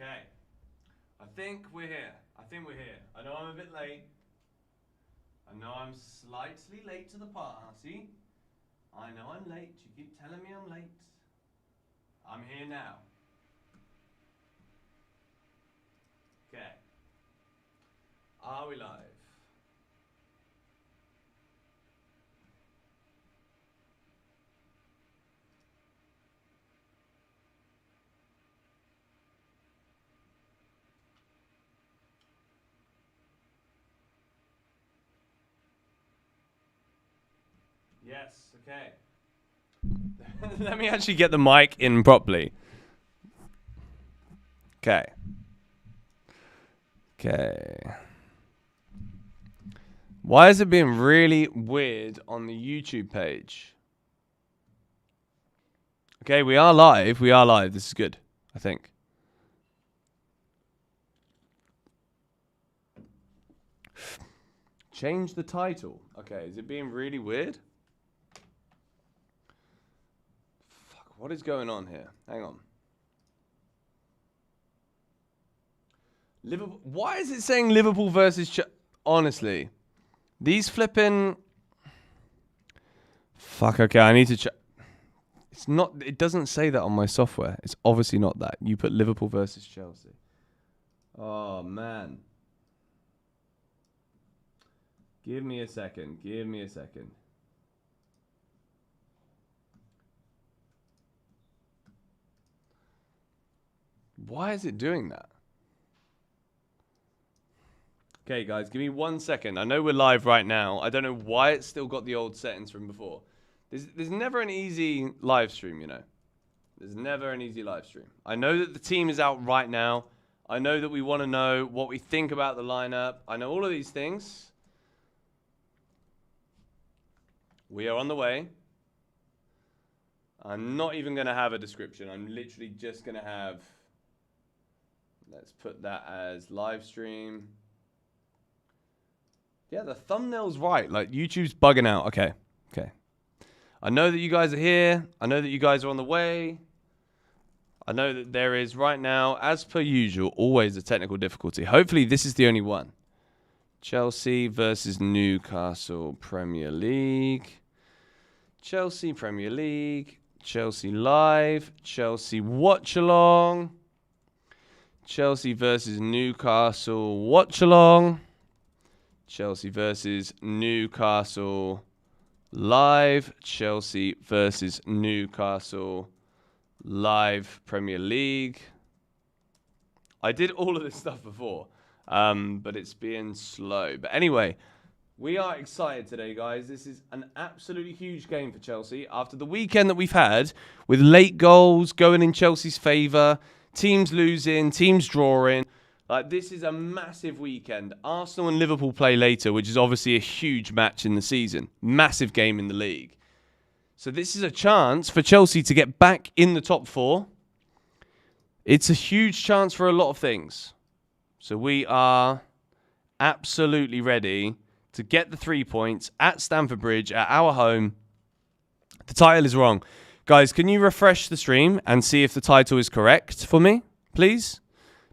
Okay. I think we're here. I know I'm a bit late. I know I'm slightly late to the party. I know I'm late. You keep telling me I'm late. I'm here now. Okay. Are we live? Yes, okay. Let me actually get the mic in properly. Okay. Okay. Why is it being really weird on the YouTube page? Okay, we are live. This is good, I think. Change the title. Okay, is it being really weird? Fuck, what is going on here? Hang on. Liverpool. Why is it saying Liverpool versus honestly, these flipping. Fuck. Okay, I need to check. It's not. It doesn't say that on my software. It's obviously not that. You put Liverpool versus Chelsea. Oh man. Give me a second. Why is it doing that? Okay, guys, give me 1 second. I know we're live right now. I don't know why it's still got the old settings from before. There's never an easy live stream, you know. There's never an easy live stream. I know that the team is out right now. I know that we want to know what we think about the lineup. I know all of these things. We are on the way. I'm not even going to have a description. I'm literally just going to have... Let's put that as live stream. Yeah, the thumbnail's right. Like, YouTube's bugging out. Okay. I know that you guys are here. I know that you guys are on the way. I know that there is right now, as per usual, always a technical difficulty. Hopefully, this is the only one. Chelsea versus Newcastle Premier League. Chelsea Premier League. Chelsea live. Chelsea Watchalong. Chelsea versus Newcastle Watchalong. Chelsea versus Newcastle live. Chelsea versus Newcastle live Premier League. I did all of this stuff before, but it's being slow. But anyway, we are excited today, guys. This is an absolutely huge game for Chelsea. After the weekend that we've had, with late goals going in Chelsea's favour, teams losing, teams drawing. Like, this is a massive weekend. Arsenal and Liverpool play later, which is obviously a huge match in the season. Massive game in the league. So this is a chance for Chelsea to get back in the top four. It's a huge chance for a lot of things. So we are absolutely ready to get the 3 points at Stamford Bridge, at our home. The title is wrong. Guys, can you refresh the stream and see if the title is correct for me, please?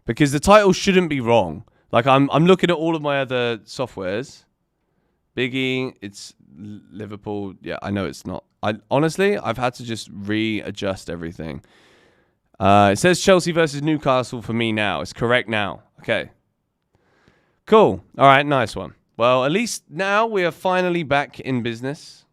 Because the title shouldn't be wrong. Like, I'm looking at all of my other softwares. Biggie, it's Liverpool. Yeah, I know it's not. Honestly, I've had to just readjust everything. It says Chelsea versus Newcastle for me now. It's correct now. Okay. Cool. All right, nice one. Well, at least now we are finally back in business.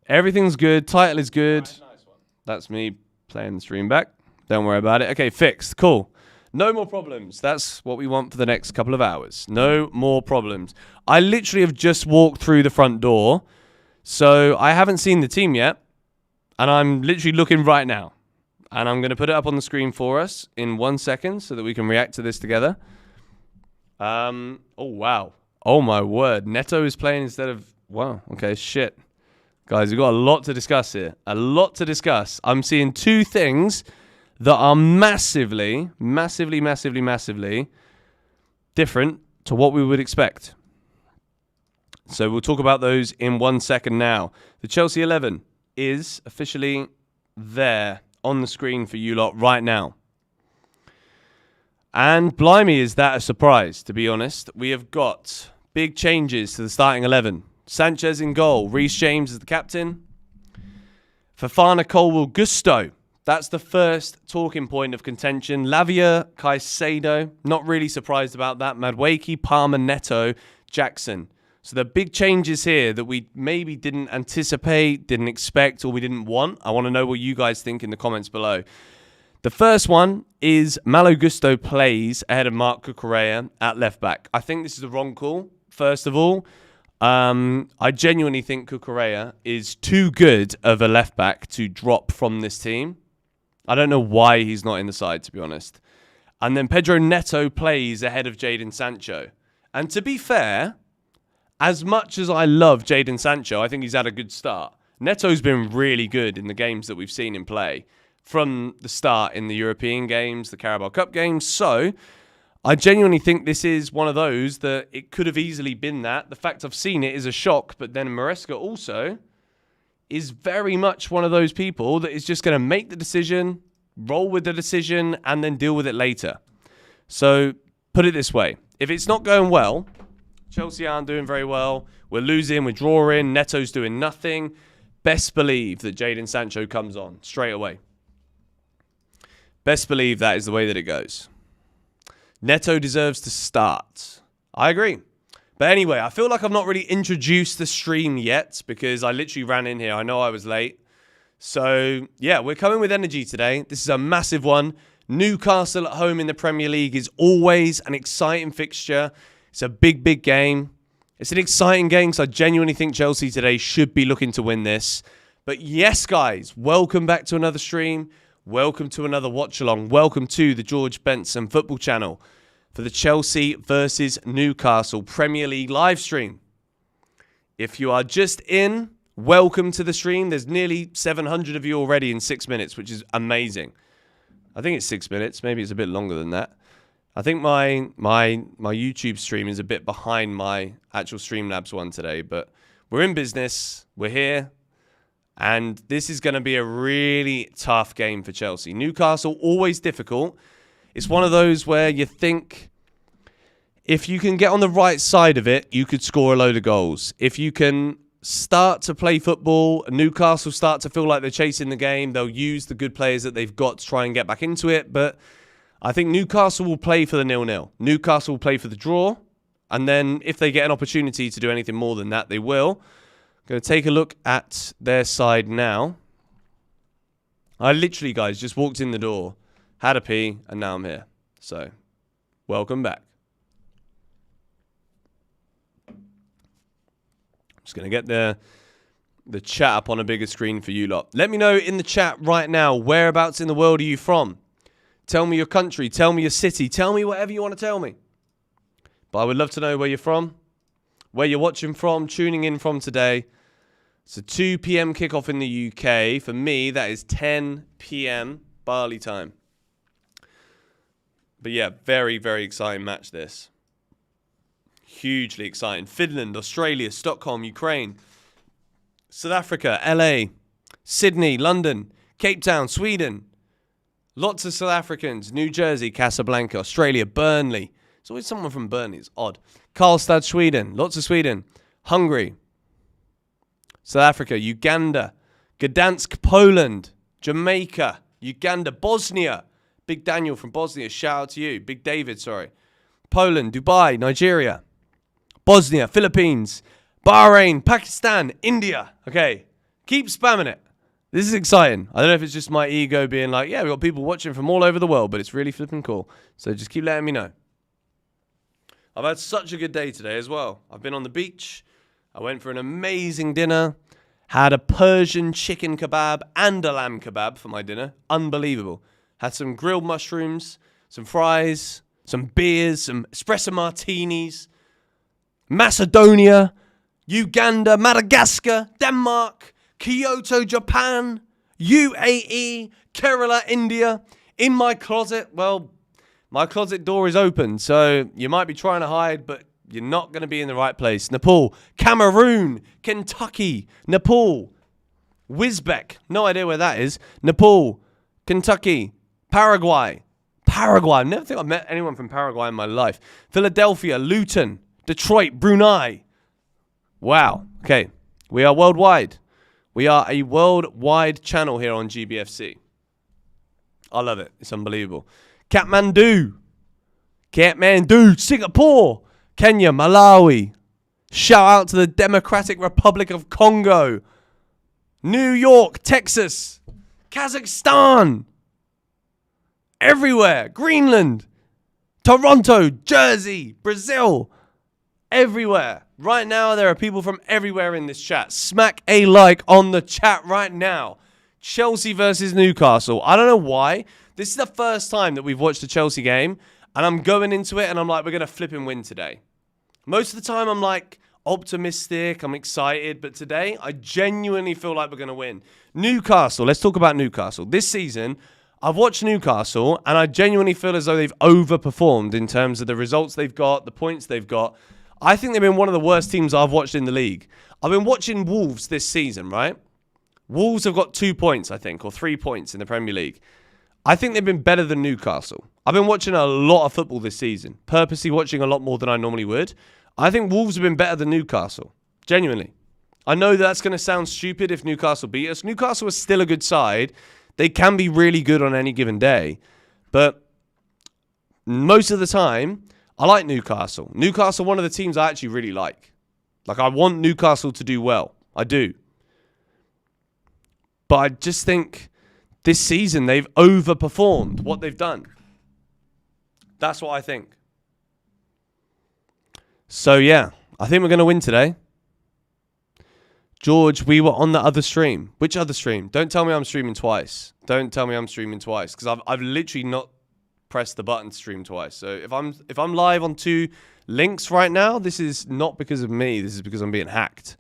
Everything's good. Title is good. Right, nice one. That's me playing the stream back. Don't worry about it. Okay, fixed. Cool. No more problems. That's what we want for the next couple of hours. No more problems. I literally have just walked through the front door, so I haven't seen the team yet, and I'm literally looking right now. And I'm going to put it up on the screen for us in 1 second so that we can react to this together. Oh, wow. Oh, my word. Neto is playing instead of... Wow. Okay, shit. Guys, we've got a lot to discuss here. A lot to discuss. I'm seeing two things that are massively different to what we would expect. So we'll talk about those in 1 second now. The Chelsea 11 is officially there on the screen for you lot right now. And blimey, is that a surprise, to be honest. We have got big changes to the starting 11. Sanchez in goal. Reece James as the captain. Fofana, Colwell, Gusto. That's the first talking point of contention. Lavia, Caicedo. Not really surprised about that. Madueke, Palmer, Neto, Jackson. So the big changes here that we maybe didn't anticipate, didn't expect, or we didn't want. I want to know what you guys think in the comments below. The first one is Malo Gusto plays ahead of Marc Cucurella at left back. I think this is the wrong call, first of all. I genuinely think Cucurella is too good of a left back to drop from this team. I don't know why he's not in the side, to be honest. And then Pedro Neto plays ahead of Jadon Sancho. And to be fair, as much as I love Jadon Sancho, I think he's had a good start. Neto's been really good in the games that we've seen him play from the start in the European games, the Carabao Cup games. So I genuinely think this is one of those that it could have easily been that. The fact I've seen it is a shock, but then Maresca also is very much one of those people that is just going to make the decision, roll with the decision, and then deal with it later. So put it this way. If it's not going well, Chelsea aren't doing very well, we're losing, we're drawing, Neto's doing nothing, best believe that Jadon Sancho comes on straight away. Best believe that is the way that it goes. Neto deserves to start. I agree. But anyway, I feel like I've not really introduced the stream yet because I literally ran in here. I know I was late. So, yeah, we're coming with energy today. This is a massive one. Newcastle at home in the Premier League is always an exciting fixture. It's a big, big game. It's an exciting game because I genuinely think Chelsea today should be looking to win this. But yes, guys, welcome back to another stream. Welcome to another watch-along. Welcome to the George Benson Football Channel for the Chelsea versus Newcastle Premier League live stream. If you are just in, welcome to the stream. There's nearly 700 of you already in 6 minutes, which is amazing. I think it's 6 minutes. Maybe it's a bit longer than that. I think my YouTube stream is a bit behind my actual Streamlabs one today, but we're in business. We're here. And this is going to be a really tough game for Chelsea. Newcastle, always difficult. It's one of those where you think if you can get on the right side of it, you could score a load of goals. If you can start to play football, Newcastle start to feel like they're chasing the game, they'll use the good players that they've got to try and get back into it. But I think Newcastle will play for the 0-0. Newcastle will play for the draw. And then if they get an opportunity to do anything more than that, they will. Going to take a look at their side now. I literally, guys, just walked in the door, had a pee, and now I'm here. So, welcome back. I'm just going to get the chat up on a bigger screen for you lot. Let me know in the chat right now, whereabouts in the world are you from? Tell me your country, tell me your city, tell me whatever you want to tell me. But I would love to know where you're from, where you're watching from, tuning in from today. It's a 2 p.m. kickoff in the UK. For me, that is 10 p.m. Bali time. But yeah, very, very exciting match this. Hugely exciting. Finland, Australia, Stockholm, Ukraine, South Africa, LA, Sydney, London, Cape Town, Sweden. Lots of South Africans. New Jersey, Casablanca, Australia, Burnley. There's always someone from Burnley. It's odd. Karlstad, Sweden. Lots of Sweden. Hungary. South Africa. Uganda. Gdansk, Poland. Jamaica. Uganda. Bosnia. Big Daniel from Bosnia. Shout out to you. Big David, sorry. Poland. Dubai. Nigeria. Bosnia. Philippines. Bahrain. Pakistan. India. Okay. Keep spamming it. This is exciting. I don't know if it's just my ego being like, yeah, we've got people watching from all over the world, but it's really flipping cool. So just keep letting me know. I've had such a good day today as well. I've been on the beach. I went for an amazing dinner. Had a Persian chicken kebab and a lamb kebab for my dinner. Unbelievable. Had some grilled mushrooms, some fries, some beers, some espresso martinis. Macedonia, Uganda, Madagascar, Denmark, Kyoto, Japan, UAE, Kerala, India. In my closet, well, my closet door is open, so you might be trying to hide, but you're not going to be in the right place. Nepal, Cameroon, Kentucky, Nepal, Wisbek, no idea where that is. Nepal, Kentucky, Paraguay, Paraguay. I never think I've met anyone from Paraguay in my life. Philadelphia, Luton, Detroit, Brunei. Wow. Okay. We are worldwide. We are a worldwide channel here on GBFC. I love it. It's unbelievable. Kathmandu, Singapore, Kenya, Malawi. Shout out to the Democratic Republic of Congo. New York, Texas, Kazakhstan. Everywhere. Greenland, Toronto, Jersey, Brazil. Everywhere. Right now, there are people from everywhere in this chat. Smack a like on the chat right now. Chelsea versus Newcastle. I don't know why. This is the first time that we've watched a Chelsea game, and I'm going into it, and I'm like, we're going to flip and win today. Most of the time, I'm like optimistic, I'm excited, but today, I genuinely feel like we're going to win. Newcastle. Let's talk about Newcastle. This season, I've watched Newcastle, and I genuinely feel as though they've overperformed in terms of the results they've got, the points they've got. I think they've been one of the worst teams I've watched in the league. I've been watching Wolves this season, right? Wolves have got 2 points, I think, or 3 points in the Premier League. I think they've been better than Newcastle. I've been watching a lot of football this season, purposely watching a lot more than I normally would. I think Wolves have been better than Newcastle, genuinely. I know that's going to sound stupid if Newcastle beat us. Newcastle is still a good side. They can be really good on any given day. But most of the time, I like Newcastle. Newcastle, one of the teams I actually really like. Like, I want Newcastle to do well. I do. But I just think this season they've overperformed what they've done. That's what I think. So, yeah, I think we're going to win today. George, we were on the other stream. Which other stream? Don't tell me I'm streaming twice. Don't tell me I'm streaming twice, because I've literally not pressed the button to stream twice. So if I'm live on 2 links right now, this is not because of me. This is because I'm being hacked.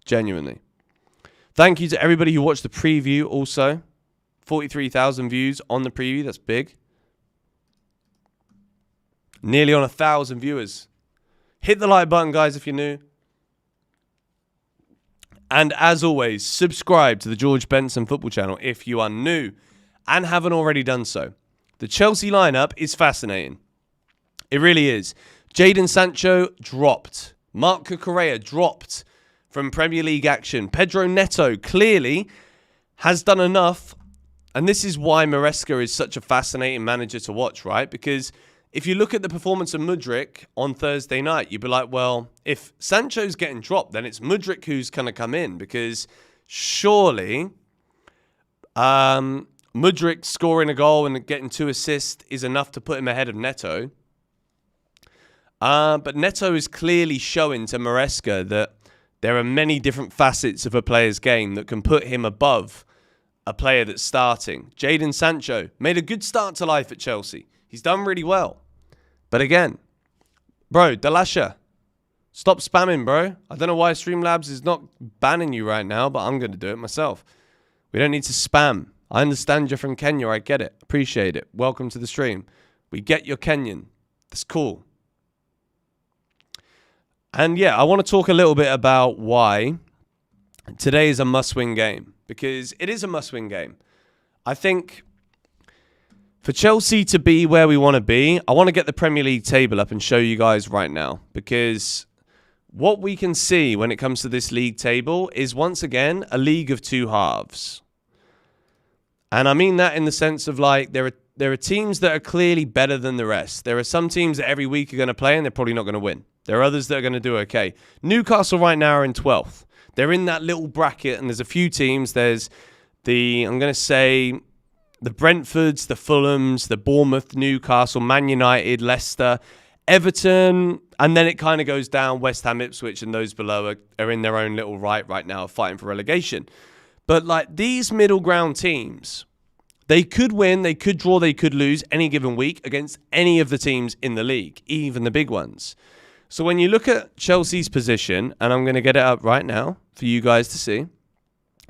Genuinely. Thank you to everybody who watched the preview also. 43,000 views on the preview. That's big. Nearly on 1,000 viewers. Hit the like button, guys, if you're new. And as always, subscribe to the George Benson Football channel if you are new and haven't already done so. The Chelsea lineup is fascinating. It really is. Jadon Sancho dropped. Marc Cucurella dropped from Premier League action. Pedro Neto clearly has done enough. And this is why Maresca is such a fascinating manager to watch, right? Because if you look at the performance of Mudryk on Thursday night, you'd be like, well, if Sancho's getting dropped, then it's Mudryk who's going to come in. Because surely Mudryk scoring a goal and getting 2 assists is enough to put him ahead of Neto. But Neto is clearly showing to Maresca that there are many different facets of a player's game that can put him above a player that's starting. Jadon Sancho made a good start to life at Chelsea. He's done really well. But again, bro, Dalasha, stop spamming, bro. I don't know why Streamlabs is not banning you right now, but I'm going to do it myself. We don't need to spam. I understand you're from Kenya. I get it. Appreciate it. Welcome to the stream. We get you're Kenyan. That's cool. And yeah, I want to talk a little bit about why today is a must-win game. Because it is a must-win game. I think for Chelsea to be where we want to be, I want to get the Premier League table up and show you guys right now. Because what we can see when it comes to this league table is, once again, a league of 2 halves. And I mean that in the sense of, like, there are teams that are clearly better than the rest. There are some teams that every week are going to play and they're probably not going to win. There are others that are going to do okay. Newcastle right now are in 12th. They're in that little bracket, and there's a few teams. There's I'm going to say, the Brentfords, the Fulhams, the Bournemouth, Newcastle, Man United, Leicester, Everton, and then it kind of goes down. West Ham, Ipswich, and those below are in their own little right now, fighting for relegation. But like these middle ground teams, they could win, they could draw, they could lose any given week against any of the teams in the league, even the big ones. So when you look at Chelsea's position, and I'm going to get it up right now for you guys to see. I'm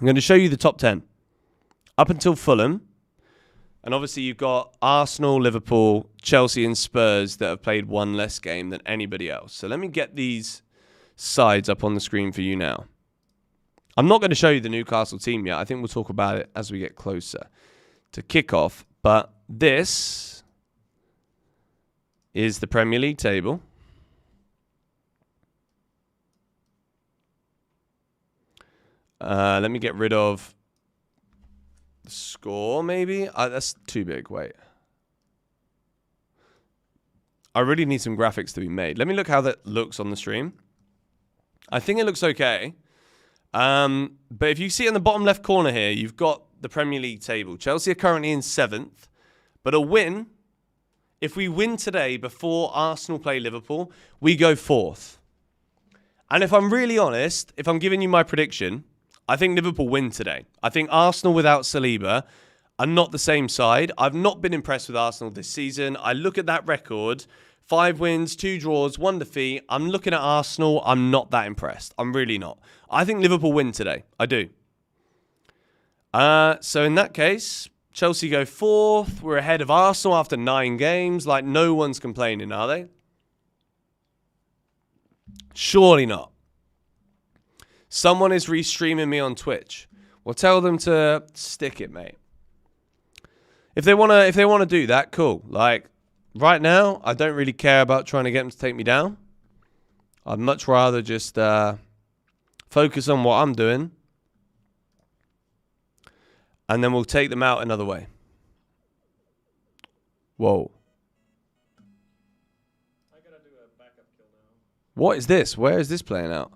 going to show you the top 10. Up until Fulham. And obviously you've got Arsenal, Liverpool, Chelsea and Spurs that have played 1 less game than anybody else. So let me get these sides up on the screen for you now. I'm not going to show you the Newcastle team yet. I think we'll talk about it as we get closer to kickoff. But this is the Premier League table. Let me get rid of the score, maybe. That's too big. Wait. I really need some graphics to be made. Let me look how that looks on the stream. I think it looks okay. But if you see in the bottom left corner here, you've got the Premier League table. Chelsea are currently in 7th. But a win, if we win today before Arsenal play Liverpool, we go 4th. And if I'm really honest, if I'm giving you my prediction, I think Liverpool win today. I think Arsenal without Saliba are not the same side. I've not been impressed with Arsenal this season. I look at that record, 5 wins, 2 draws, 1 defeat. I'm looking at Arsenal. I'm not that impressed. I'm really not. I think Liverpool win today. I do. So in that case, Chelsea go 4th. We're ahead of Arsenal after 9 games. Like, no one's complaining, are they? Surely not. Someone is restreaming me on Twitch. Well, tell them to stick it, mate. If they wanna do that, cool. Like, right now, I don't really care about trying to get them to take me down. I'd much rather just focus on what I'm doing, and then we'll take them out another way. Whoa. I gotta do a backup kill now. What is this? Where is this playing out?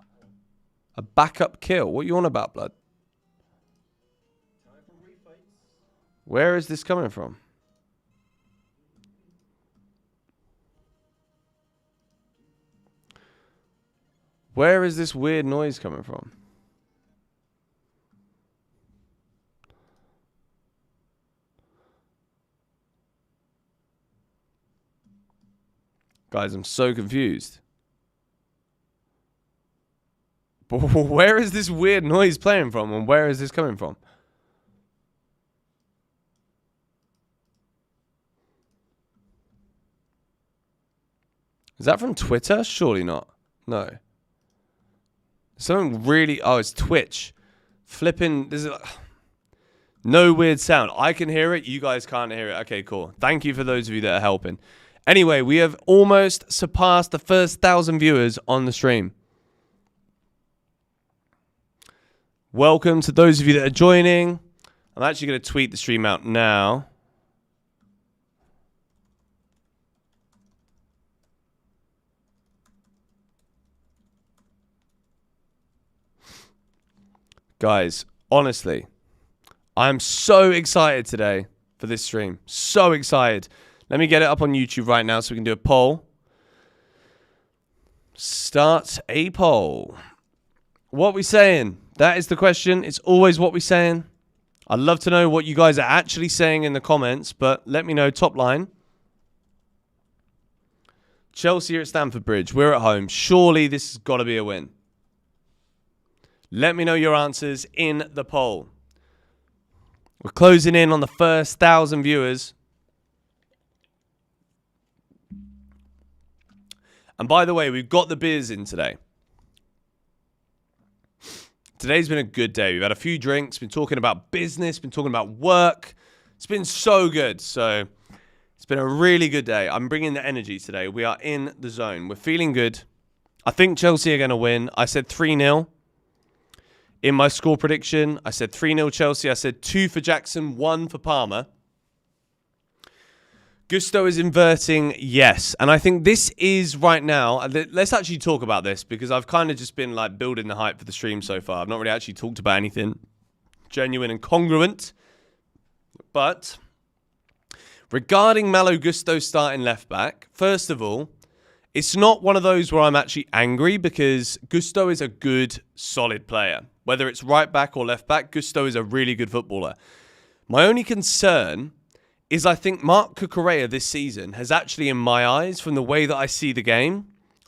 A backup kill? What are you on about, blood? Time for refights. Where is this coming from? Where is this weird noise coming from? Guys, I'm so confused. Where is this weird noise playing from, and where is this coming from? Is that from Twitter? Surely not. No. Something really... Oh, it's Twitch. Flipping... There's no weird sound. I can hear it. You guys can't hear it. Okay, cool. Thank you for those of you that are helping. Anyway, we have almost surpassed the first 1,000 viewers on the stream. Welcome to those of you that are joining. I'm actually going to tweet the stream out now. Guys, honestly, I'm so excited today for this stream. So excited. Let me get it up on YouTube right now so we can do a poll. Start a poll. What we saying? That is the question. It's always what we saying. I'd love to know what you guys are actually saying in the comments, but let me know top line. Chelsea are at Stamford Bridge. We're at home. Surely this has got to be a win. Let me know your answers in the poll. We're closing in on the first 1,000 viewers. And by the way, we've got the beers in today. Today's been a good day. We've had a few drinks, been talking about business, been talking about work. It's been so good. So it's been a really good day. I'm bringing the energy today. We are in the zone. We're feeling good. I think Chelsea are going to win. I said 3-0 in my score prediction. I said 3-0 Chelsea. I said 2 for Jackson, 1 for Palmer. Gusto is inverting, yes. And I think this is right now, let's actually talk about this because I've kind of just been like building the hype for the stream so far. I've not really actually talked about anything genuine and congruent. But regarding Malo Gusto starting left back, first of all, it's not one of those where I'm actually angry because Gusto is a good, solid player. Whether it's right back or left back, Gusto is a really good footballer. My only concern is I think Marc Cucurella this season has actually, in my eyes, from the way that I see the game,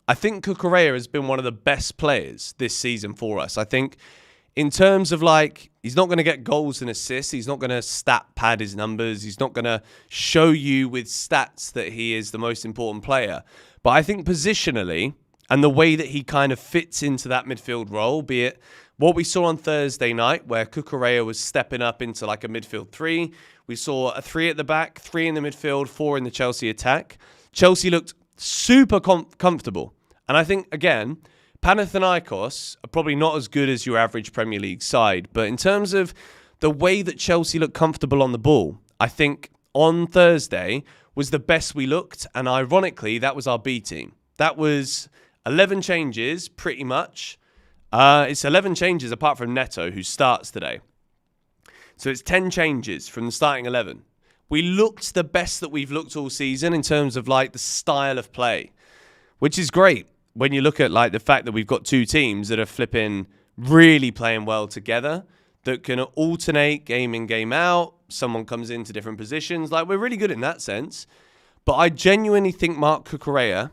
I think Cucurella has been one of the best players this season for us. I think in terms of like, he's not going to get goals and assists. He's not going to stat pad his numbers. He's not going to show you with stats that he is the most important player. But I think positionally and the way that he kind of fits into that midfield role, be it what we saw on Thursday night where Cucurella was stepping up into like a midfield 3. We saw a 3 at the back, 3 in the midfield, 4 in the Chelsea attack. Chelsea looked Super comfortable. And I think, again, Panathinaikos are probably not as good as your average Premier League side. But in terms of the way that Chelsea looked comfortable on the ball, I think on Thursday was the best we looked. And ironically, that was our B team. That was 11 changes, pretty much. It's 11 changes apart from Neto, who starts today. So it's 10 changes from the starting 11. We looked the best that we've looked all season in terms of like the style of play, which is great when you look at like the fact that we've got two teams that are flipping really playing well together, that can alternate game in, game out. Someone comes into different positions. Like, we're really good in that sense. But I genuinely think Marc Cucurella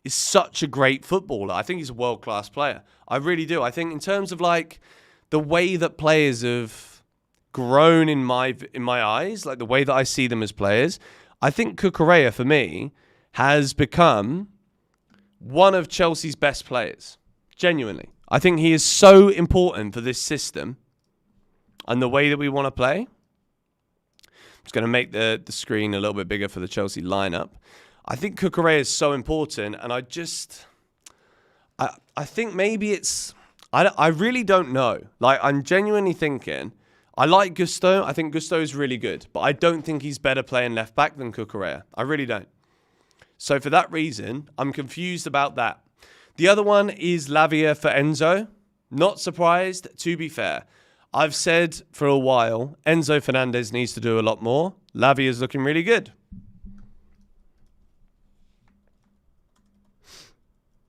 is such a great footballer. I think he's a world-class player. I really do. I think in terms of like the way that players have grown in my eyes, like the way that I see them as players, I think Cucurella, for me, has become one of Chelsea's best players. Genuinely. I think he is so important for this system and the way that we want to play. I'm just going to make the screen a little bit bigger for the Chelsea lineup. I think Cucurella is so important, and I think maybe it's... I really don't know. Like, I'm genuinely thinking... I like Gusto. I think Gusto is really good, but I don't think he's better playing left back than Cucurella. I really don't. So for that reason, I'm confused about that. The other one is Lavia for Enzo. Not surprised, to be fair. I've said for a while, Enzo Fernandez needs to do a lot more. Lavia is looking really good.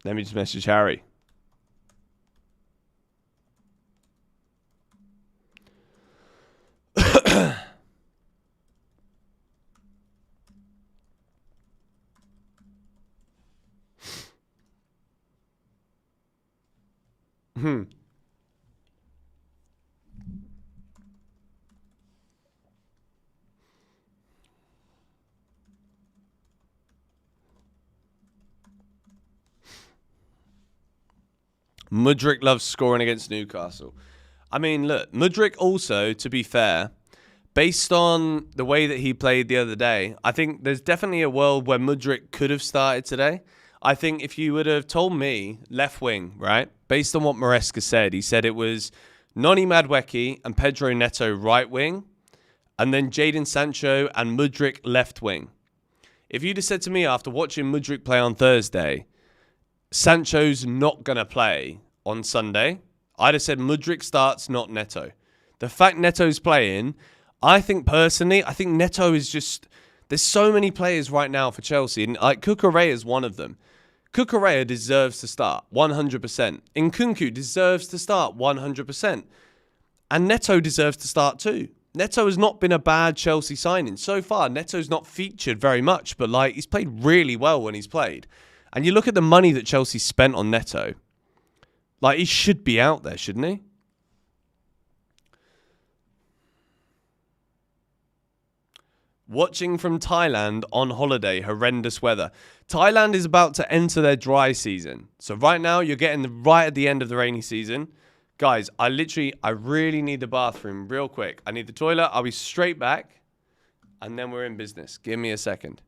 Let me just message Harry. Mudryk loves scoring against Newcastle. I mean, look, Mudryk also, to be fair, based on the way that he played the other day, I think there's definitely a world where Mudryk could have started today. I think if you would have told me left wing, right, based on what Maresca said, he said it was Noni Madueke and Pedro Neto right wing, and then Jadon Sancho and Mudryk left wing. If you'd have said to me after watching Mudryk play on Thursday, Sancho's not going to play on Sunday, I'd have said Mudryk starts, not Neto. The fact Neto's playing, I think personally, I think Neto is just... There's so many players right now for Chelsea, and like Cucurella is one of them. Cucurella deserves to start, 100%. Nkunku deserves to start, 100%. And Neto deserves to start too. Neto has not been a bad Chelsea signing. So far, Neto's not featured very much, but like he's played really well when he's played. And you look at the money that Chelsea spent on Neto. Like, he should be out there, shouldn't he? Watching from Thailand on holiday, horrendous weather. Thailand is about to enter their dry season. So right now, you're getting right at the end of the rainy season. Guys, I really need the bathroom real quick. I need the toilet. I'll be straight back. And then we're in business. Give me a second.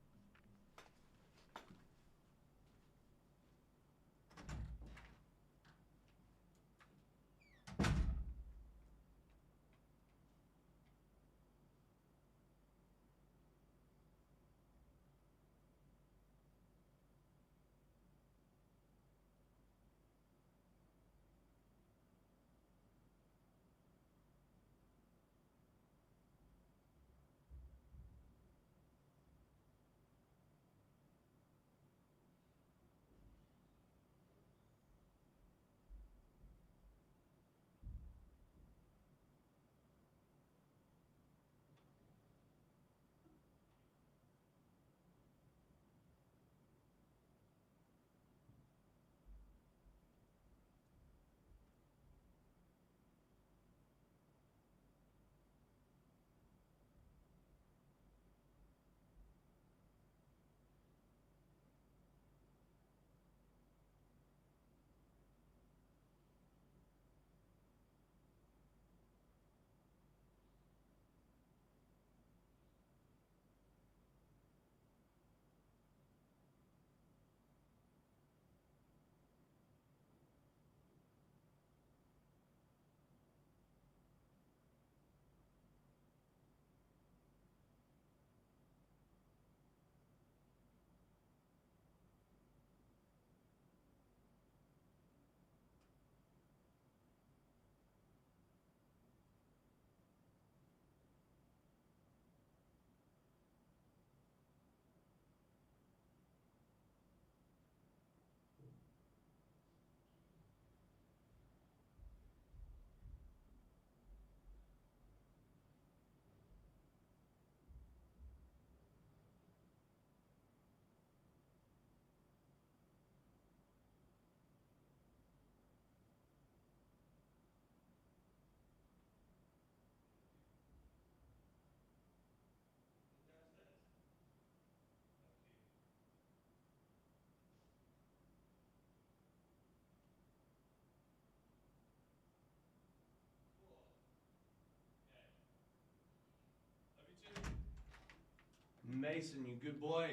Mason, you good boy.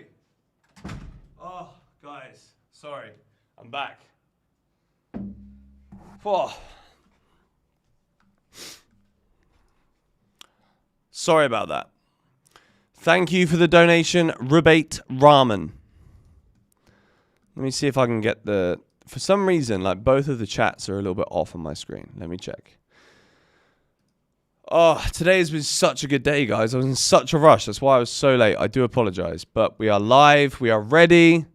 Oh, guys, sorry. I'm back. Sorry about that. Thank you for the donation, Rebate Ramen. Let me see if I can get the... For some reason, like, both of the chats are a little bit off on my screen. Let me check. Oh, today has been such a good day, guys. I was in such a rush. That's why I was so late. I do apologize. But we are live. We are ready.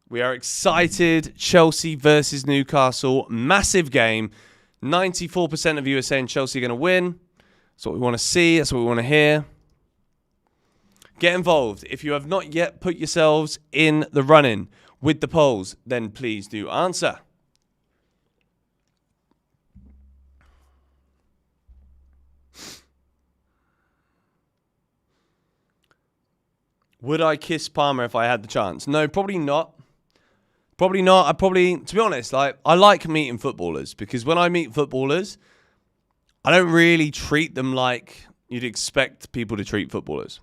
We are excited. Chelsea versus Newcastle. Massive game. 94% of you are saying Chelsea are going to win. That's what we want to see. That's what we want to hear. Get involved. If you have not yet put yourselves in the running with the polls, then please do answer. Would I kiss Palmer if I had the chance? No, probably not. Probably not. To be honest, like, I like meeting footballers because when I meet footballers, I don't really treat them like you'd expect people to treat footballers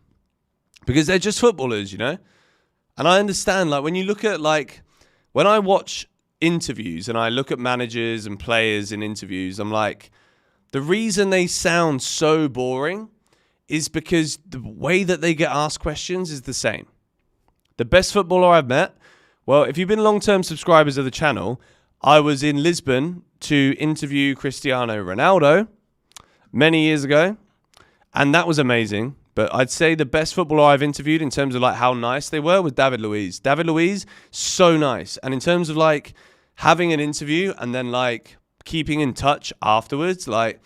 because they're just footballers, you know? And I understand, like, when you look at, like, when I watch interviews and I look at managers and players in interviews, I'm like, the reason they sound so boring is because the way that they get asked questions is the same. The best footballer I've met, well, if you've been long-term subscribers of the channel, I was in Lisbon to interview Cristiano Ronaldo many years ago, and that was amazing. But I'd say the best footballer I've interviewed in terms of like how nice they were was David Luiz. David Luiz, so nice. And in terms of like having an interview and then like keeping in touch afterwards, like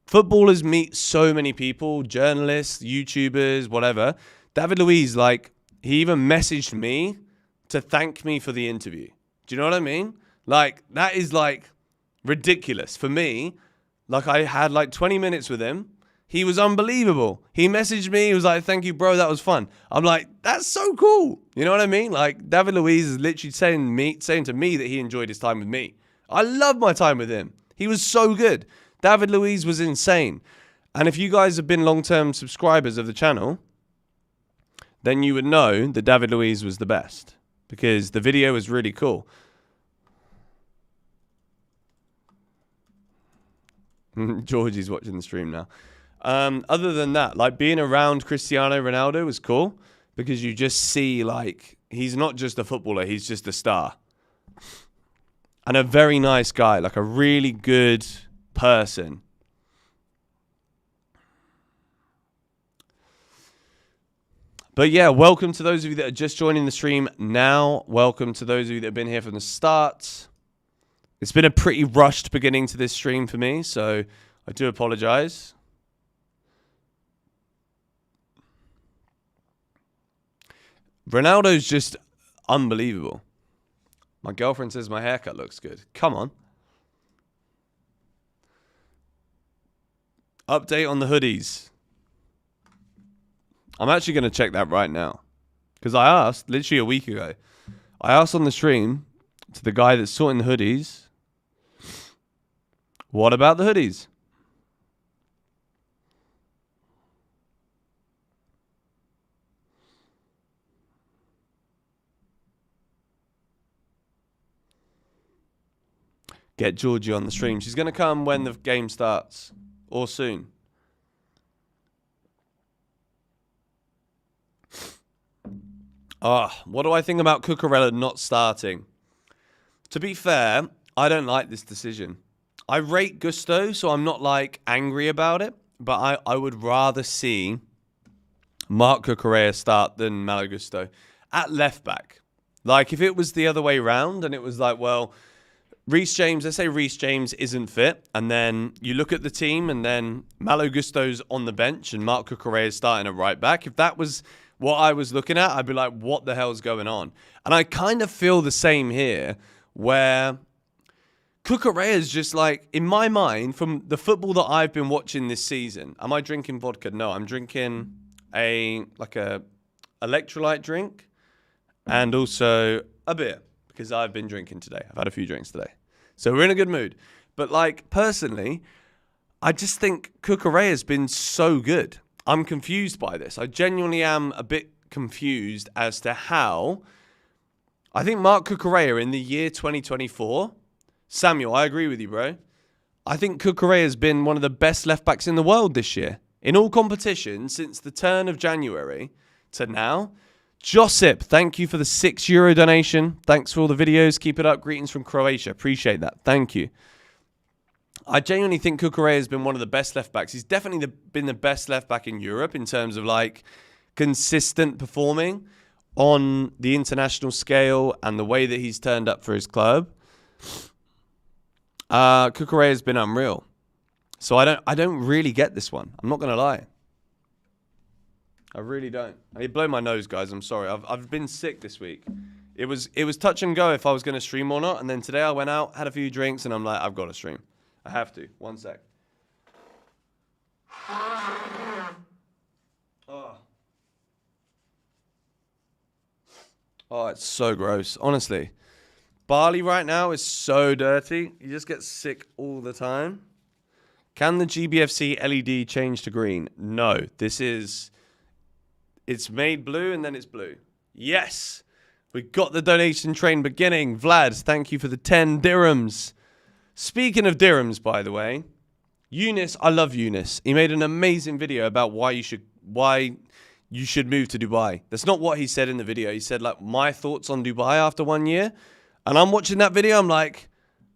footballers meet so many people, journalists, YouTubers, whatever. David Luiz, like he even messaged me to thank me for the interview. Do you know what I mean? Like that is like ridiculous for me. Like I had like 20 minutes with him. He was unbelievable. He messaged me. He was like, thank you, bro. That was fun. I'm like, that's so cool. You know what I mean? Like, David Luiz is literally saying to me that he enjoyed his time with me. I love my time with him. He was so good. David Luiz was insane. And if you guys have been long-term subscribers of the channel, then you would know that David Luiz was the best because the video was really cool. Georgie's watching the stream now. Other than that, like being around Cristiano Ronaldo was cool because you just see like he's not just a footballer, he's just a star. And a very nice guy, like a really good person. But yeah, welcome to those of you that are just joining the stream now. Welcome to those of you that have been here from the start. It's been a pretty rushed beginning to this stream for me, so I do apologize. Ronaldo's just unbelievable. My girlfriend says my haircut looks good. Come on. Update on the hoodies. I'm actually going to check that right now. Because I asked, literally a week ago, I asked on the stream to the guy that's sorting the hoodies, what about the hoodies? Get Georgie on the stream. She's going to come when the game starts or soon. What do I think about Cucurella not starting? To be fair, I don't like this decision. I rate Gusto, so I'm not like angry about it, but I would rather see Marc Cucurella start than Malo Gusto at left back. Like if it was the other way round and it was like, well, Reece James, let's say Reece James isn't fit, and then you look at the team, and then Malo Gusto's on the bench, and Marc Cucurella is starting at right back. If that was what I was looking at, I'd be like, what the hell's going on? And I kind of feel the same here, where Cucurella is just like, in my mind, from the football that I've been watching this season, am I drinking vodka? No, I'm drinking a electrolyte drink, and also a beer. Because I've been drinking today. I've had a few drinks today. So we're in a good mood. But like personally, I just think Cucurella has been so good. I'm confused by this. I genuinely am a bit confused as to how. I think Mark Cucurella in the year 2024, Samuel, I agree with you, bro. I think Cucurella has been one of the best left backs in the world this year. In all competitions since the turn of January to now. Josip, thank you for the €6 donation. Thanks for all the videos. Keep it up. Greetings from Croatia. Appreciate that. Thank you. I genuinely think Cucurella has been one of the best left backs. He's definitely been the best left back in Europe in terms of like consistent performing on the international scale and the way that he's turned up for his club. Cucurella has been unreal. So I don't really get this one. I'm not going to lie. I really don't. It blew my nose, guys. I'm sorry. I've been sick this week. It was touch and go if I was going to stream or not. And then today I went out, had a few drinks, and I'm like, I've got to stream. I have to. One sec. Oh, it's so gross. Honestly. Barley right now is so dirty. You just get sick all the time. Can the GBFC LED change to green? No. It's made blue and then it's blue. Yes. We got the donation train beginning. Vlad, thank you for the 10 dirhams. Speaking of dirhams, by the way, Eunice, I love Eunice. He made an amazing video about why you should move to Dubai. That's not what he said in the video. He said, like, my thoughts on Dubai after 1 year. And I'm watching that video. I'm like,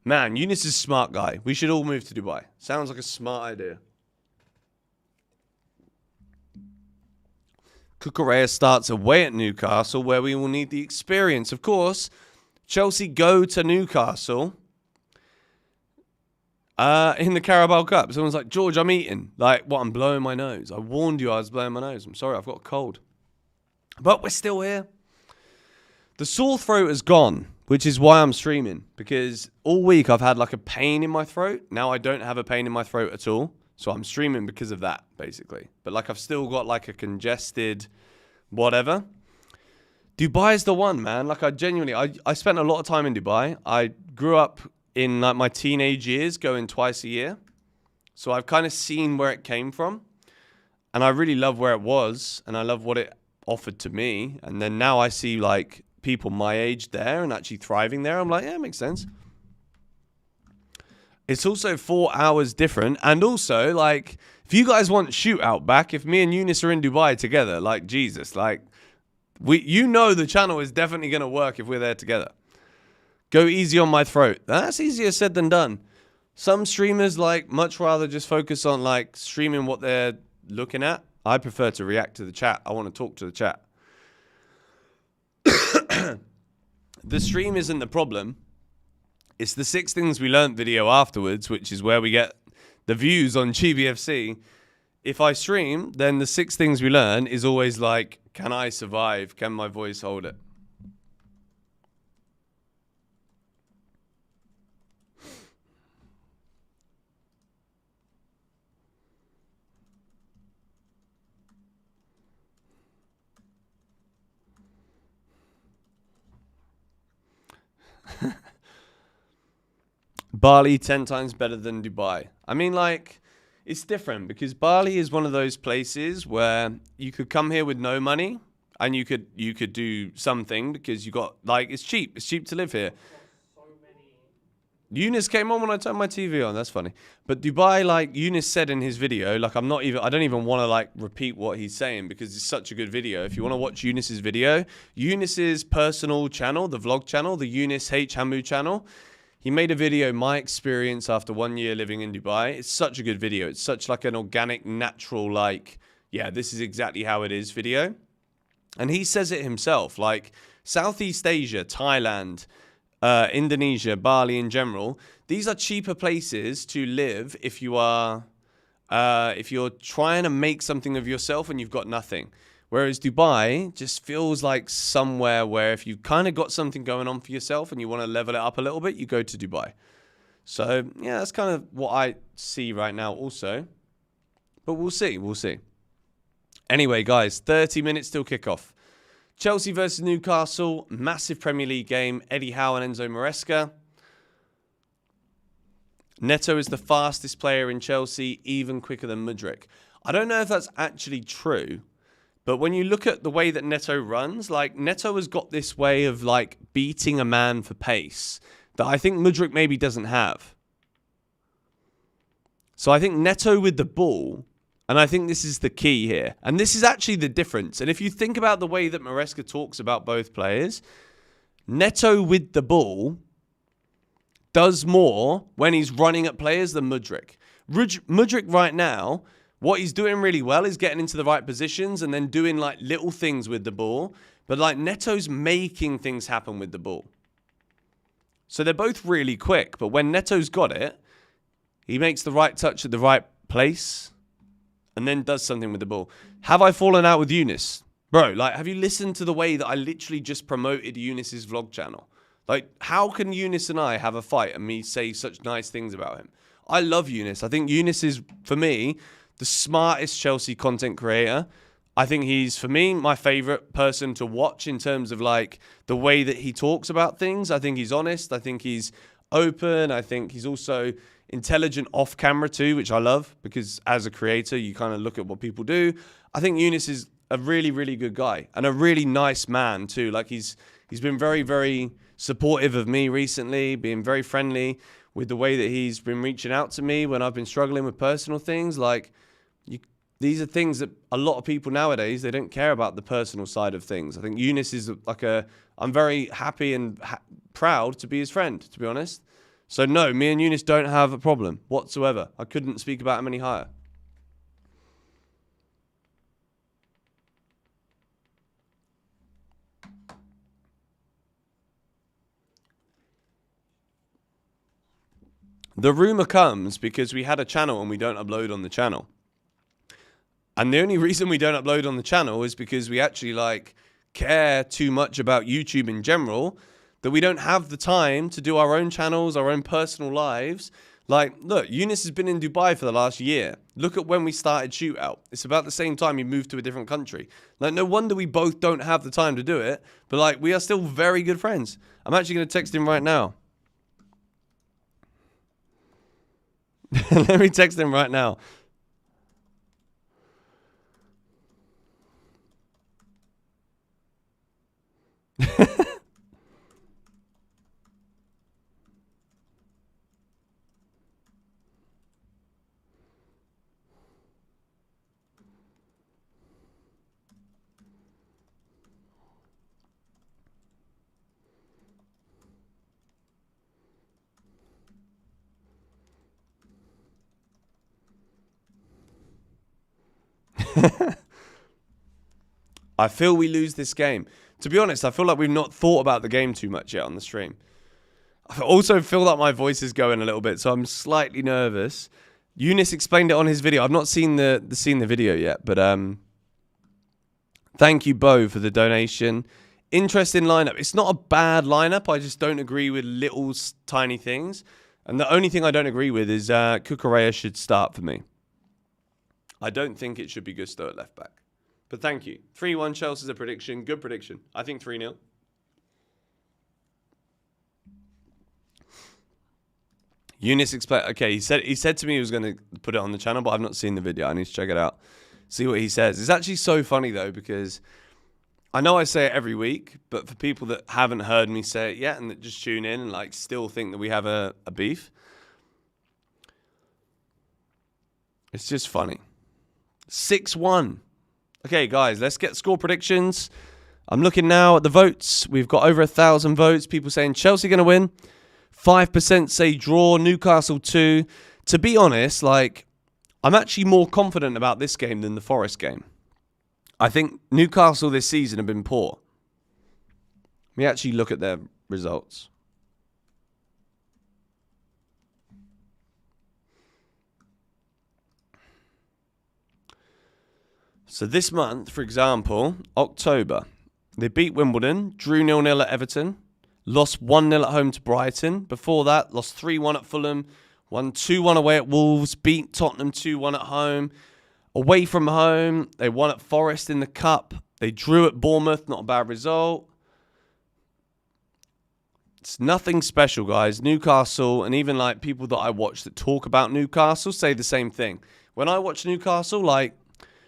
man, Eunice is a smart guy. We should all move to Dubai. Sounds like a smart idea. Cucurella starts away at Newcastle, where we will need the experience. Of course, Chelsea go to Newcastle in the Carabao Cup. Someone's like, George, I'm eating. Like, what? I'm blowing my nose. I warned you I was blowing my nose. I'm sorry, I've got a cold. But we're still here. The sore throat is gone, which is why I'm streaming. Because all week I've had like a pain in my throat. Now I don't have a pain in my throat at all. So I'm streaming because of that, basically. But like I've still got like a congested whatever. Dubai is the one, man. Like I spent a lot of time in Dubai. I grew up in like my teenage years going twice a year. So I've kind of seen where it came from. And I really love where it was. And I love what it offered to me. And then now I see like people my age there and actually thriving there. I'm like, yeah, it makes sense. It's also 4 hours different. And also, like, if you guys want shootout back, if me and Eunice are in Dubai together, like, Jesus, like, the channel is definitely going to work if we're there together. Go easy on my throat. That's easier said than done. Some streamers, like, much rather just focus on, like, streaming what they're looking at. I prefer to react to the chat. I want to talk to the chat. The stream isn't the problem. It's the 6 things we learned video afterwards, which is where we get the views on GBFC. If I stream, then the 6 things we learn is always like, can I survive? Can my voice hold it? Bali 10 times better than Dubai. I mean, like, it's different because Bali is one of those places where you could come here with no money and you could do something because you got, like, it's cheap. It's cheap to live here. Eunice came on when I turned my TV on. That's funny. But Dubai, like Eunice said in his video, like I don't even want to like repeat what he's saying because it's such a good video. If you want to watch Eunice's video, Eunice's personal channel, the vlog channel, the Eunice H Hamu channel, he made a video, my experience after 1 year living in Dubai. It's such a good video. It's such like an organic, natural, like, yeah, this is exactly how it is video. And he says it himself, like Southeast Asia, Thailand, Indonesia, Bali in general, these are cheaper places to live if you are, if you're trying to make something of yourself and you've got nothing. Whereas Dubai just feels like somewhere where if you've kind of got something going on for yourself and you want to level it up a little bit, you go to Dubai. So, yeah, that's kind of what I see right now also. But we'll see, we'll see. Anyway, guys, 30 minutes till kickoff. Chelsea versus Newcastle, massive Premier League game. Eddie Howe and Enzo Maresca. Neto is the fastest player in Chelsea, even quicker than Mudryk. I don't know if that's actually true, but when you look at the way that Neto runs, like Neto has got this way of like beating a man for pace that I think Mudryk maybe doesn't have. So I think Neto with the ball, and I think this is the key here, and this is actually the difference. And if you think about the way that Maresca talks about both players, Neto with the ball does more when he's running at players than Mudryk. Mudryk right now, what he's doing really well is getting into the right positions and then doing like little things with the ball. But like Neto's making things happen with the ball. So they're both really quick. But when Neto's got it, he makes the right touch at the right place and then does something with the ball. Have I fallen out with Eunice? Bro, like, have you listened to the way that I literally just promoted Eunice's vlog channel? Like, how can Eunice and I have a fight and me say such nice things about him? I love Eunice. I think Eunice is, for me, the smartest Chelsea content creator. I think he's, for me, my favourite person to watch in terms of, like, the way that he talks about things. I think he's honest. I think he's open. I think he's also intelligent off camera too, which I love, because as a creator, you kind of look at what people do. I think Eunice is a really, really good guy and a really nice man too. Like, he's been very, very supportive of me recently, being very friendly with the way that he's been reaching out to me when I've been struggling with personal things. Like, these are things that a lot of people nowadays, they don't care about the personal side of things. I think Eunice is like I'm very happy and proud to be his friend, to be honest. So no, me and Eunice don't have a problem whatsoever. I couldn't speak about him any higher. The rumor comes because we had a channel and we don't upload on the channel. And the only reason we don't upload on the channel is because we actually like care too much about YouTube in general, that we don't have the time to do our own channels, our own personal lives. Like, look, Eunice has been in Dubai for the last year. Look at when we started Shootout. It's about the same time he moved to a different country. Like, no wonder we both don't have the time to do it. But like, we are still very good friends. I'm actually going to text him right now. Let me text him right now. I feel we lose this game. To be honest, I feel like we've not thought about the game too much yet on the stream. I also feel like my voice is going a little bit, so I'm slightly nervous. Eunice explained it on his video. I've not seen the video yet, but thank you, Bo, for the donation. Interesting lineup. It's not a bad lineup. I just don't agree with little tiny things. And the only thing I don't agree with is Cucurella should start for me. I don't think it should be Gusto at left back. But thank you. 3-1 Chelsea's a prediction. Good prediction. I think 3-0. Eunice explained. Okay, he said to me he was going to put it on the channel, but I've not seen the video. I need to check it out. See what he says. It's actually so funny though, because I know I say it every week, but for people that haven't heard me say it yet and that just tune in and like still think that we have a beef, it's just funny. 6-1. Okay, guys, let's get score predictions. I'm looking now at the votes. We've got over 1,000 votes. People saying Chelsea going to win. 5% say draw. Newcastle 2. To be honest, like, I'm actually more confident about this game than the Forest game. I think Newcastle this season have been poor. Let me actually look at their results. So this month, for example, October, they beat Wimbledon, drew 0-0 at Everton, lost 1-0 at home to Brighton. Before that, lost 3-1 at Fulham, won 2-1 away at Wolves, beat Tottenham 2-1 at home. Away from home, they won at Forest in the Cup. They drew at Bournemouth, not a bad result. It's nothing special, guys. Newcastle, and even like people that I watch that talk about Newcastle say the same thing. When I watch Newcastle, like,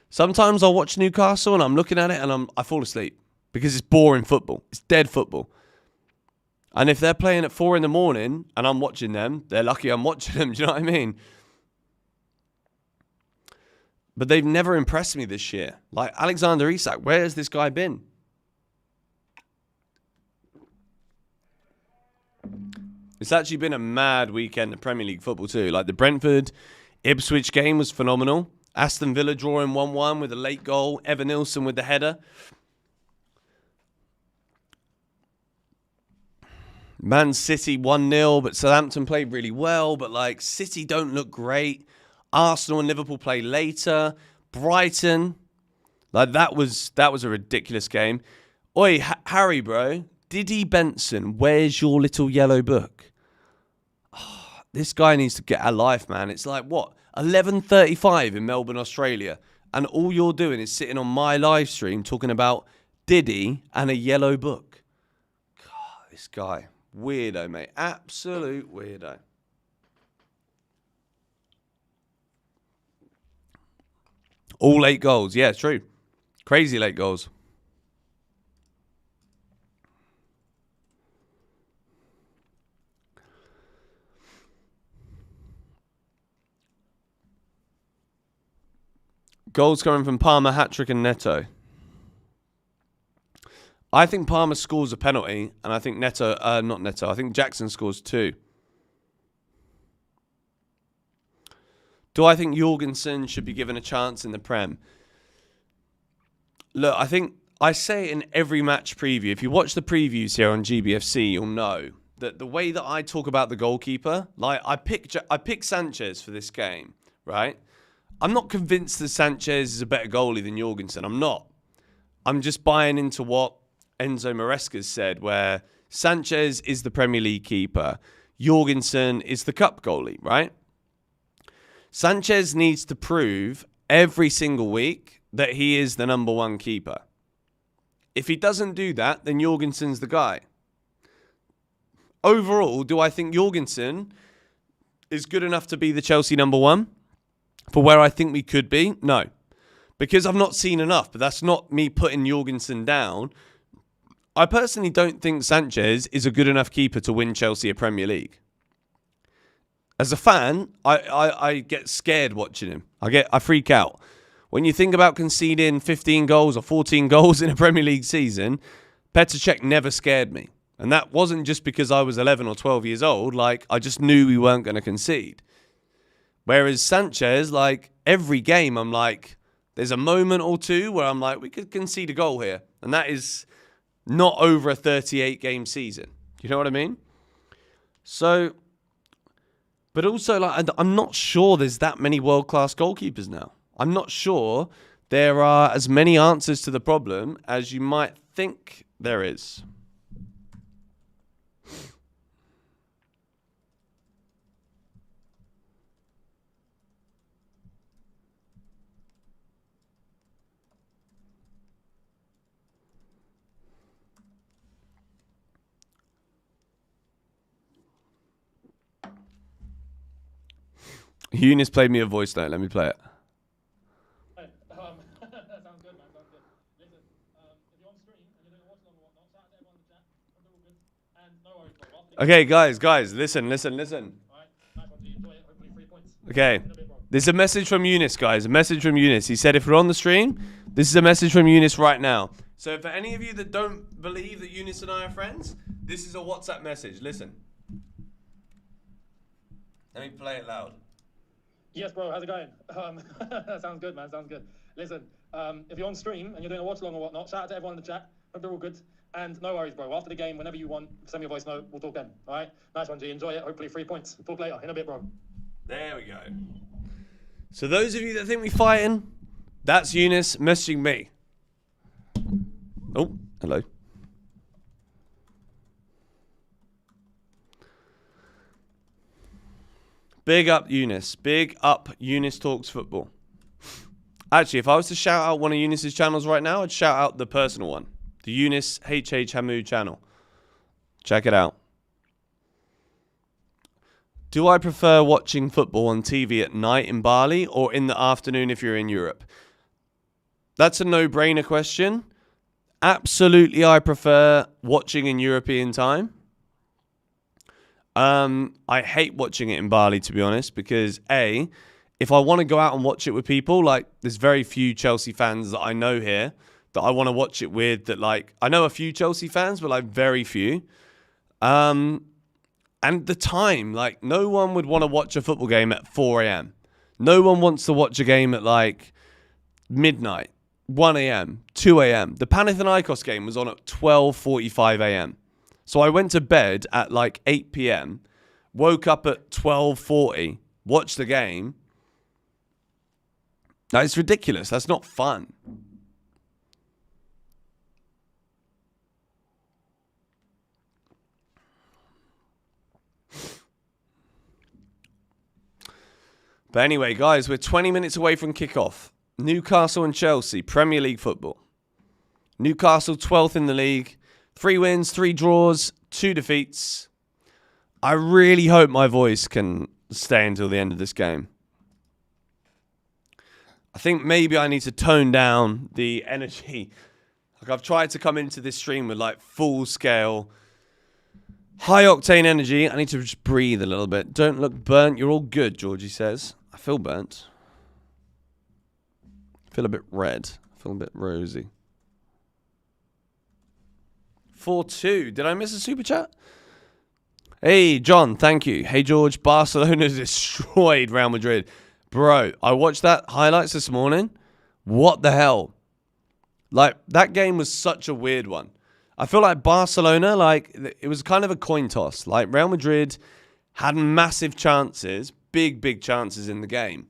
sometimes I'll watch Newcastle and I'm looking at it and I fall asleep because it's boring football. It's dead football. And if they're playing at 4 in the morning and I'm watching them, they're lucky I'm watching them. Do you know what I mean? But they've never impressed me this year. Like, Alexander Isak, where has this guy been? It's actually been a mad weekend of Premier League football too. Like, the Brentford Ipswich game was phenomenal. Aston Villa drawing 1-1 with a late goal. Evan Nilsson with the header. Man City 1-0, but Southampton played really well. But, like, City don't look great. Arsenal and Liverpool play later. Brighton. Like, that was a ridiculous game. Oi, Harry, bro. Diddy Benson, where's your little yellow book? Oh, this guy needs to get a life, man. It's like, what, 11:35 in Melbourne, Australia, and all you're doing is sitting on my live stream talking about Diddy and a yellow book. God, this guy. Weirdo, mate. Absolute weirdo. All late goals. Yeah, it's true. Crazy late goals. Goals coming from Palmer, hat-trick and Neto. I think Palmer scores a penalty, and I think not Neto, I think Jackson scores 2. Do I think Jorgensen should be given a chance in the Prem? Look, I think I say it in every match preview. If you watch the previews here on GBFC, you'll know that the way that I talk about the goalkeeper, like I pick Sanchez for this game, right? I'm not convinced that Sanchez is a better goalie than Jorgensen. I'm not. I'm just buying into what Enzo Maresca's said, where Sanchez is the Premier League keeper. Jorgensen is the cup goalie, right? Sanchez needs to prove every single week that he is the number 1 keeper. If he doesn't do that, then Jorgensen's the guy. Overall, do I think Jorgensen is good enough to be the Chelsea number 1? For where I think we could be? No. Because I've not seen enough, but that's not me putting Jorgensen down. I personally don't think Sanchez is a good enough keeper to win Chelsea a Premier League. As a fan, I get scared watching him. I freak out. When you think about conceding 15 goals or 14 goals in a Premier League season, Petr Cech never scared me. And that wasn't just because I was 11 or 12 years old. Like, I just knew we weren't going to concede. Whereas Sanchez, like, every game, I'm like, there's a moment or two where I'm like, we could concede a goal here. And that is not over a 38-game season. You know what I mean? So, but also, like, I'm not sure there's that many world-class goalkeepers now. I'm not sure there are as many answers to the problem as you might think there is. Eunice played me a voice note. Let me play it. That sounds good, man. Sounds good. Listen, if you're on stream and you're doing a watch along or whatnot, shout out to everyone in the chat. Hope they're all good. And no worries, bro. Okay, guys, listen. All right, nice one, G. Enjoy it. Hopefully 3 points. Okay. This is a message from Eunice, guys. A message from Eunice. He said if we're on the stream, this is a message from Eunice right now. So for any of you that don't believe that Eunice and I are friends, this is a WhatsApp message. Listen. Let me play it loud. Yes, bro. How's it going? That sounds good, man. Sounds good. Listen, if you're on stream and you're doing a watch along or whatnot, shout out to everyone in the chat. Hope they're all good. And no worries, bro. After the game, whenever you want, send me a voice note. We'll talk then. All right? Nice one, G. Enjoy it. Hopefully 3 points. Talk later. In a bit, bro. There we go. So those of you that think we're fighting, that's Eunice messaging me. Oh, hello. Big up Eunice. Big up Eunice Talks Football. Actually, if I was to shout out one of Eunice's channels right now, I'd shout out the personal one. The Eunice HH Hamoud channel. Check it out. Do I prefer watching football on TV at night in Bali or in the afternoon if you're in Europe? That's a no-brainer question. Absolutely, I prefer watching in European time. I hate watching it in Bali, to be honest, because A, if I want to go out and watch it with people, like there's very few Chelsea fans that I know here that I want to watch it with, that like, I know a few Chelsea fans, but like very few. And the time, like no one would want to watch a football game at 4 a.m. No one wants to watch a game at like midnight, 1 a.m., 2 a.m. The Panathinaikos game was on at 12:45 a.m. So I went to bed at like 8 p.m., woke up at 12:40, watched the game. That is ridiculous. That's not fun. But anyway, guys, we're 20 minutes away from kickoff. Newcastle and Chelsea, Premier League football. Newcastle 12th in the league. 3 wins, 3 draws, 2 defeats. I really hope my voice can stay until the end of this game. I think maybe I need to tone down the energy. Like I've tried to come into this stream with like full scale, high octane energy. I need to just breathe a little bit. Don't look burnt. You're all good, Georgie says. I feel burnt. I feel a bit red. I feel a bit rosy. 4-2. Did I miss a super chat? Hey, John, thank you. Hey, George, Barcelona destroyed Real Madrid. Bro, I watched that highlights this morning. What the hell? Like, that game was such a weird one. I feel like Barcelona, like, it was kind of a coin toss. Like, Real Madrid had massive chances, big chances in the game.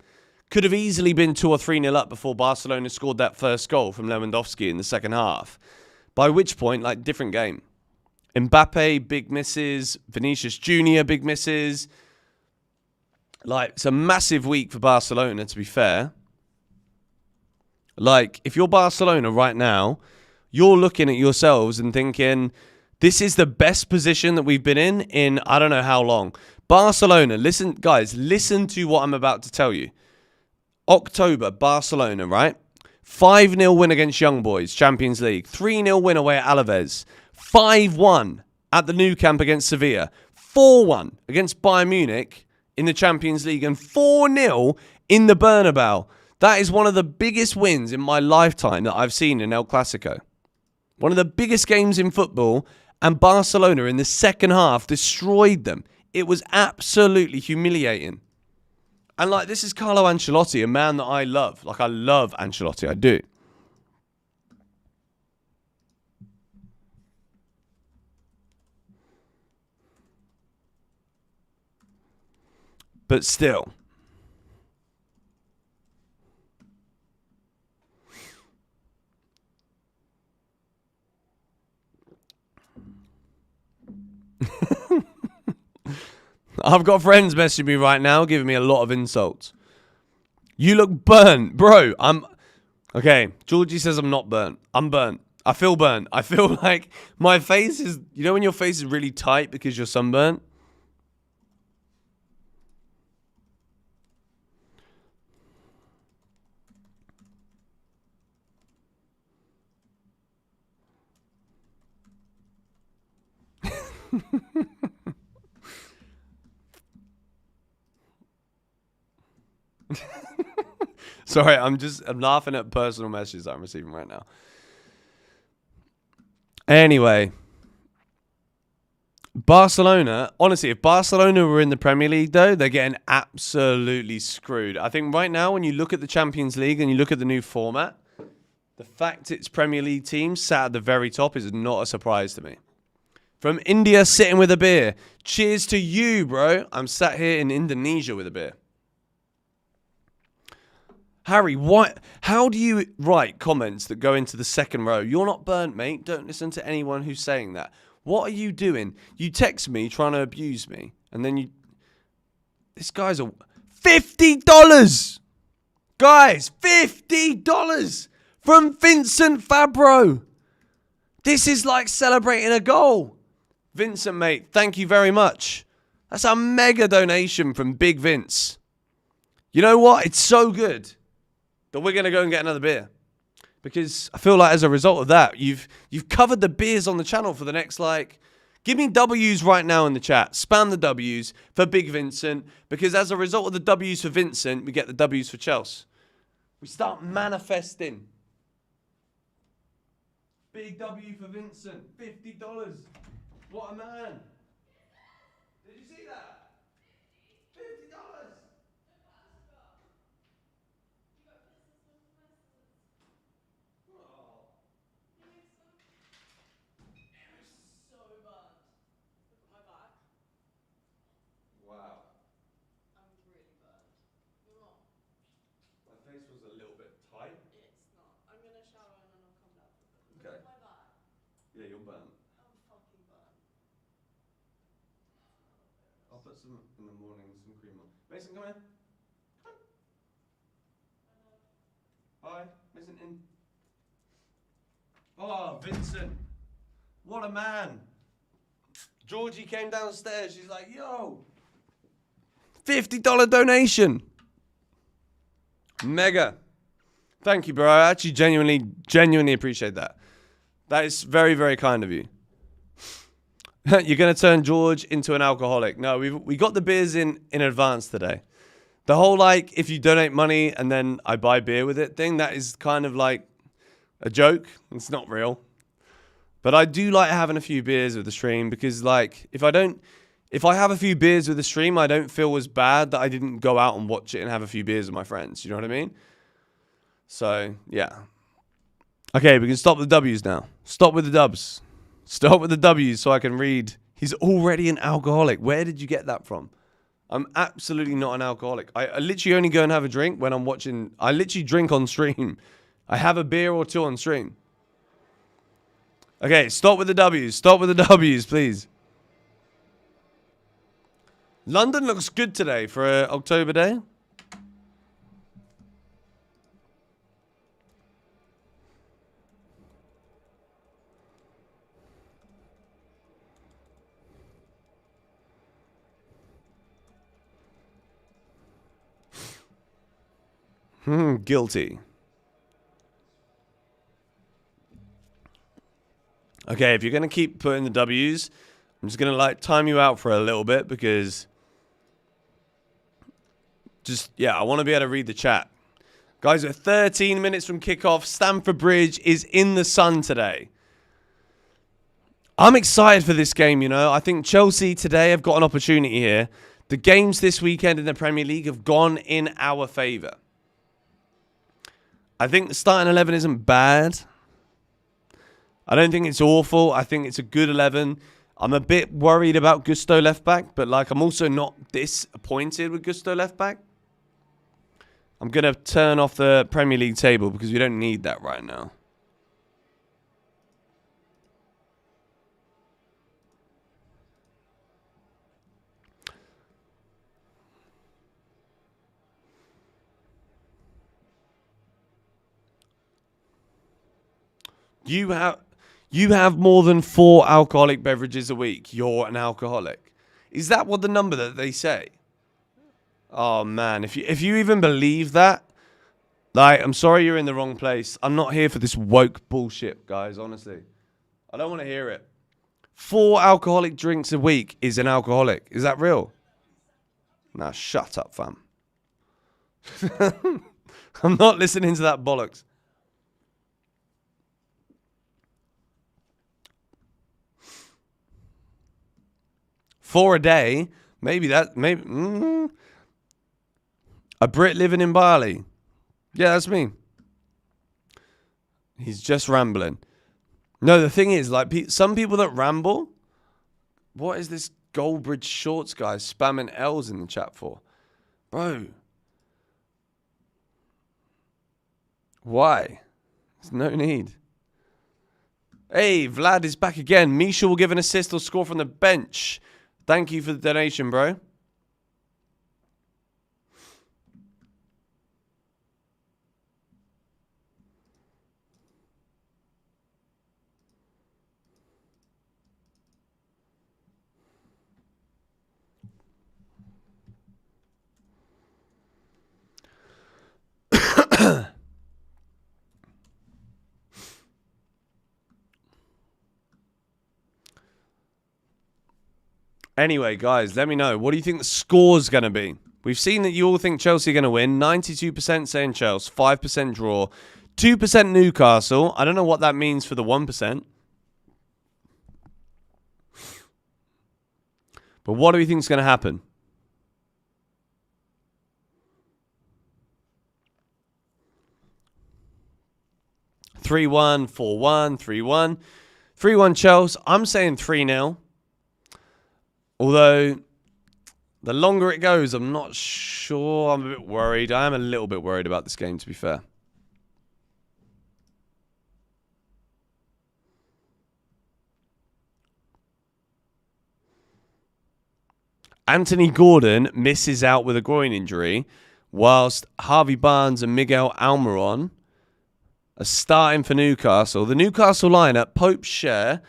Could have easily been 2 or 3-0 up before Barcelona scored that first goal from Lewandowski in the second half. By which point, like, different game. Mbappe, big misses. Vinicius Jr., big misses. Like, it's a massive week for Barcelona, to be fair. Like, if you're Barcelona right now, you're looking at yourselves and thinking, this is the best position that we've been in I don't know how long. Barcelona, listen, guys, listen to what I'm about to tell you. October, Barcelona, right? 5-0 win against Young Boys, Champions League. 3-0 win away at Alaves. 5-1 at the Nou Camp against Sevilla. 4-1 against Bayern Munich in the Champions League. And 4-0 in the Bernabeu. That is one of the biggest wins in my lifetime that I've seen in El Clasico. One of the biggest games in football. And Barcelona in the second half destroyed them. It was absolutely humiliating. And like, this is Carlo Ancelotti, a man that I love. Like, I love Ancelotti, I do. But still. I've got friends messaging me right now, giving me a lot of insults. You look burnt. Bro, Okay, Georgie says I'm not burnt. I'm burnt. I feel burnt. I feel like my face is... You know when your face is really tight because you're sunburnt? Sorry, I'm laughing at personal messages that I'm receiving right now. Anyway, Barcelona, honestly, if Barcelona were in the Premier League, though, they're getting absolutely screwed. I think right now, when you look at the Champions League and you look at the new format, the fact it's Premier League teams sat at the very top is not a surprise to me. From India, sitting with a beer. Cheers to you, bro. I'm sat here in Indonesia with a beer. Harry, how do you write comments that go into the second row? You're not burnt, mate. Don't listen to anyone who's saying that. What are you doing? You text me trying to abuse me. And then you... This guy's a... $50! Guys, $50! From Vincent Fabro. This is like celebrating a goal. Vincent, mate, thank you very much. That's a mega donation from Big Vince. You know what? It's so good that we're going to go and get another beer. Because I feel like as a result of that, you've covered the beers on the channel for the next, like... Give me W's right now in the chat. Spam the W's for Big Vincent. Because as a result of the W's for Vincent, we get the W's for Chelsea. We start manifesting. Big W for Vincent. $50. What a man. Did you see that? $50. Wow. I'm really burned. You're not. My face was a little bit tight. It's not. I'm gonna shower and then I'll come down for a bit. Look Okay. at my back. Yeah, you're burnt. I'm fucking burned. I'll put some in the morning, some cream on. Mason, come in. Hi, Mason in. Oh, Vincent. What a man. Georgie came downstairs. She's like, yo. $50 donation. Mega. Thank you, bro. I actually genuinely appreciate that. That is very, very kind of you. You're going to turn George into an alcoholic. No, we got the beers in advance today. The whole, like, if you donate money and then I buy beer with it thing, that is kind of like a joke. It's not real. But I do like having a few beers with the stream because, like, if I have a few beers with the stream, I don't feel as bad that I didn't go out and watch it and have a few beers with my friends. You know what I mean? So, yeah. Okay, we can stop the W's now. Stop with the dubs. Stop with the W's so I can read. He's already an alcoholic. Where did you get that from? I'm absolutely not an alcoholic. I literally only go and have a drink when I'm watching. I literally drink on stream. I have a beer or two on stream. Okay, stop with the W's. Stop with the W's, please. London looks good today for October Day. Guilty. Okay, if you're going to keep putting the W's, I'm just going to like time you out for a little bit because I want to be able to read the chat. Guys, we're 13 minutes from kickoff. Stamford Bridge is in the sun today. I'm excited for this game, you know. I think Chelsea today have got an opportunity here. The games this weekend in the Premier League have gone in our favour. I think the starting 11 isn't bad. I don't think it's awful. I think it's a good 11. I'm a bit worried about Gusto left back, but like I'm also not disappointed with Gusto left back. I'm going to turn off the Premier League table because we don't need that right now. You have more than 4 alcoholic beverages a week. You're an alcoholic. Is that what the number that they say? Oh man, if you even believe that, like, I'm sorry you're in the wrong place. I'm not here for this woke bullshit, guys, honestly. I don't want to hear it. 4 alcoholic drinks a week is an alcoholic. Is that real? Nah, shut up, fam. I'm not listening to that bollocks. For a day, maybe. A Brit living in Bali. Yeah, that's me. He's just rambling. No, the thing is, like, some people that ramble, what is this Goldbridge Shorts guy spamming L's in the chat for? Bro. Why? There's no need. Hey, Vlad is back again. Misha will give an assist or score from the bench. Thank you for the donation, bro. Anyway, guys, let me know. What do you think the score's going to be? We've seen that you all think Chelsea are going to win. 92% saying Chelsea, 5% draw, 2% Newcastle. I don't know what that means for the 1%. But what do we think is going to happen? (3-1, 4-1, 3-1). 3-1 Chelsea. I'm saying 3-0. Although, the longer it goes, I'm not sure. I'm a bit worried. I am a little bit worried about this game, to be fair. Anthony Gordon misses out with a groin injury, whilst Harvey Barnes and Miguel Almiron are starting for Newcastle. The Newcastle lineup: Pope, Cher,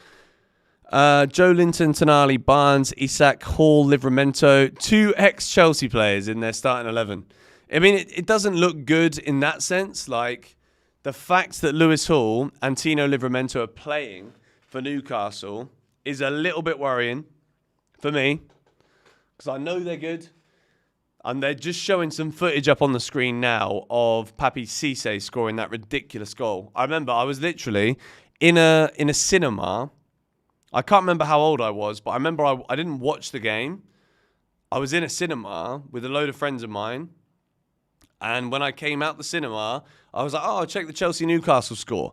Joe Linton, Tonali, Barnes, Isak, Hall, Livramento, 2 ex-Chelsea players in their starting 11. I mean, it doesn't look good in that sense. Like, the fact that Lewis Hall and Tino Livramento are playing for Newcastle is a little bit worrying for me, because I know they're good. And they're just showing some footage up on the screen now of Papi Cisse scoring that ridiculous goal. I remember I was literally in a cinema. I can't remember how old I was, but I remember I didn't watch the game. I was in a cinema with a load of friends of mine. And when I came out the cinema, I was like, oh, I'll check the Chelsea-Newcastle score.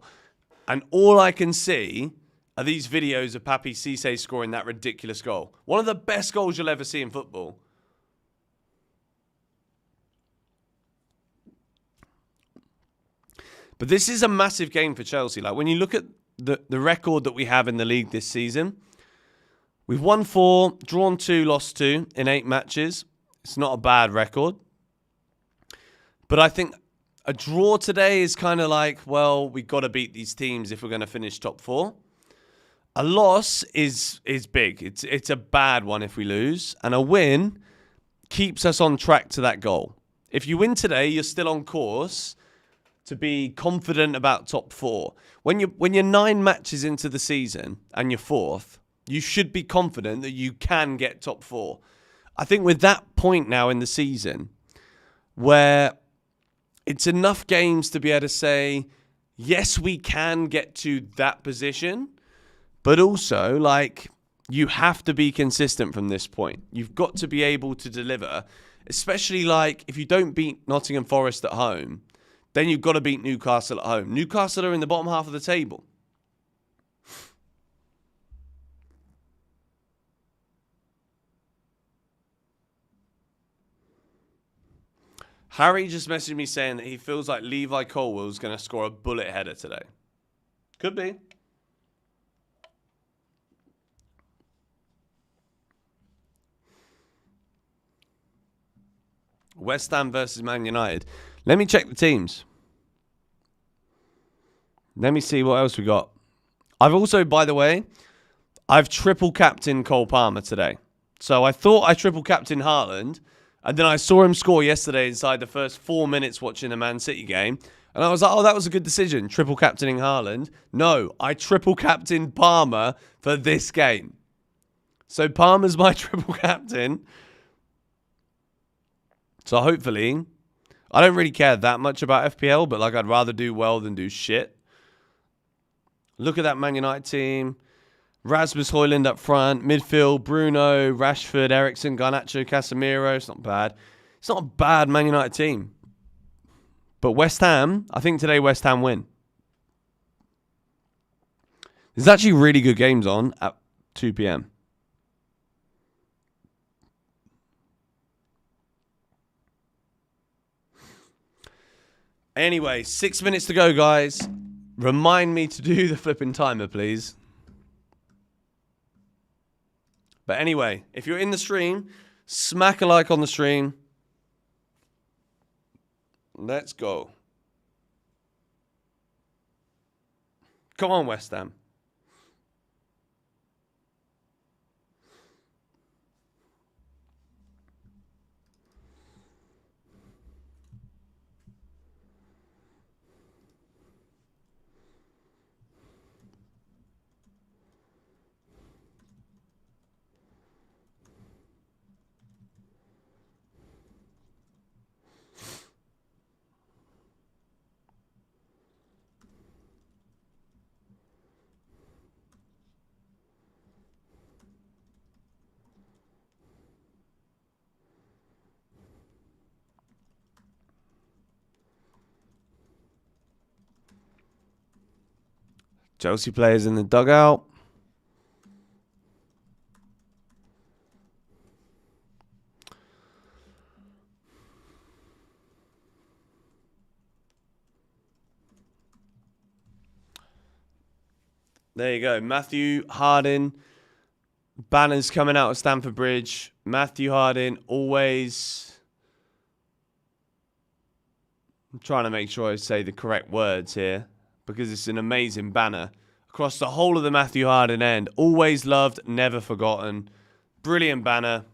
And all I can see are these videos of Papi Cisse scoring that ridiculous goal. One of the best goals you'll ever see in football. But this is a massive game for Chelsea. Like, when you look at the record that we have in the league this season, we've won 4, drawn 2, lost 2 in 8 matches. It's not a bad record. But I think a draw today is kind of like, well, we've got to beat these teams if we're going to finish top 4. A loss is big. It's a bad one if we lose. And a win keeps us on track to that goal. If you win today, you're still on course to be confident about top 4. When you're 9 matches into the season and you're 4th, you should be confident that you can get top 4. I think with that point now in the season, where it's enough games to be able to say, yes, we can get to that position, but also, like, you have to be consistent from this point. You've got to be able to deliver, especially, like, if you don't beat Nottingham Forest at home, then you've got to beat Newcastle at home. Newcastle are in the bottom half of the table. Harry just messaged me saying that he feels like Levi Colwell's going to score a bullet header today. Could be. West Ham versus Man United. Let me check the teams. Let me see what else we got. I've also, by the way, I've triple captained Cole Palmer today. So I thought I triple captained Haaland, and then I saw him score yesterday inside the first 4 minutes watching the Man City game. And I was like, oh, that was a good decision, triple captaining Haaland. No, I triple captained Palmer for this game. So Palmer's my triple captain. So hopefully, I don't really care that much about FPL, but like, I'd rather do well than do shit. Look at that Man United team. Rasmus Højlund up front. Midfield, Bruno, Rashford, Eriksen, Garnacho, Casemiro. It's not bad. It's not a bad Man United team. But West Ham, I think today West Ham win. There's actually really good games on at 2 p.m. Anyway, 6 minutes to go, guys. Remind me to do the flipping timer, please. But anyway, if you're in the stream, smack a like on the stream. Let's go. Come on, West Ham. Chelsea players in the dugout. There you go. Matthew Harding. Banners coming out of Stamford Bridge. Matthew Harding, always. I'm trying to make sure I say the correct words here because it's an amazing banner. Across the whole of the Matthew Harding end. Always loved, never forgotten. Brilliant banner.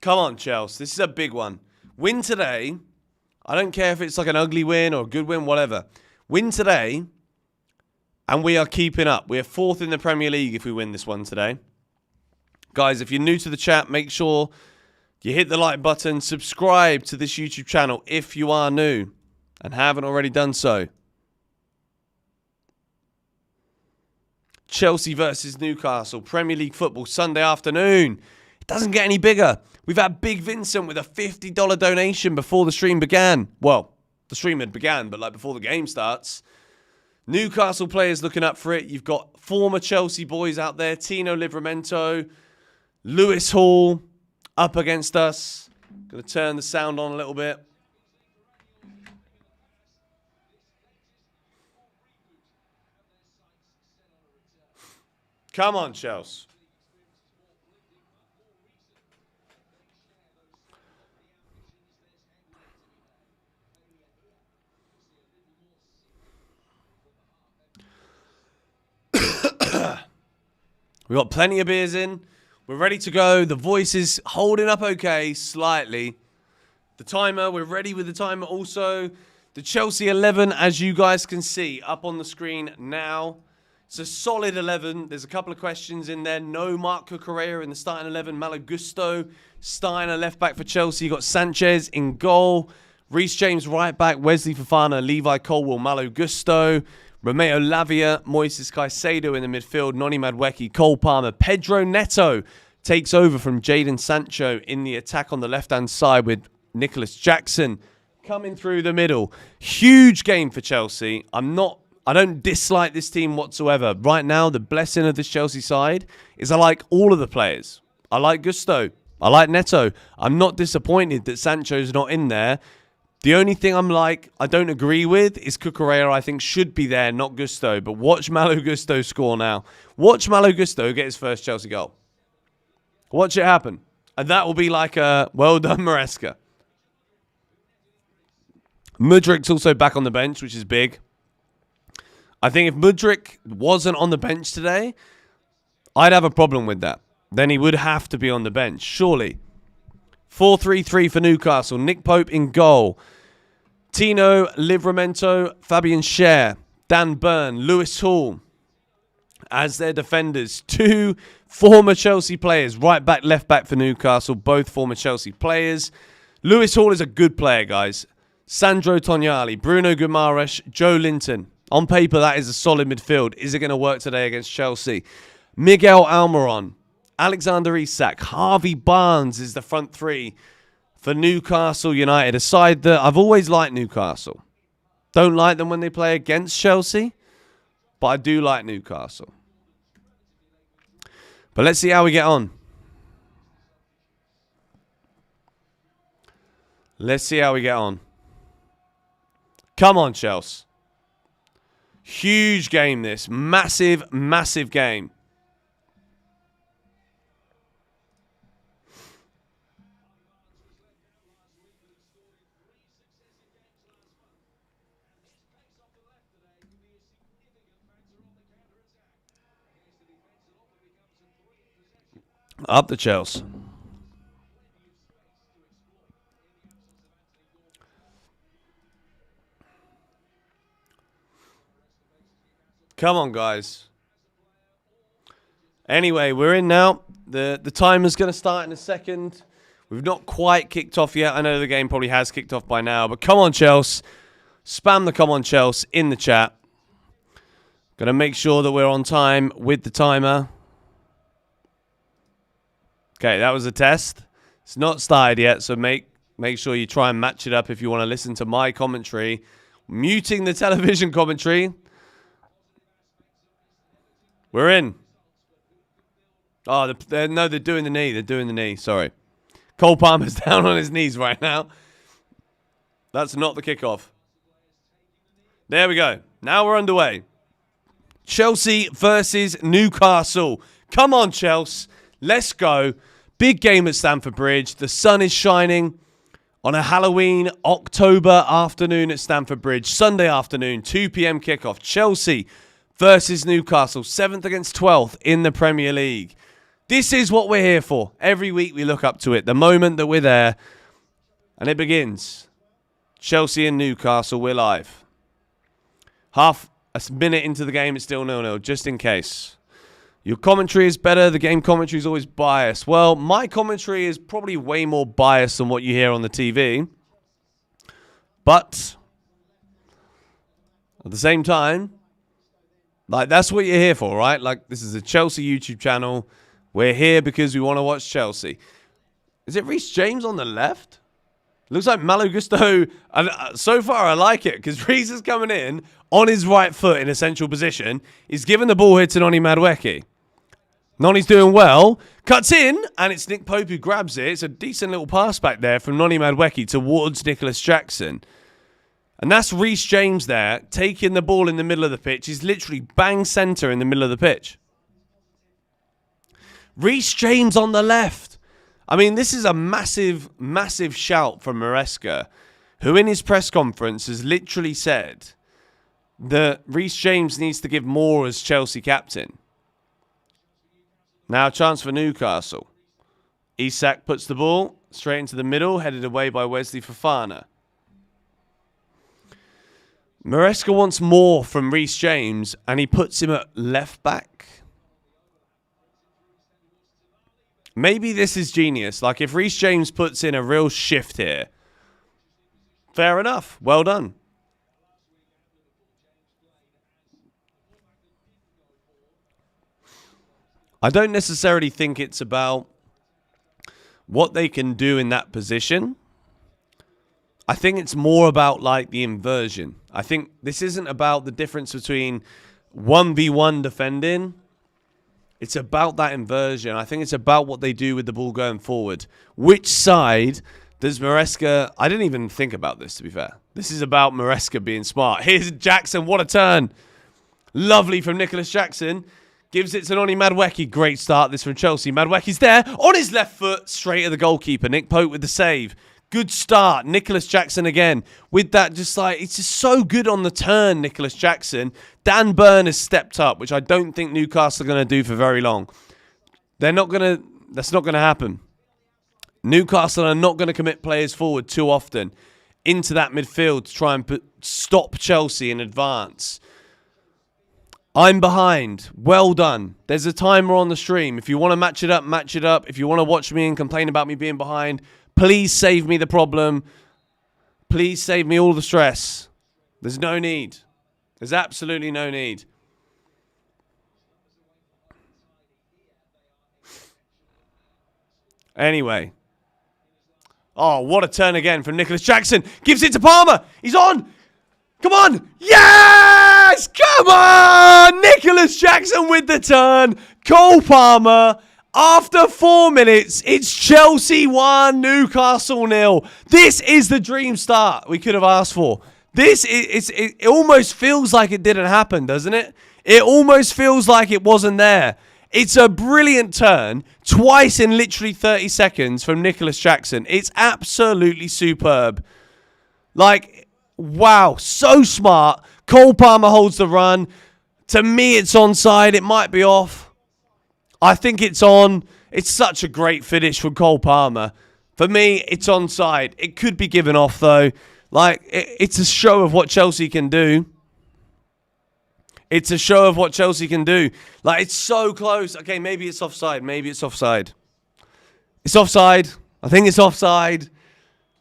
Come on, Chelsea. This is a big one. Win today. I don't care if it's like an ugly win or a good win, whatever. Win today, and we are keeping up. We are 4th in the Premier League if we win this one today. Guys, if you're new to the chat, make sure you hit the like button. Subscribe to this YouTube channel if you are new and haven't already done so. Chelsea versus Newcastle. Premier League football Sunday afternoon. It doesn't get any bigger. We've had Big Vincent with a $50 donation before the stream began. Well, the stream had began, but like before the game starts. Newcastle players looking up for it. You've got former Chelsea boys out there. Tino Livramento, Lewis Hall up against us. Going to turn the sound on a little bit. Come on, Chelsea. We've got plenty of beers in. We're ready to go. The voice is holding up okay, slightly. The timer, we're ready with the timer also. The Chelsea 11, as you guys can see, up on the screen now. It's a solid 11. There's a couple of questions in there. No Marc Cucurella in the starting 11. Malo Gusto, Steiner left back for Chelsea. You got Sanchez in goal. Reece James right back. Wesley Fofana, Levi Colwill, Malo Gusto. Romeo Lavia, Moises Caicedo in the midfield, Noni Madueke, Cole Palmer, Pedro Neto takes over from Jadon Sancho in the attack on the left-hand side with Nicholas Jackson coming through the middle. Huge game for Chelsea. I don't dislike this team whatsoever. Right now, the blessing of this Chelsea side is I like all of the players. I like Gusto. I like Neto. I'm not disappointed that Sancho's not in there. The only thing I don't agree with is Cucurella, I think, should be there, not Gusto. But watch Malo Gusto score now. Watch Malo Gusto get his first Chelsea goal. Watch it happen. And that will be like a well done, Maresca. Mudrik's also back on the bench, which is big. I think if Mudryk wasn't on the bench today, I'd have a problem with that. Then he would have to be on the bench, surely. 4-3-3 for Newcastle. Nick Pope in goal. Tino Livramento, Fabian Schär, Dan Burn, Lewis Hall as their defenders. 2 former Chelsea players, right back, left back for Newcastle, both former Chelsea players. Lewis Hall is a good player, guys. Sandro Tonali, Bruno Guimaraes, Joe Linton. On paper, that is a solid midfield. Is it going to work today against Chelsea? Miguel Almiron, Alexander Isak, Harvey Barnes is the front 3 for Newcastle United. A side that I've always liked Newcastle. Don't like them when they play against Chelsea, but I do like Newcastle. But let's see how we get on. Let's see how we get on. Come on, Chelsea. Huge game this. Massive, massive game. Up the Chelsea. Come on, guys. Anyway, we're in now. The timer's going to start in a second. We've not quite kicked off yet. I know the game probably has kicked off by now. But come on, Chelsea. Spam the come on, Chelsea in the chat. Going to make sure that we're on time with the timer. Okay, that was a test. It's not started yet, so make Make sure you try and match it up if you want to listen to my commentary. Muting the television commentary. We're in. Oh, they're doing the knee. They're doing the knee. Sorry. Cole Palmer's down on his knees right now. That's not the kickoff. There we go. Now we're underway. Chelsea versus Newcastle. Come on, Chelsea. Let's go. Big game at Stamford Bridge. The sun is shining on a Halloween October afternoon at Stamford Bridge. Sunday afternoon, 2 p.m. kickoff. Chelsea versus Newcastle. 7th against 12th in the Premier League. This is what we're here for. Every week we look up to it. The moment that we're there. And it begins. Chelsea and Newcastle, we're live. Half a minute into the game, it's still 0-0, just in case. Your commentary is better. The game commentary is always biased. Well, my commentary is probably way more biased than what you hear on the TV. But at the same time, like, that's what you're here for, right? Like, this is a Chelsea YouTube channel. We're here because we want to watch Chelsea. Is it Reece James on the left? Looks like Malo Gusto. And so far, I like it because Reece is coming in on his right foot in a central position. He's given the ball here to Noni Madueke. Noni's doing well. Cuts in, and it's Nick Pope who grabs it. It's a decent little pass back there from Noni Madueke towards Nicholas Jackson. And that's Reece James there, taking the ball in the middle of the pitch. He's literally bang centre in the middle of the pitch. Reece James on the left. I mean, this is a massive, massive shout from Maresca, who in his press conference has literally said that Reece James needs to give more as Chelsea captain. Now, chance for Newcastle. Isak puts the ball straight into the middle, headed away by Wesley Fofana. Maresca wants more from Reece James, and he puts him at left back. Maybe this is genius. Like, if Reece James puts in a real shift here, fair enough. Well done. I don't necessarily think it's about what they can do in that position. I think it's more about, like, the inversion. I think this isn't about the difference between 1v1 defending. It's about that inversion. I think it's about what they do with the ball going forward. Which side does Maresca... I didn't even think about this, to be fair. This is about Maresca being smart. Here's Jackson. What a turn. Lovely from Nicholas Jackson. Gives it to Noni Madueke. Great start. This from Chelsea. Madueke's there. On his left foot. Straight at the goalkeeper. Nick Pope with the save. Good start. Nicholas Jackson again. With that, just like, it's just so good on the turn, Nicholas Jackson. Dan Burn has stepped up, which I don't think Newcastle are going to do for very long. That's not going to happen. Newcastle are not going to commit players forward too often into that midfield to try and stop Chelsea in advance. I'm behind. Well done. There's a timer on the stream. If you want to match it up, match it up. If you want to watch me and complain about me being behind, please save me the problem. Please save me all the stress. There's no need. There's absolutely no need. Anyway. Oh, what a turn again from Nicholas Jackson. Gives it to Palmer. He's on. Come on. Yes! Come on! Nicholas Jackson with the turn. Cole Palmer. After 4 minutes, it's Chelsea 1, Newcastle 0. This is the dream start we could have asked for. It almost feels like it didn't happen, doesn't it? It almost feels like it wasn't there. It's a brilliant turn, twice in literally 30 seconds from Nicholas Jackson. It's absolutely superb. Like, wow, so smart. Cole Palmer holds the run. To me, it's onside. It might be off. I think it's on. It's such a great finish from Cole Palmer. For me, it's onside. It could be given off, though. Like, it's a show of what Chelsea can do. It's a show of what Chelsea can do. Like, it's so close. Okay, maybe it's offside. Maybe it's offside. It's offside. I think it's offside.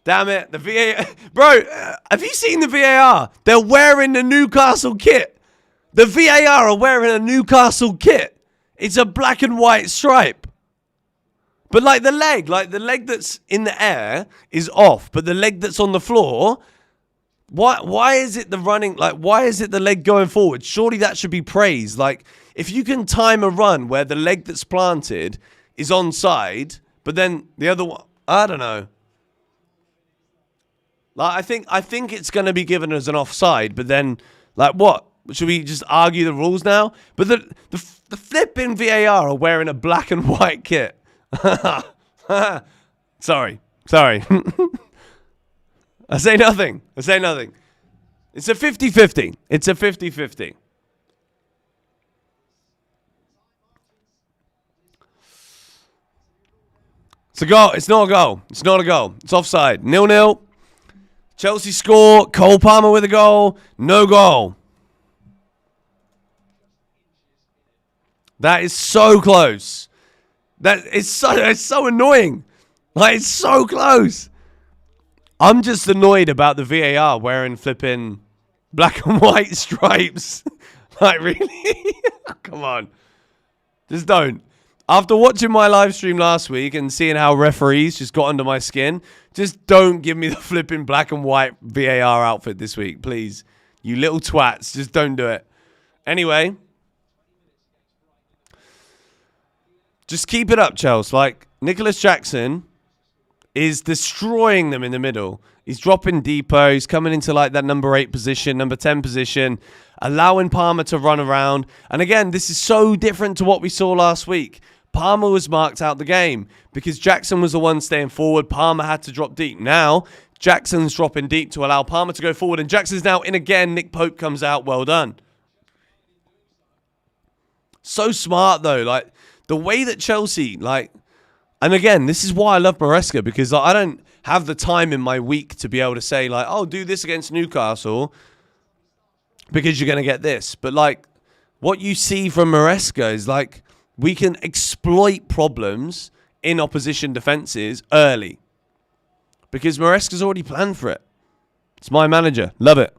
Damn it. The VAR. Bro, have you seen the VAR? They're wearing the Newcastle kit. The VAR are wearing a Newcastle kit. It's a black and white stripe. But like the leg that's in the air is off, but the leg that's on the floor, why is it the running, like, why is it the leg going forward? Surely that should be praised. Like, if you can time a run where the leg that's planted is onside, but then the other one, I don't know. Like, I think it's going to be given as an offside, but then, like, what? Should we just argue the rules now? But the flipping VAR are wearing a black and white kit. Sorry. I say nothing. It's a 50-50. It's a 50-50. It's a goal. It's not a goal. It's not a goal. It's offside. 0-0. Chelsea score. Cole Palmer with a goal. No goal. That is so close. It's so annoying. Like, it's so close. I'm just annoyed about the VAR wearing flipping black and white stripes. Like, really? Come on. Just don't. After watching my live stream last week and seeing how referees just got under my skin, just don't give me the flipping black and white VAR outfit this week, please. You little twats. Just don't do it. Anyway. Just keep it up, Chelsea. Like, Nicholas Jackson is destroying them in the middle. He's dropping deeper. He's coming into, like, that number 8 position, number 10 position, allowing Palmer to run around. And again, this is so different to what we saw last week. Palmer was marked out the game because Jackson was the one staying forward. Palmer had to drop deep. Now, Jackson's dropping deep to allow Palmer to go forward. And Jackson's now in again. Nick Pope comes out. Well done. So smart, though. Like, the way that Chelsea, like, and again, this is why I love Maresca, because I don't have the time in my week to be able to say, like, oh, do this against Newcastle because you're going to get this. But, like, what you see from Maresca is, like, we can exploit problems in opposition defenses early because Maresca's already planned for it. It's my manager. Love it.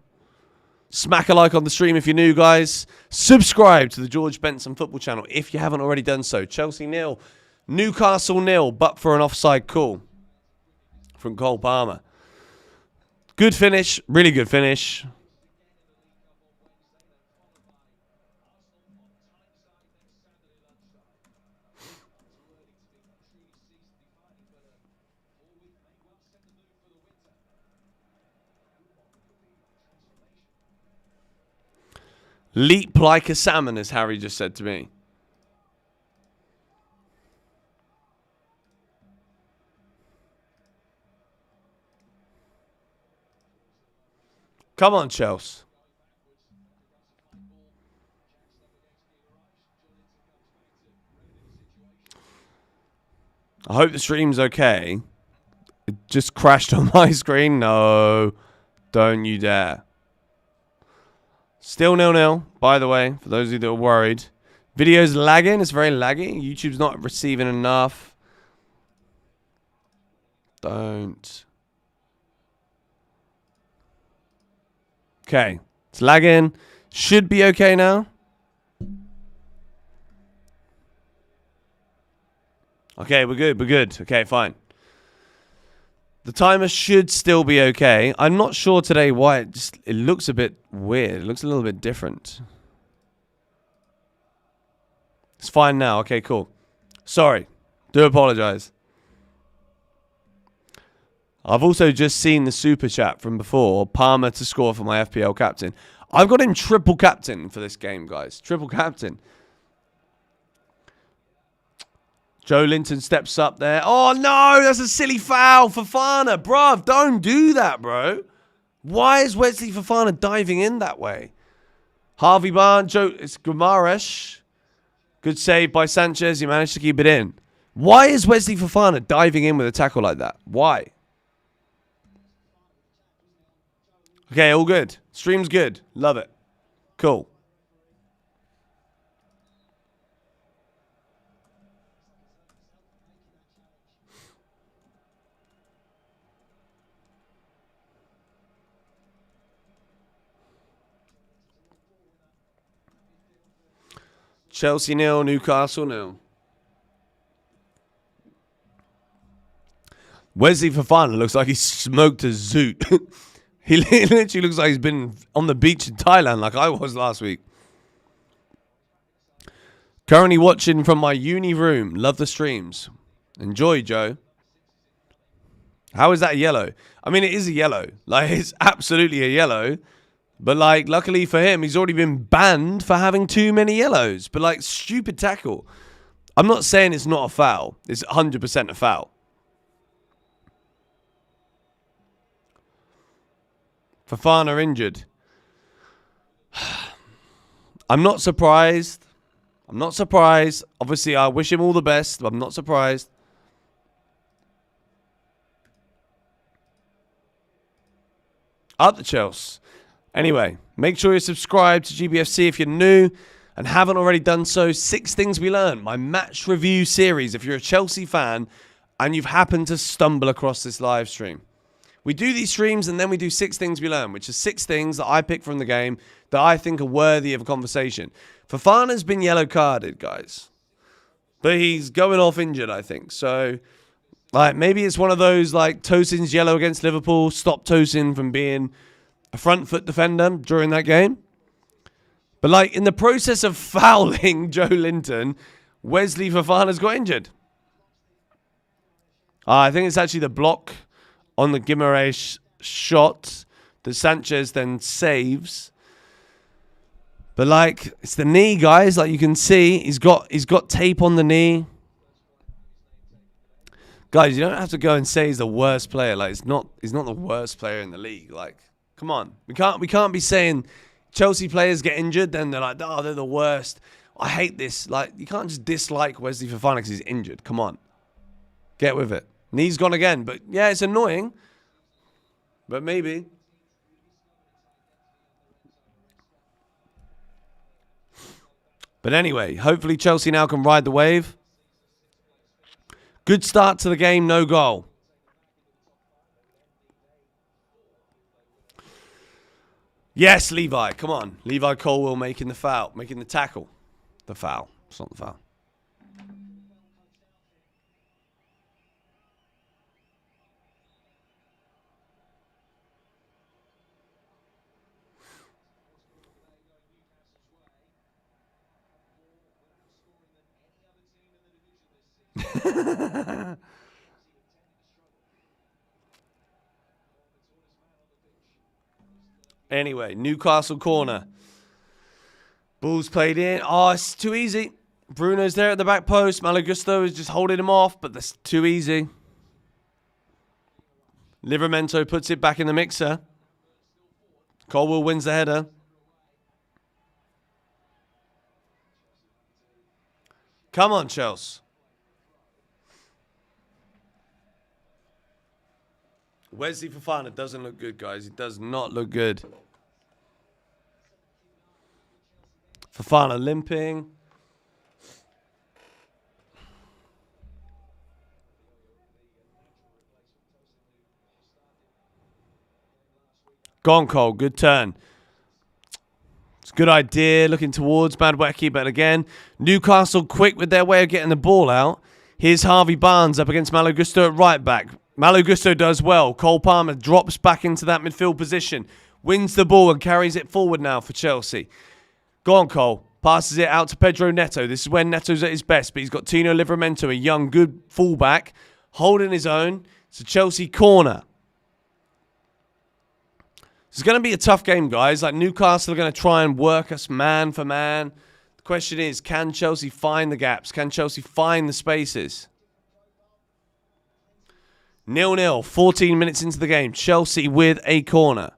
Smack a like on the stream if you're new, guys. Subscribe to the George Benson Football channel if you haven't already done so. Chelsea 0, Newcastle 0, but for an offside call from Cole Palmer. Good finish. Really good finish. Leap like a salmon, as Harry just said to me. Come on, Chelsea. I hope the stream's okay. It just crashed on my screen. No, don't you dare. Still 0-0, by the way, for those of you that are worried. Video's lagging. It's very laggy. YouTube's not receiving enough. Don't. Okay. It's lagging. Should be okay now. Okay, we're good. We're good. Okay, fine. The timer should still be okay. I'm not sure today why it looks a bit weird. It looks a little bit different. It's fine now. Okay, cool. Sorry. Do apologize. I've also just seen the super chat from before. Palmer to score for my FPL captain. I've got him triple captain for this game, guys. Triple captain. Joe Linton steps up there. Oh, no, that's a silly foul. Fofana, bruv, don't do that, bro. Why is Wesley Fofana diving in that way? Harvey Barnes, it's Guimaraes. Good save by Sanchez. He managed to keep it in. Why is Wesley Fofana diving in with a tackle like that? Why? Okay, all good. Stream's good. Love it. Cool. Chelsea 0, Newcastle 0. Wesley Fofana looks like he smoked a zoot. He literally looks like he's been on the beach in Thailand like I was last week. Currently watching from my uni room. Love the streams. Enjoy, Joe. How is that a yellow? I mean, it is a yellow. Like, it's absolutely a yellow. But, like, luckily for him, he's already been banned for having too many yellows. But, like, stupid tackle. I'm not saying it's not a foul. It's 100% a foul. Fofana injured. I'm not surprised. I'm not surprised. Obviously, I wish him all the best, but I'm not surprised. Up the Chelsea. Anyway, make sure you're subscribed to GBFC if you're new and haven't already done so. 6 Things We Learned, my match review series. If you're a Chelsea fan and you've happened to stumble across this live stream. We do these streams and then we do 6 Things We Learn, which is 6 things that I pick from the game that I think are worthy of a conversation. Fofana's been yellow carded, guys. But he's going off injured, I think. So, like, maybe it's one of those, like, Tosin's yellow against Liverpool stopped Tosin from being a front foot defender during that game. But, like, in the process of fouling Joe Linton, Wesley Fofana's got injured. I think it's actually the block on the Guimaraes shot that Sanchez then saves. But, like, it's the knee, guys. Like, you can see, he's got tape on the knee. Guys, you don't have to go and say he's the worst player. Like, he's not the worst player in the league. Like, come on. We can't be saying Chelsea players get injured, then they're like, oh, they're the worst. I hate this. Like, you can't just dislike Wesley Fofana because he's injured. Come on. Get with it. Knee's gone again. But, yeah, it's annoying. But maybe. But anyway, hopefully Chelsea now can ride the wave. Good start to the game, no goal. Yes, Levi, come on. Levi Colwell making the foul, making the tackle. The foul. It's not the foul. Anyway, Newcastle corner. Ball's played in. Oh, it's too easy. Bruno's there at the back post. Malo Gusto is just holding him off, but that's too easy. Livramento puts it back in the mixer. Colwell wins the header. Come on, Chelsea. Wesley Fofana doesn't look good, guys. He does not look good. Fofana limping. Gone, Cole. Good turn. It's a good idea. Looking towards Madwecki, but again, Newcastle quick with their way of getting the ball out. Here's Harvey Barnes up against Malo Gusto at right back. Malo Gusto does well. Cole Palmer drops back into that midfield position. Wins the ball and carries it forward now for Chelsea. Go on, Cole. Passes it out to Pedro Neto. This is when Neto's at his best, but he's got Tino Livramento, a young, good fullback, holding his own. It's a Chelsea corner. It's going to be a tough game, guys. Like, Newcastle are going to try and work us man for man. The question is, can Chelsea find the gaps? Can Chelsea find the spaces? 0-0, 14 minutes into the game. Chelsea with a corner.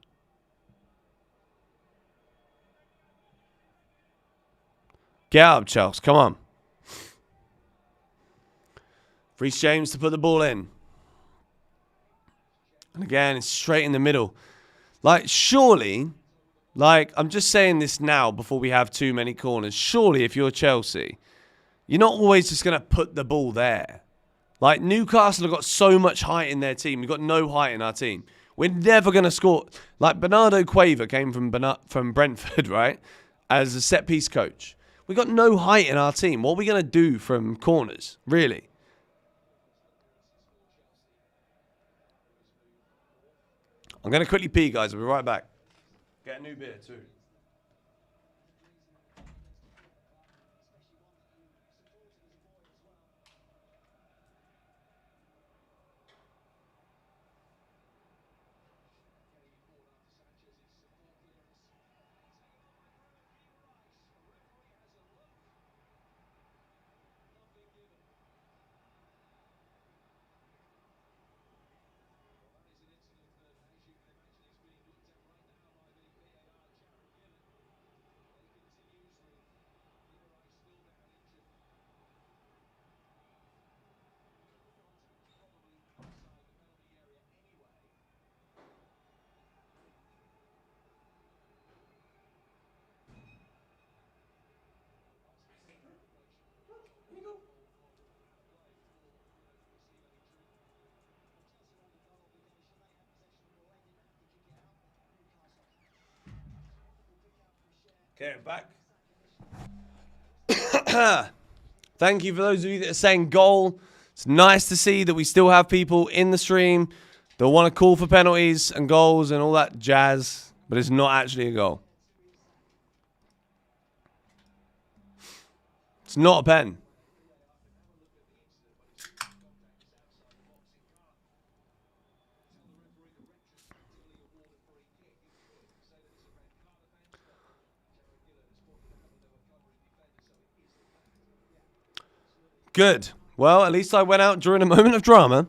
Get up, Chelsea. Come on. Reece James to put the ball in. And again, it's straight in the middle. Like, surely, like, I'm just saying this now before we have too many corners. Surely, if you're Chelsea, you're not always just going to put the ball there. Like, Newcastle have got so much height in their team. We've got no height in our team. We're never going to score. Like, Bernardo Cueva came from Brentford, right, as a set-piece coach. We've got no height in our team. What are we going to do from corners, really? I'm going to quickly pee, guys. I'll be right back. Get a new beer, too. Okay, back. Thank you for those of you that are saying goal. It's nice to see that we still have people in the stream that want to call for penalties and goals and all that jazz, but it's not actually a goal. It's not a pen. Good. Well, at least I went out during a moment of drama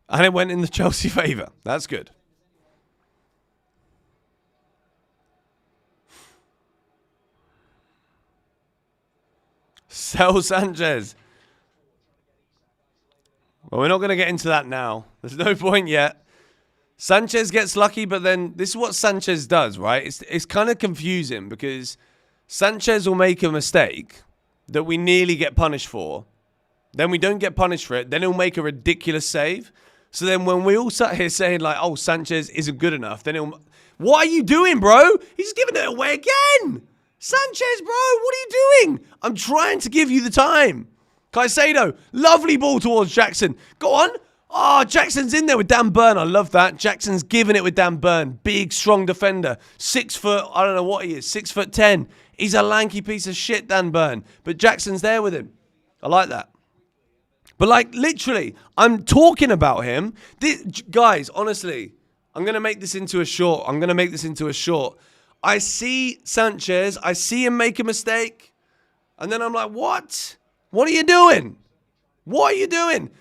and it went in the Chelsea favour. That's good. Sell Sanchez. Well, we're not going to get into that now. There's no point yet. Sanchez gets lucky, but then this is what Sanchez does, right? It's kind of confusing because Sanchez will make a mistake that we nearly get punished for. Then we don't get punished for it. Then he'll make a ridiculous save. So then when we all sat here saying like, oh, Sanchez isn't good enough, then he'll... What are you doing, bro? He's giving it away again. Sanchez, bro, what are you doing? I'm trying to give you the time. Caicedo, lovely ball towards Jackson. Go on. Oh, Jackson's in there with Dan Burn. I love that. Jackson's giving it with Dan Burn. Big, strong defender. 6 foot, I don't know what he is, 6'10". He's a lanky piece of shit, Dan Burn. But Jackson's there with him. I like that. But like, literally, I'm talking about him. Guys, honestly, I'm going to make this into a short. I see Sanchez. I see him make a mistake. And then I'm like, what? What are you doing? What are you doing?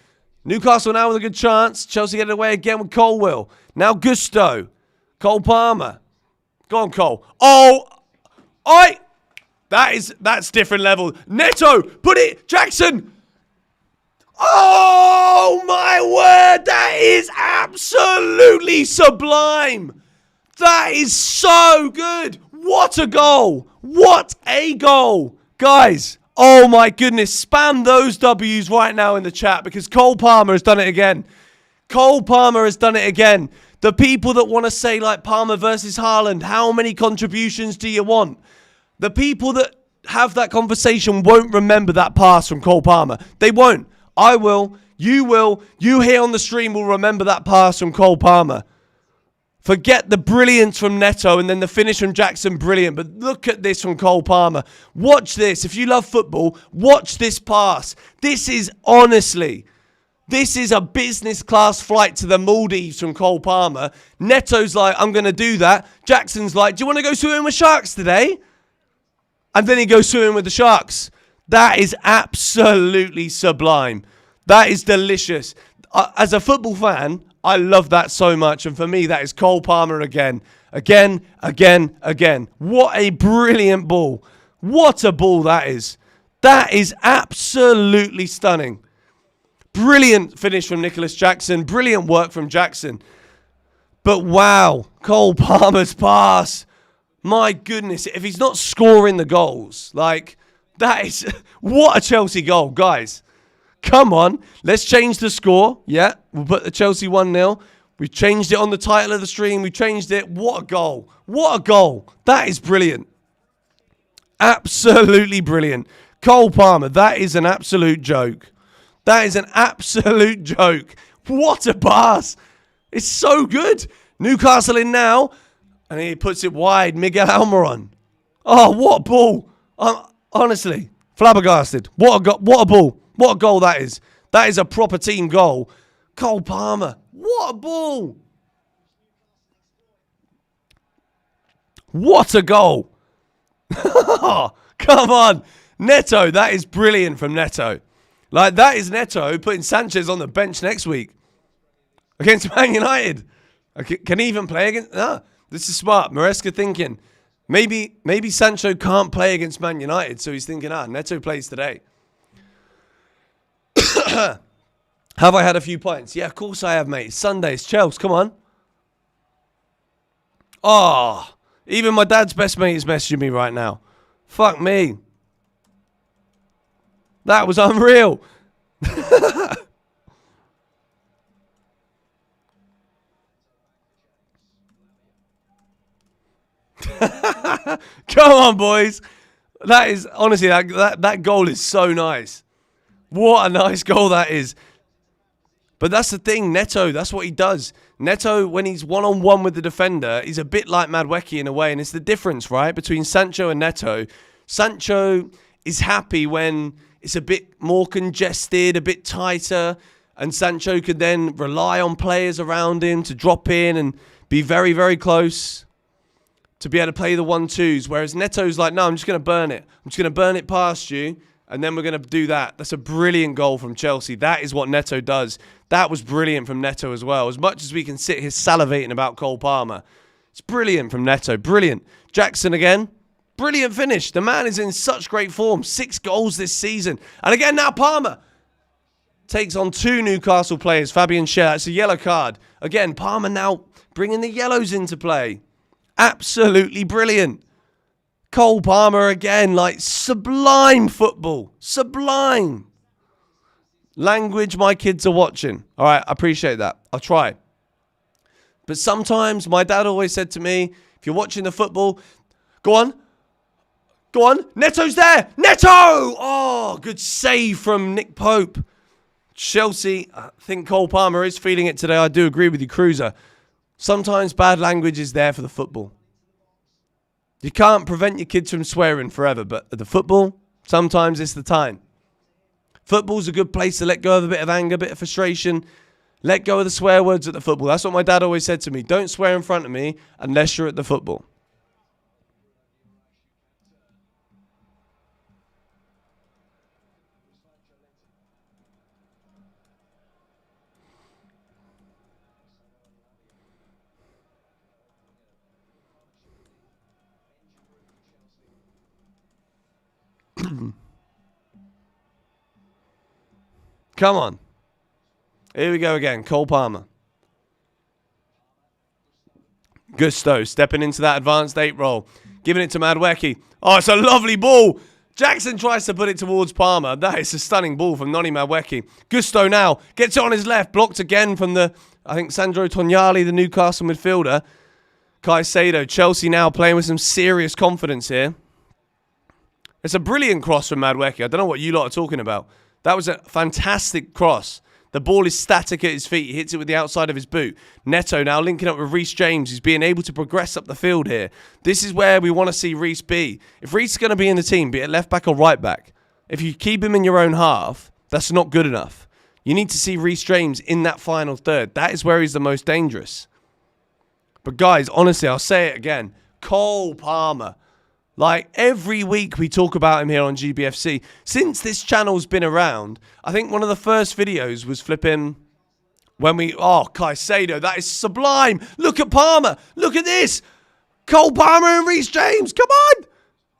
Newcastle now with a good chance. Chelsea get it away again with Colwill. Now Gusto. Cole Palmer. Go on, Cole. Oh, that's different level. Neto, put it. Jackson. Oh, my word. That is absolutely sublime. That is so good. What a goal. What a goal. Guys, oh my goodness. Spam those W's right now in the chat because Cole Palmer has done it again. Cole Palmer has done it again. The people that want to say like Palmer versus Haaland, how many contributions do you want? The people that have that conversation won't remember that pass from Cole Palmer. They won't. I will. You will. You here on the stream will remember that pass from Cole Palmer. Forget the brilliance from Neto and then the finish from Jackson, brilliant. But look at this from Cole Palmer. Watch this. If you love football, watch this pass. This is honestly, this is a business class flight to the Maldives from Cole Palmer. Neto's like, I'm going to do that. Jackson's like, do you want to go swimming with sharks today? And then he goes swimming with the sharks. That is absolutely sublime. That is delicious. As a football fan, I love that so much. And for me, that is Cole Palmer again. Again. What a brilliant ball. What a ball that is. That is absolutely stunning. Brilliant finish from Nicholas Jackson. Brilliant work from Jackson. But wow, Cole Palmer's pass. My goodness, if he's not scoring the goals, like, that is... What a Chelsea goal, guys. Come on, let's change the score. Yeah, we'll put the Chelsea 1-0. We've changed it on the title of the stream. We changed it. What a goal. What a goal. That is brilliant. Absolutely brilliant. Cole Palmer, that is an absolute joke. That is an absolute joke. What a pass. It's so good. Newcastle in now. And he puts it wide. Miguel Almiron. Oh, what a ball. Honestly, flabbergasted. What a ball. What a goal that is. That is a proper team goal. Cole Palmer. What a ball. What a goal. Come on. Neto. That is brilliant from Neto. Like, that is Neto putting Sanchez on the bench next week against Man United. Can he even play against... This is smart. Maresca thinking, maybe Sancho can't play against Man United, so he's thinking, Neto plays today. Have I had a few pints? Yeah, of course I have, mate. It's Sundays. Chels, come on. Oh, even my dad's best mate is messaging me right now. Fuck me. That was unreal. Come on, boys. That is, honestly, that goal is so nice. What a nice goal that is. But that's the thing, Neto, that's what he does. Neto, when he's one-on-one with the defender, he's a bit like Madueke in a way, and it's the difference, right, between Sancho and Neto. Sancho is happy when it's a bit more congested, a bit tighter, and Sancho could then rely on players around him to drop in and be very, very close to be able to play the 1-2s, whereas Neto's like, no, I'm just going to burn it. I'm just going to burn it past you, and then we're going to do that. That's a brilliant goal from Chelsea. That is what Neto does. That was brilliant from Neto as well. As much as we can sit here salivating about Cole Palmer, it's brilliant from Neto. Brilliant. Jackson again. Brilliant finish. The man is in such great form. 6 goals this season. And again, now Palmer takes on 2 Newcastle players. Fabian Schär. It's a yellow card. Again, Palmer now bringing the yellows into play. Absolutely brilliant. Cole Palmer again, like sublime football. Sublime. Language my kids are watching. All right, I appreciate that. I'll try. But sometimes my dad always said to me, if you're watching the football, go on. Go on. Neto's there. Neto! Oh, good save from Nick Pope. Chelsea, I think Cole Palmer is feeling it today. I do agree with you, Cruiser. Sometimes bad language is there for the football. You can't prevent your kids from swearing forever, but at the football, sometimes it's the time. Football's a good place to let go of a bit of anger, a bit of frustration. Let go of the swear words at the football. That's what my dad always said to me. Don't swear in front of me unless you're at the football. Come on. Here we go again. Cole Palmer. Gusto stepping into that advanced 8 roll. Giving it to Madueke. Oh, it's a lovely ball. Jackson tries to put it towards Palmer. That is a stunning ball from Noni Madueke. Gusto now gets it on his left. Blocked again from I think Sandro Tonali, the Newcastle midfielder. Caicedo. Chelsea now playing with some serious confidence here. It's a brilliant cross from Madueke. I don't know what you lot are talking about. That was a fantastic cross. The ball is static at his feet. He hits it with the outside of his boot. Neto now linking up with Reece James. He's being able to progress up the field here. This is where we want to see Reece be. If Reece is going to be in the team, be it left back or right back, if you keep him in your own half, that's not good enough. You need to see Reece James in that final third. That is where he's the most dangerous. But guys, honestly, I'll say it again. Cole Palmer. Like, every week we talk about him here on GBFC. Since this channel's been around, I think one of the first videos was flipping when Caicedo, that is sublime. Look at Palmer. Look at this. Cole Palmer and Reece James. Come on.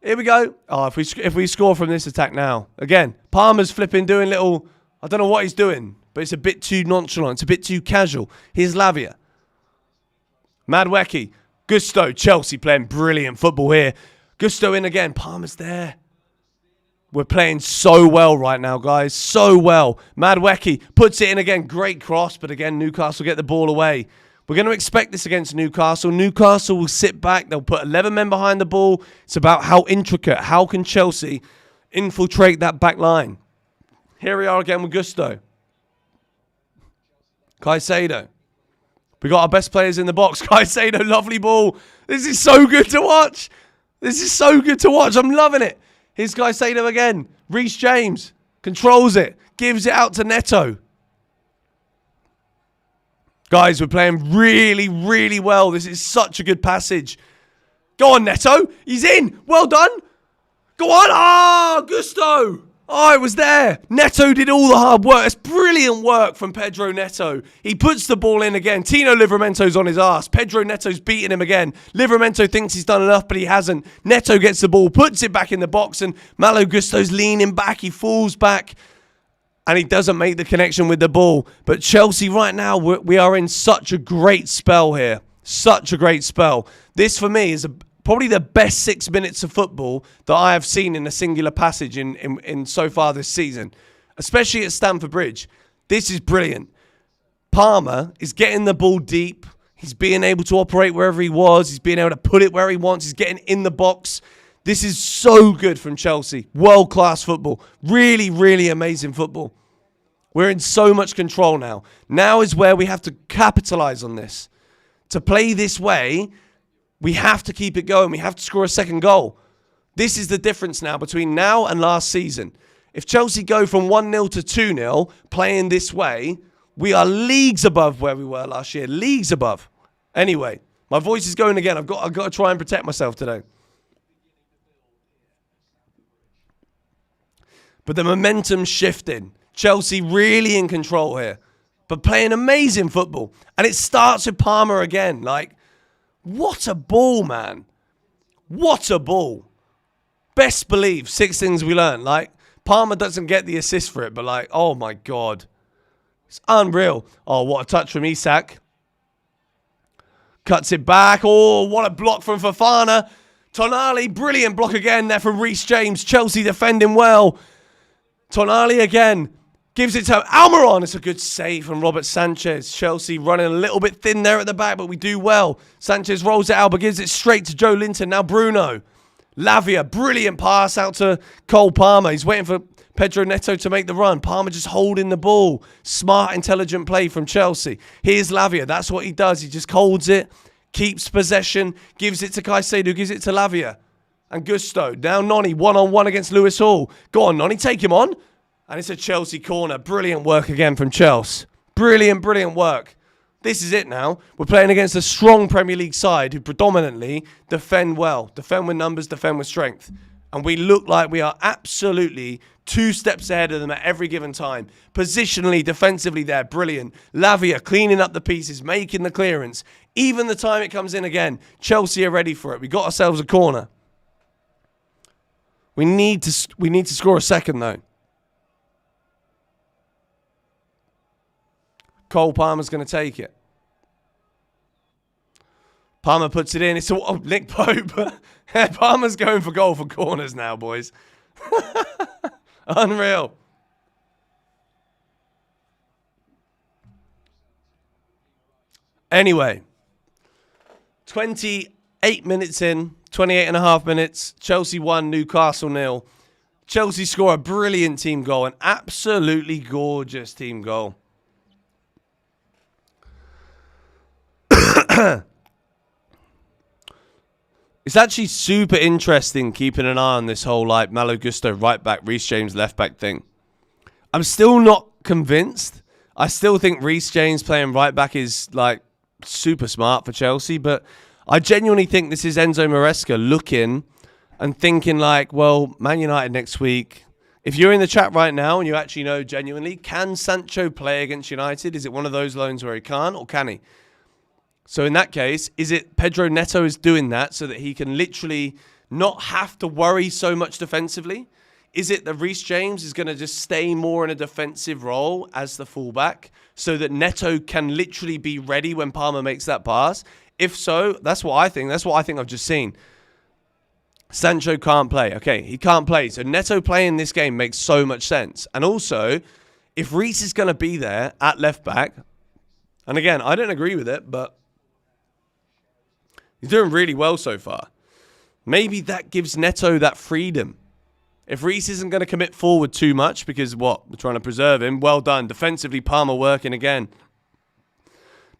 Here we go. Oh, if we score from this attack now. Again, Palmer's flipping doing little, I don't know what he's doing, but it's a bit too nonchalant. It's a bit too casual. Here's Lavia. Madueke. Gusto. Chelsea playing brilliant football here. Gusto in again. Palmer's there. We're playing so well right now, guys. So well. Madueke puts it in again. Great cross, but again, Newcastle get the ball away. We're going to expect this against Newcastle. Newcastle will sit back. They'll put 11 men behind the ball. It's about how intricate, how can Chelsea infiltrate that back line. Here we are again with Gusto. Caicedo. We got our best players in the box. Caicedo, lovely ball. This is so good to watch. This is so good to watch. I'm loving it. Here's Caicedo again. Reece James controls it. Gives it out to Neto. Guys, we're playing really, really well. This is such a good passage. Go on, Neto. He's in. Well done. Go on. Ah, Gusto. Oh, it was there. Neto did all the hard work. It's brilliant work from Pedro Neto. He puts the ball in again. Tino Livramento's on his ass. Pedro Neto's beating him again. Livramento thinks he's done enough, but he hasn't. Neto gets the ball, puts it back in the box, and Malo Gusto's leaning back. He falls back, and he doesn't make the connection with the ball. But Chelsea right now, we are in such a great spell here. Such a great spell. This, for me, is probably the best 6 minutes of football that I have seen in a singular passage in so far this season, especially at Stamford Bridge. This is brilliant. Palmer is getting the ball deep. He's being able to operate wherever he was. He's being able to put it where he wants. He's getting in the box. This is so good from Chelsea. World-class football. Really, really amazing football. We're in so much control now. Now is where we have to capitalise on this. To play this way, we have to keep it going. We have to score a second goal. This is the difference now between now and last season. If Chelsea go from 1-0 to 2-0 playing this way, we are leagues above where we were last year. Leagues above. Anyway, my voice is going again. I've got to try and protect myself today. But the momentum's shifting. Chelsea really in control here. But playing amazing football. And it starts with Palmer again. What a ball, man. What a ball. Best believe, 6 things we learned. Palmer doesn't get the assist for it, but oh my God. It's unreal. Oh, what a touch from Isak. Cuts it back. Oh, what a block from Fofana. Tonali, brilliant block again there from Reece James. Chelsea defending well. Tonali again. Gives it to Almiron. It's a good save from Robert Sanchez. Chelsea running a little bit thin there at the back, but we do well. Sanchez rolls it out, but gives it straight to Joe Linton. Now Bruno. Lavia, brilliant pass out to Cole Palmer. He's waiting for Pedro Neto to make the run. Palmer just holding the ball. Smart, intelligent play from Chelsea. Here's Lavia. That's what he does. He just holds it, keeps possession, gives it to Caicedo, gives it to Lavia. And Gusto. Now Noni, one-on-one against Lewis Hall. Go on, Noni, take him on. And it's a Chelsea corner. Brilliant work again from Chelsea. Brilliant, brilliant work. This is it now. We're playing against a strong Premier League side who predominantly defend well. Defend with numbers, defend with strength. And we look like we are absolutely 2 steps ahead of them at every given time. Positionally, defensively, they're brilliant. Lavia cleaning up the pieces, making the clearance. Even the time it comes in again, Chelsea are ready for it. We got ourselves a corner. We need to score a second, though. Cole Palmer's going to take it. Palmer puts it in. It's Nick Pope. Palmer's going for goal for corners now, boys. Unreal. Anyway, 28 minutes in, 28 and a half minutes. Chelsea 1, Newcastle 0. Chelsea score a brilliant team goal, an absolutely gorgeous team goal. It's actually super interesting keeping an eye on this whole Malo Gusto right back, Reece James left back thing. I'm still not convinced. I still think Reece James playing right back is super smart for Chelsea, but I genuinely think this is Enzo Maresca looking and thinking well, Man United next week. If you're in the chat right now and you actually know genuinely, can Sancho play against United? Is it one of those loans where he can't, or can he? So in that case, is it Pedro Neto is doing that so that he can literally not have to worry so much defensively? Is it that Reece James is going to just stay more in a defensive role as the fullback so that Neto can literally be ready when Palmer makes that pass? If so, that's what I think. That's what I think I've just seen. Sancho can't play. Okay, he can't play. So Neto playing this game makes so much sense. And also, if Reece is going to be there at left back, and again, I don't agree with it, but he's doing really well so far. Maybe that gives Neto that freedom. If Reece isn't going to commit forward too much because, we're trying to preserve him. Well done. Defensively, Palmer working again.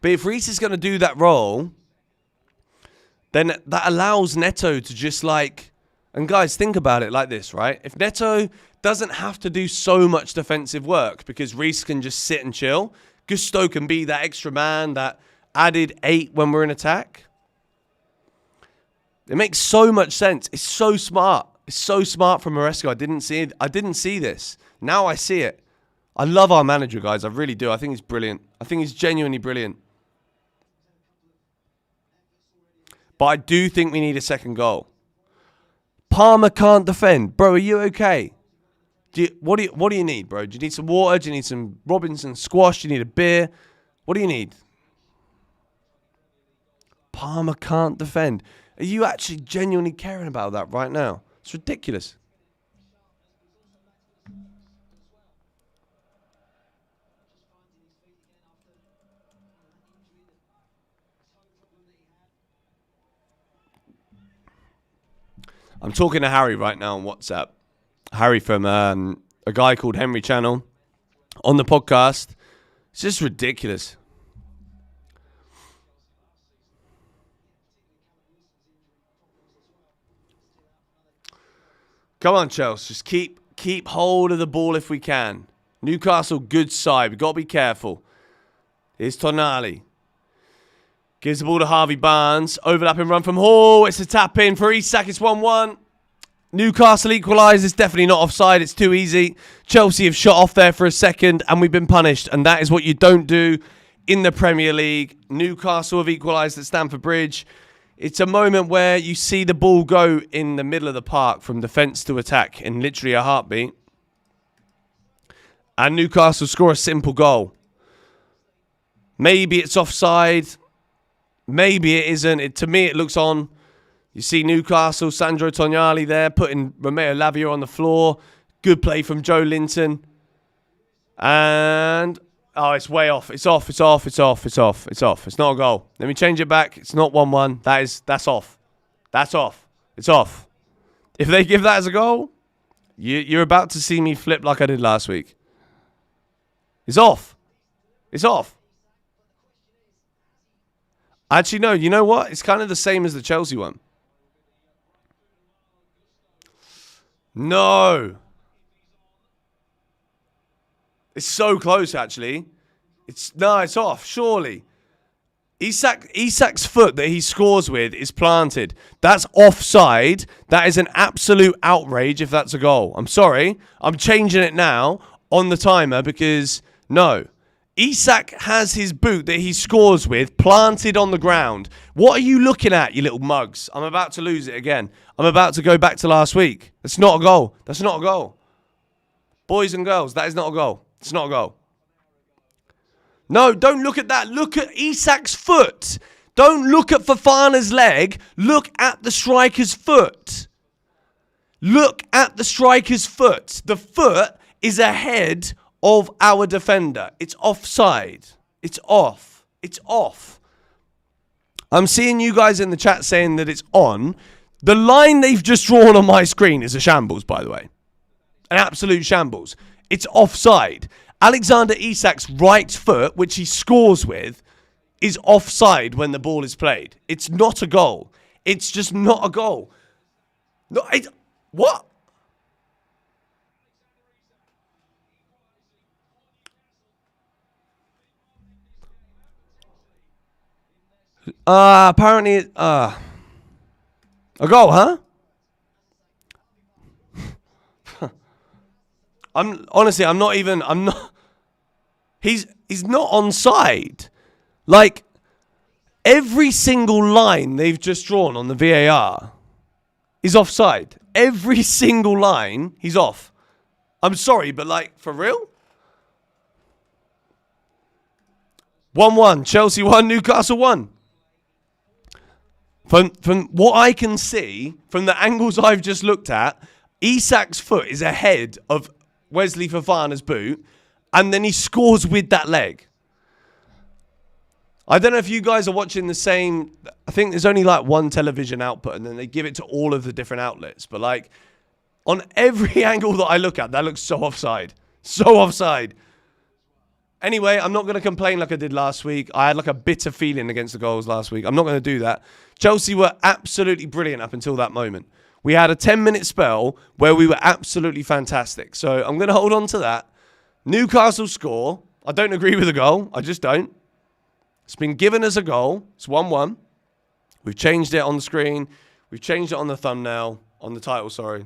But if Reece is going to do that role, then that allows Neto to just like... And guys, think about it like this, right? If Neto doesn't have to do so much defensive work because Reece can just sit and chill, Gusto can be that extra man, that added 8 when we're in attack. It makes so much sense. It's so smart. It's so smart from Maresco. I didn't see this. Now I see it. I love our manager, guys. I really do. I think he's brilliant. I think he's genuinely brilliant. But I do think we need a second goal. Palmer can't defend. Bro, are you okay? What do you need, bro? Do you need some water? Do you need some Robinson squash? Do you need a beer? What do you need? Palmer can't defend. Are you actually genuinely caring about that right now? It's ridiculous. I'm talking to Harry right now on WhatsApp. Harry from a guy called Henry Channel on the podcast. It's just ridiculous. Come on, Chelsea. Just keep hold of the ball if we can. Newcastle, good side. We've got to be careful. Here's Tonali. Gives the ball to Harvey Barnes. Overlapping run from Hall. It's a tap in for Isak. It's 1-1. Newcastle equalise. It's definitely not offside. It's too easy. Chelsea have shot off there for a second and we've been punished. And that is what you don't do in the Premier League. Newcastle have equalised at Stamford Bridge. It's a moment where you see the ball go in the middle of the park from defence to attack in literally a heartbeat. And Newcastle score a simple goal. Maybe it's offside. Maybe it isn't. To me, it looks on. You see Newcastle, Sandro Tonali there, putting Romeo Lavia on the floor. Good play from Joe Linton. And... oh, it's way off. It's off. It's off. It's off. It's off. It's off. It's not a goal. Let me change it back. It's not 1-1. That's off. That's off. It's off. If they give that as a goal, you're about to see me flip like I did last week. It's off. It's off. Actually, no. You know what? It's kind of the same as the Chelsea one. No. It's so close, actually. It's off, surely. Isak's foot that he scores with is planted. That's offside. That is an absolute outrage if that's a goal. I'm sorry. I'm changing it now on the timer because, no. Isak has his boot that he scores with planted on the ground. What are you looking at, you little mugs? I'm about to lose it again. I'm about to go back to last week. That's not a goal. That's not a goal. Boys and girls, that is not a goal. It's not a goal. No, don't look at that. Look at Isak's foot. Don't look at Fofana's leg. Look at the striker's foot. Look at the striker's foot. The foot is ahead of our defender. It's offside. It's off. It's off. I'm seeing you guys in the chat saying that it's on. The line they've just drawn on my screen is a shambles, by the way. An absolute shambles. It's offside. Alexander Isak's right foot, which he scores with, is offside when the ball is played. It's not a goal. It's just not a goal. No, what? Apparently, a goal, huh? I'm not. He's not onside. Like, every single line they've just drawn on the VAR is offside. Every single line, he's off. I'm sorry, but like, for real? 1-1. Chelsea 1, Newcastle 1. From what I can see, from the angles I've just looked at, Isak's foot is ahead of Wesley Fofana's boot, and then he scores with that leg. I don't know if you guys are watching the same. I think there's only like one television output, and then they give it to all of the different outlets. But like, on every angle that I look at, that looks so offside. So offside. Anyway, I'm not going to complain like I did last week. I had like a bitter feeling against the goals last week. I'm not going to do that. Chelsea were absolutely brilliant up until that moment. We had a 10-minute spell where we were absolutely fantastic. So I'm going to hold on to that. Newcastle score. I don't agree with the goal. I just don't. It's been given as a goal. It's 1-1. We've changed it on the screen. We've changed it on the thumbnail, on the title, sorry.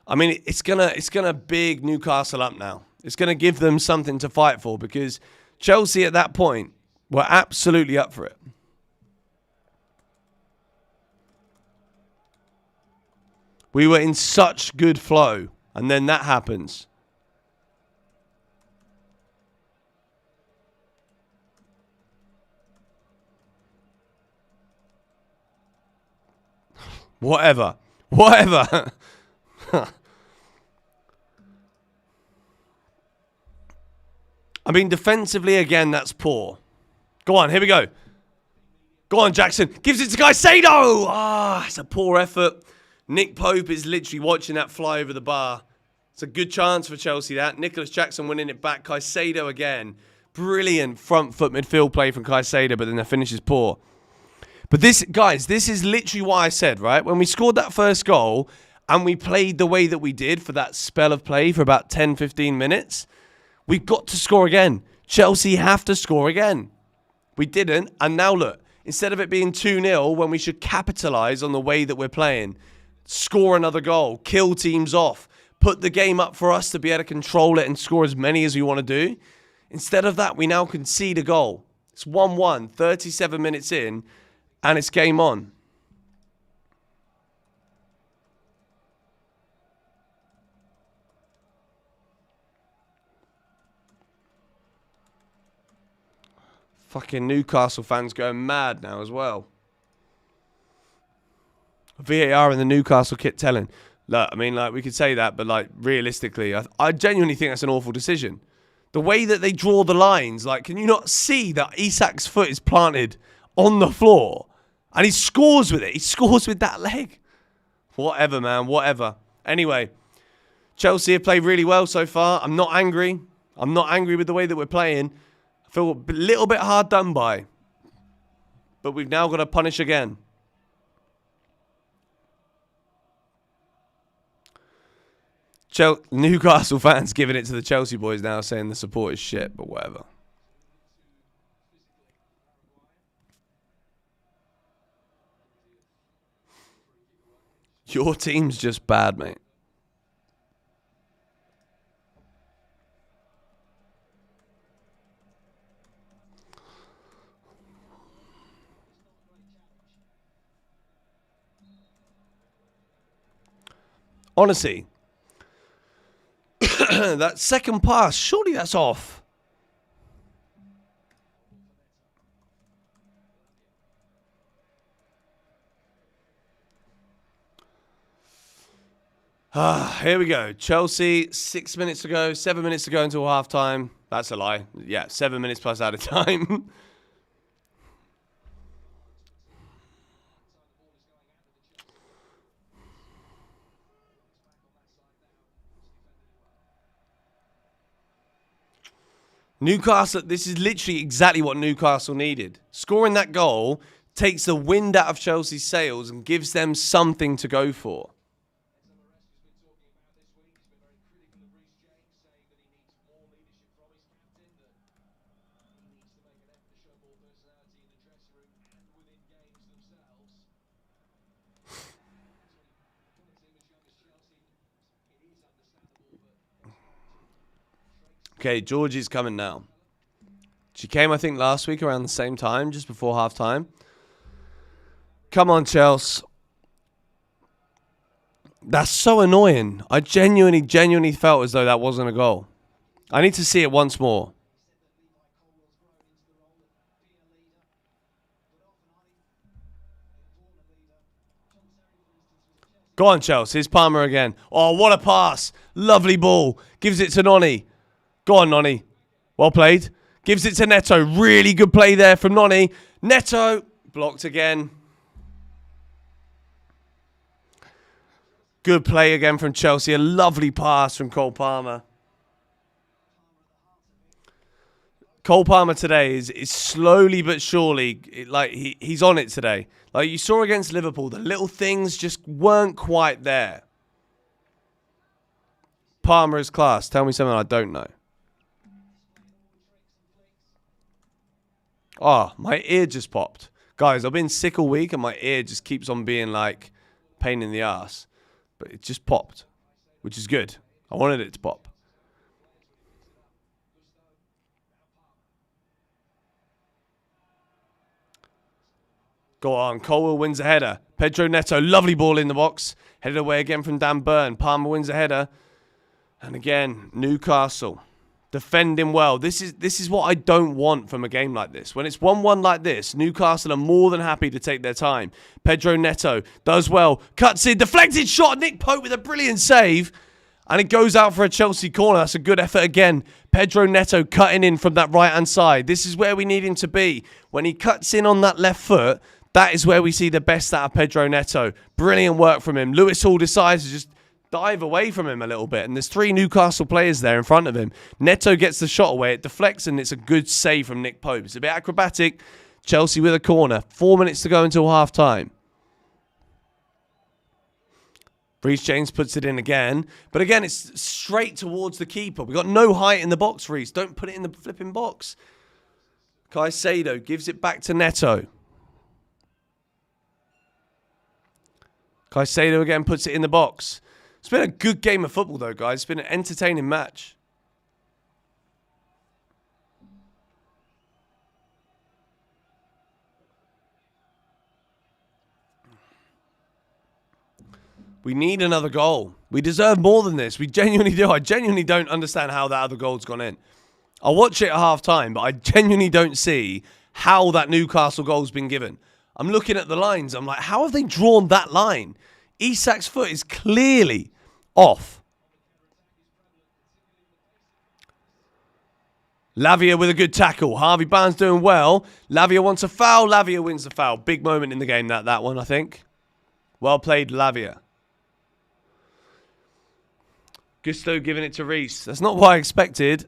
I mean, it's gonna big Newcastle up now. It's gonna give them something to fight for because Chelsea at that point were absolutely up for it. We were in such good flow, and then that happens. Whatever. I mean, defensively, again, that's poor. Go on, here we go. Go on, Jackson. Gives it to Caicedo. Ah, it's a poor effort. Nick Pope is literally watching that fly over the bar. It's a good chance for Chelsea, that. Nicholas Jackson winning it back. Caicedo again. Brilliant front foot midfield play from Caicedo, but then the finish is poor. But this, guys, this is literally what I said, right? When we scored that first goal and we played the way that we did for that spell of play for about 10, 15 minutes, we've got to score again. Chelsea have to score again. We didn't. And now look, instead of it being 2-0 when we should capitalise on the way that we're playing, score another goal, kill teams off, put the game up for us to be able to control it and score as many as we want to do. Instead of that, we now concede a goal. It's 1-1, 37 minutes in, and it's game on. Fucking Newcastle fans going mad now as well. VAR in the Newcastle kit telling. Look, I mean, like, we could say that, but, like, realistically, I genuinely think that's an awful decision. The way that they draw the lines, like, can you not see that Isak's foot is planted on the floor? And he scores with it. He scores with that leg. Whatever, man. Whatever. Anyway, Chelsea have played really well so far. I'm not angry. I'm not angry with the way that we're playing. I feel a little bit hard done by. But we've now got to punish again. Newcastle fans giving it to the Chelsea boys now, saying the support is shit, but whatever. Your team's just bad, mate. Honestly, that second pass, surely that's off. Here we go. Chelsea, 6 minutes to go, 7 minutes to go until half-time. That's a lie. Yeah, 7 minutes plus out of time. Newcastle, this is literally exactly what Newcastle needed. Scoring that goal takes the wind out of Chelsea's sails and gives them something to go for. Okay, Georgie's coming now. She came, I think, last week around the same time, just before half-time. Come on, Chelsea. That's so annoying. I genuinely felt as though that wasn't a goal. I need to see it once more. Go on, Chelsea. Here's Palmer again. Oh, what a pass. Lovely ball. Gives it to Noni. Go on, Noni. Well played. Gives it to Neto. Really good play there from Noni. Neto. Blocked again. Good play again from Chelsea. A lovely pass from Cole Palmer. Cole Palmer today is slowly but surely, he's on it today. Like you saw against Liverpool, the little things just weren't quite there. Palmer is class. Tell me something I don't know. Oh, my ear just popped. Guys, I've been sick all week and my ear just keeps on being like pain in the ass. But it just popped, which is good. I wanted it to pop. Go on, Colwell wins a header. Pedro Neto, lovely ball in the box. Headed away again from Dan Burn. Palmer wins a header. And again, Newcastle defending well. This is what I don't want from a game like this. When it's 1-1 like this, Newcastle are more than happy to take their time. Pedro Neto does well. Cuts in, deflected shot. Nick Pope with a brilliant save. And it goes out for a Chelsea corner. That's a good effort again. Pedro Neto cutting in from that right-hand side. This is where we need him to be. When he cuts in on that left foot, that is where we see the best out of Pedro Neto. Brilliant work from him. Lewis Hall decides to just dive away from him a little bit. And there's 3 Newcastle players there in front of him. Neto gets the shot away. It deflects and it's a good save from Nick Pope. It's a bit acrobatic. Chelsea with a corner. 4 minutes to go until half-time. Reece James puts it in again. But again, it's straight towards the keeper. We've got no height in the box, Reece. Don't put it in the flipping box. Caicedo gives it back to Neto. Caicedo again puts it in the box. It's been a good game of football, though, guys. It's been an entertaining match. We need another goal. We deserve more than this. We genuinely do. I genuinely don't understand how that other goal's gone in. I'll watch it at half-time, but I genuinely don't see how that Newcastle goal's been given. I'm looking at the lines. I'm like, how have they drawn that line? Isak's foot is clearly off. Lavia with a good tackle. Harvey Barnes doing well. Lavia wants a foul. Lavia wins the foul. Big moment in the game, that one, I think. Well played, Lavia. Gusto giving it to Reece. That's not what I expected.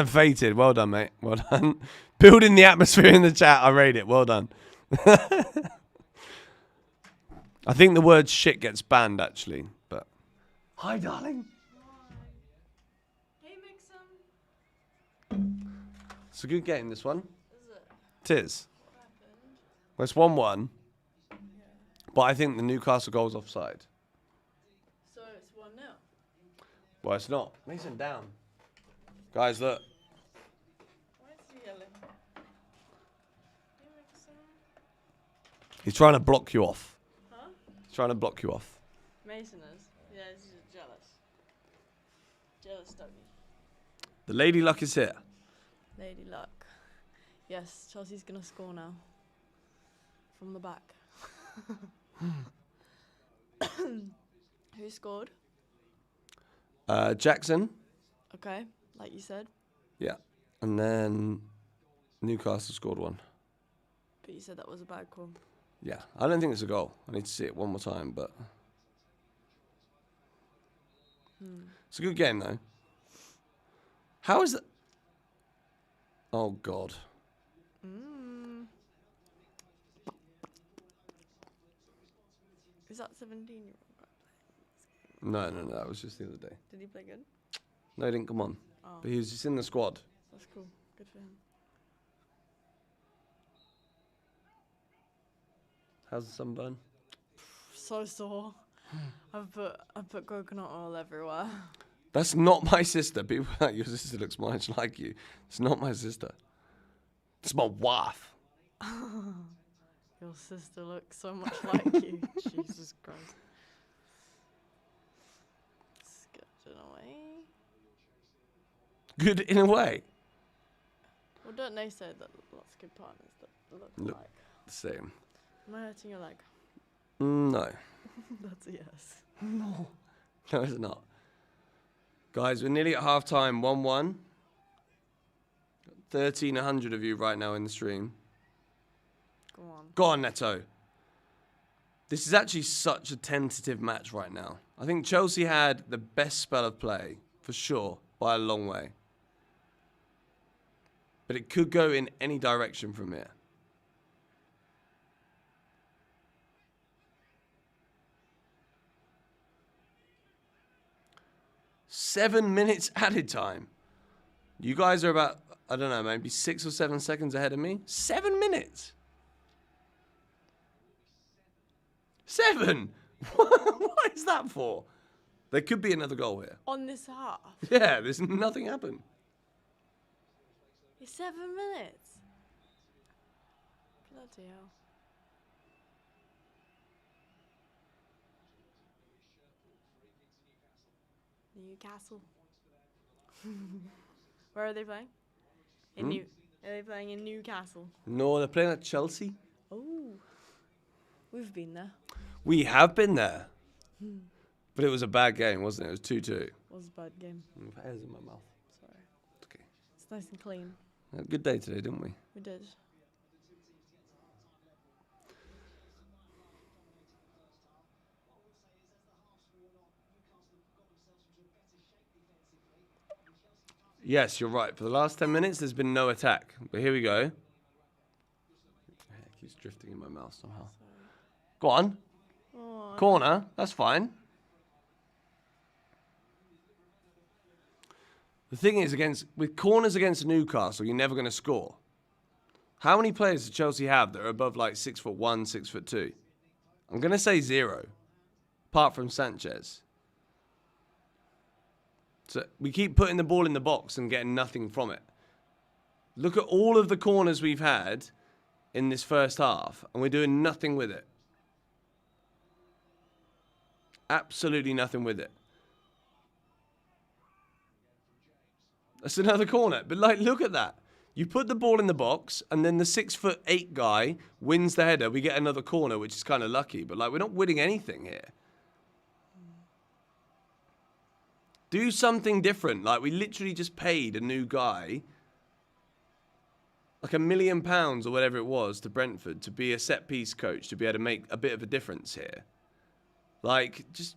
Fated. Well done, mate. Well done. Building the atmosphere in the chat. I rate it. Well done. I think the word shit gets banned, actually. But hi, darling. Hey, Mixum. It's a good game, this one. Is it? It is. Well, it's 1-1. Yeah. But I think the Newcastle goal's offside. So it's 1-0. Well, it's not. Mason down. Guys, look. Why is he yelling? Hey, Mixum. He's trying to block you off. Huh? He's trying to block you off. Mason is. Yeah, he's just jealous. Jealous doggy. The Lady Luck is here. Lady luck. Yes, Chelsea's gonna score now. From the back. Who scored? Jackson. Okay, like you said. Yeah. And then Newcastle scored one. But you said that was a bad call. Yeah. I don't think it's a goal. I need to see it one more time, but it's a good game, though. How is that? Oh, God. Is that 17-year-old? No. That was just the other day. Did he play good? No, he didn't come on. Oh, But he was just in the squad. that's cool. Good for him. How's the sunburn? So sore. I've put coconut oil everywhere. That's not my sister. People are like, your sister looks much like you. It's not my sister. It's my wife. Your sister looks so much like you. Jesus Christ. It's good in a way. Good in a way. Well, don't they say that lots of good partners that look Look. alike? The same. Am I hurting your leg? No. That's a yes. No. No, it's not. Guys, we're nearly at half-time. 1-1. 1,300 of you right now in the stream. Go on. Go on, Neto. This is actually such a tentative match right now. I think Chelsea had the best spell of play, for sure, by a long way. But it could go in any direction from here. Seven minutes added time. You guys are about, I don't know, maybe 6 or 7 seconds ahead of me. 7 minutes. 7. What is that for? There could be another goal here. On this half. Yeah, there's nothing happened. It's 7 minutes. Bloody hell. Newcastle. Where are they playing? Are they playing in Newcastle? No, they're playing at Chelsea. Oh. We've been there. We have been there. But it was a bad game, wasn't it? It was 2-2. It was a bad game. Hairs in my mouth. Sorry. It's okay. It's nice and clean. Had a good day today, didn't we? We did. Yes, you're right. For the last 10 minutes, there's been no attack. But here we go. It keeps drifting in my mouth somehow. Sorry. Go on. Oh, Corner. That's fine. The thing is, with corners against Newcastle, you're never going to score. How many players does Chelsea have that are above like 6'1", 6'2"? I'm going to say 0, apart from Sanchez. So we keep putting the ball in the box and getting nothing from it. Look at all of the corners we've had in this first half, and we're doing nothing with it. Absolutely nothing with it. That's another corner. But, like, look at that. You put the ball in the box, and then the 6'8" guy wins the header. We get another corner, which is kind of lucky. But, like, we're not winning anything here. Do something different. Like, we literally just paid a new guy like £1 million or whatever it was to Brentford to be a set-piece coach, to be able to make a bit of a difference here. Like, just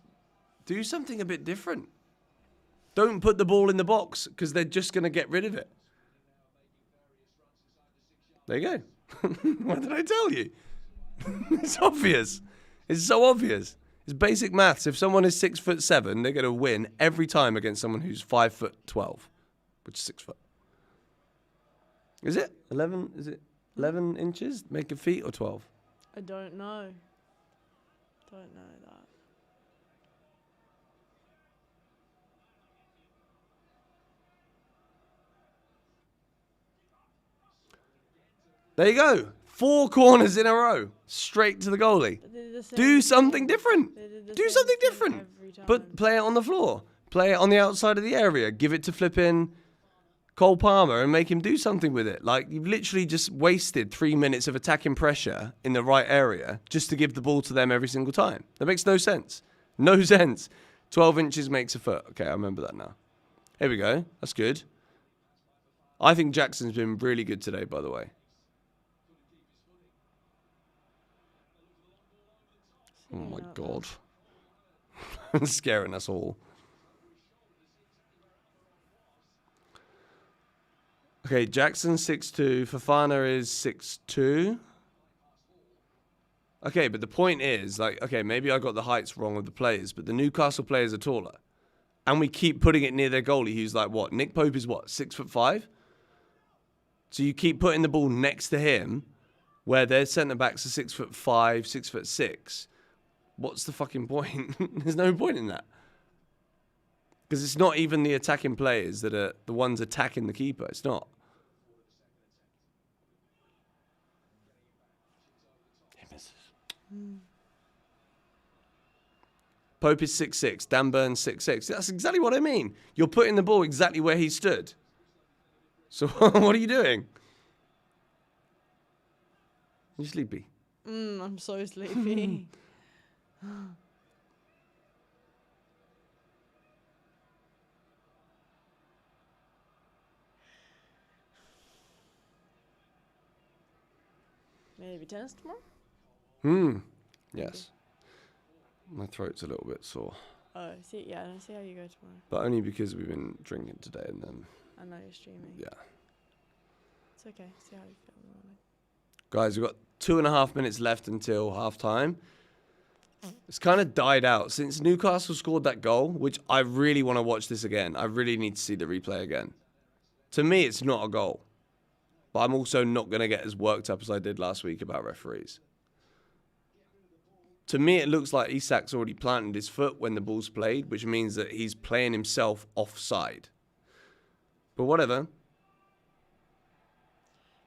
do something a bit different. Don't put the ball in the box because they're just going to get rid of it. There you go. What did I tell you? It's obvious. It's so obvious. It's basic maths. If someone is 6'7", they're going to win every time against someone who's 5'12", which is 6 foot. Is it 11? Is it 11 inches? Make a feet or 12? I don't know. Don't know that. There you go. 4 corners in a row. Straight to the goalie. Do something different. Do something different. But play it on the floor. Play it on the outside of the area. Give it to flipping Cole Palmer and make him do something with it. Like, you've literally just wasted 3 minutes of attacking pressure in the right area just to give the ball to them every single time. That makes no sense. No sense. 12 inches makes a foot. Okay, I remember that now. Here we go. That's good. I think Jackson's been really good today, by the way. Oh my God. Scaring us all. Okay, Jackson 6'2", Fofana is 6'2". Okay, but the point is, like, okay, maybe I got the heights wrong of the players, but the Newcastle players are taller. And we keep putting it near their goalie, who's like, what? Nick Pope is what, 6'5"? So you keep putting the ball next to him, where their centre-backs are 6'5", 6'6". What's the fucking point? There's no point in that. Because it's not even the attacking players that are the ones attacking the keeper. It's not. He misses. Pope is 6'6". Dan Burns 6'6". That's exactly what I mean. You're putting the ball exactly where he stood. So what are you doing? You sleepy? I'm so sleepy. Maybe tennis tomorrow? Yes. My throat's a little bit sore. Oh, see, yeah, I see how you go tomorrow. But only because we've been drinking today and then... I know you're streaming. Yeah. It's okay. See how you feel in the morning. Guys, we've got 2.5 minutes left until half-time. It's kind of died out. Since Newcastle scored that goal, which I really want to watch this again. I really need to see the replay again. To me, it's not a goal. But I'm also not going to get as worked up as I did last week about referees. To me, it looks like Isak's already planted his foot when the ball's played, which means that he's playing himself offside. But whatever.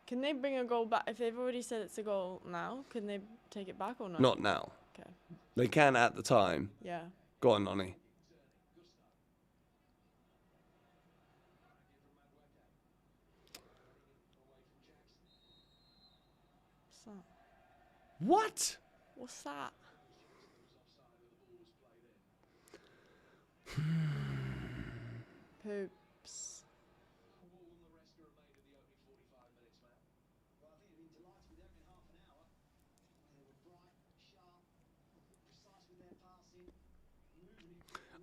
Can they bring a goal back? If they've already said it's a goal now, can they take it back or not? Not now. Okay. They can at the time. Yeah. Go on, Nonny. What's that? What? What's that? Poops.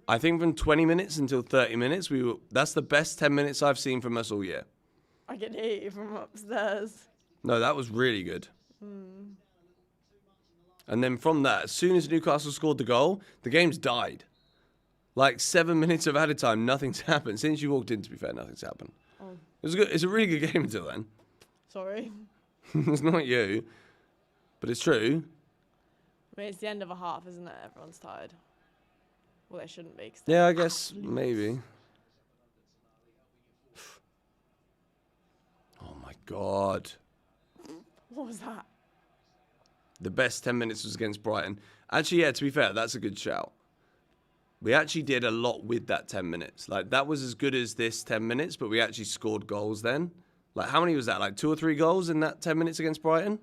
I think from 20 minutes until 30 minutes, that's the best 10 minutes I've seen from us all year. I can hear you from upstairs. No, that was really good. Mm. And then from that, as soon as Newcastle scored the goal, the game's died. Like 7 minutes of added time, nothing's happened. Since you walked in, to be fair, nothing's happened. Oh. It's a really good game until then. Sorry. It's not you, but it's true. I mean, it's the end of a half, isn't it? Everyone's tired. Well, they shouldn't be. Yeah, I guess maybe. Oh my God. What was that? The best 10 minutes was against Brighton. Actually, yeah, to be fair, that's a good shout. We actually did a lot with that 10 minutes. Like, that was as good as this 10 minutes, but we actually scored goals then. Like, how many was that? Like 2 or 3 goals in that 10 minutes against Brighton?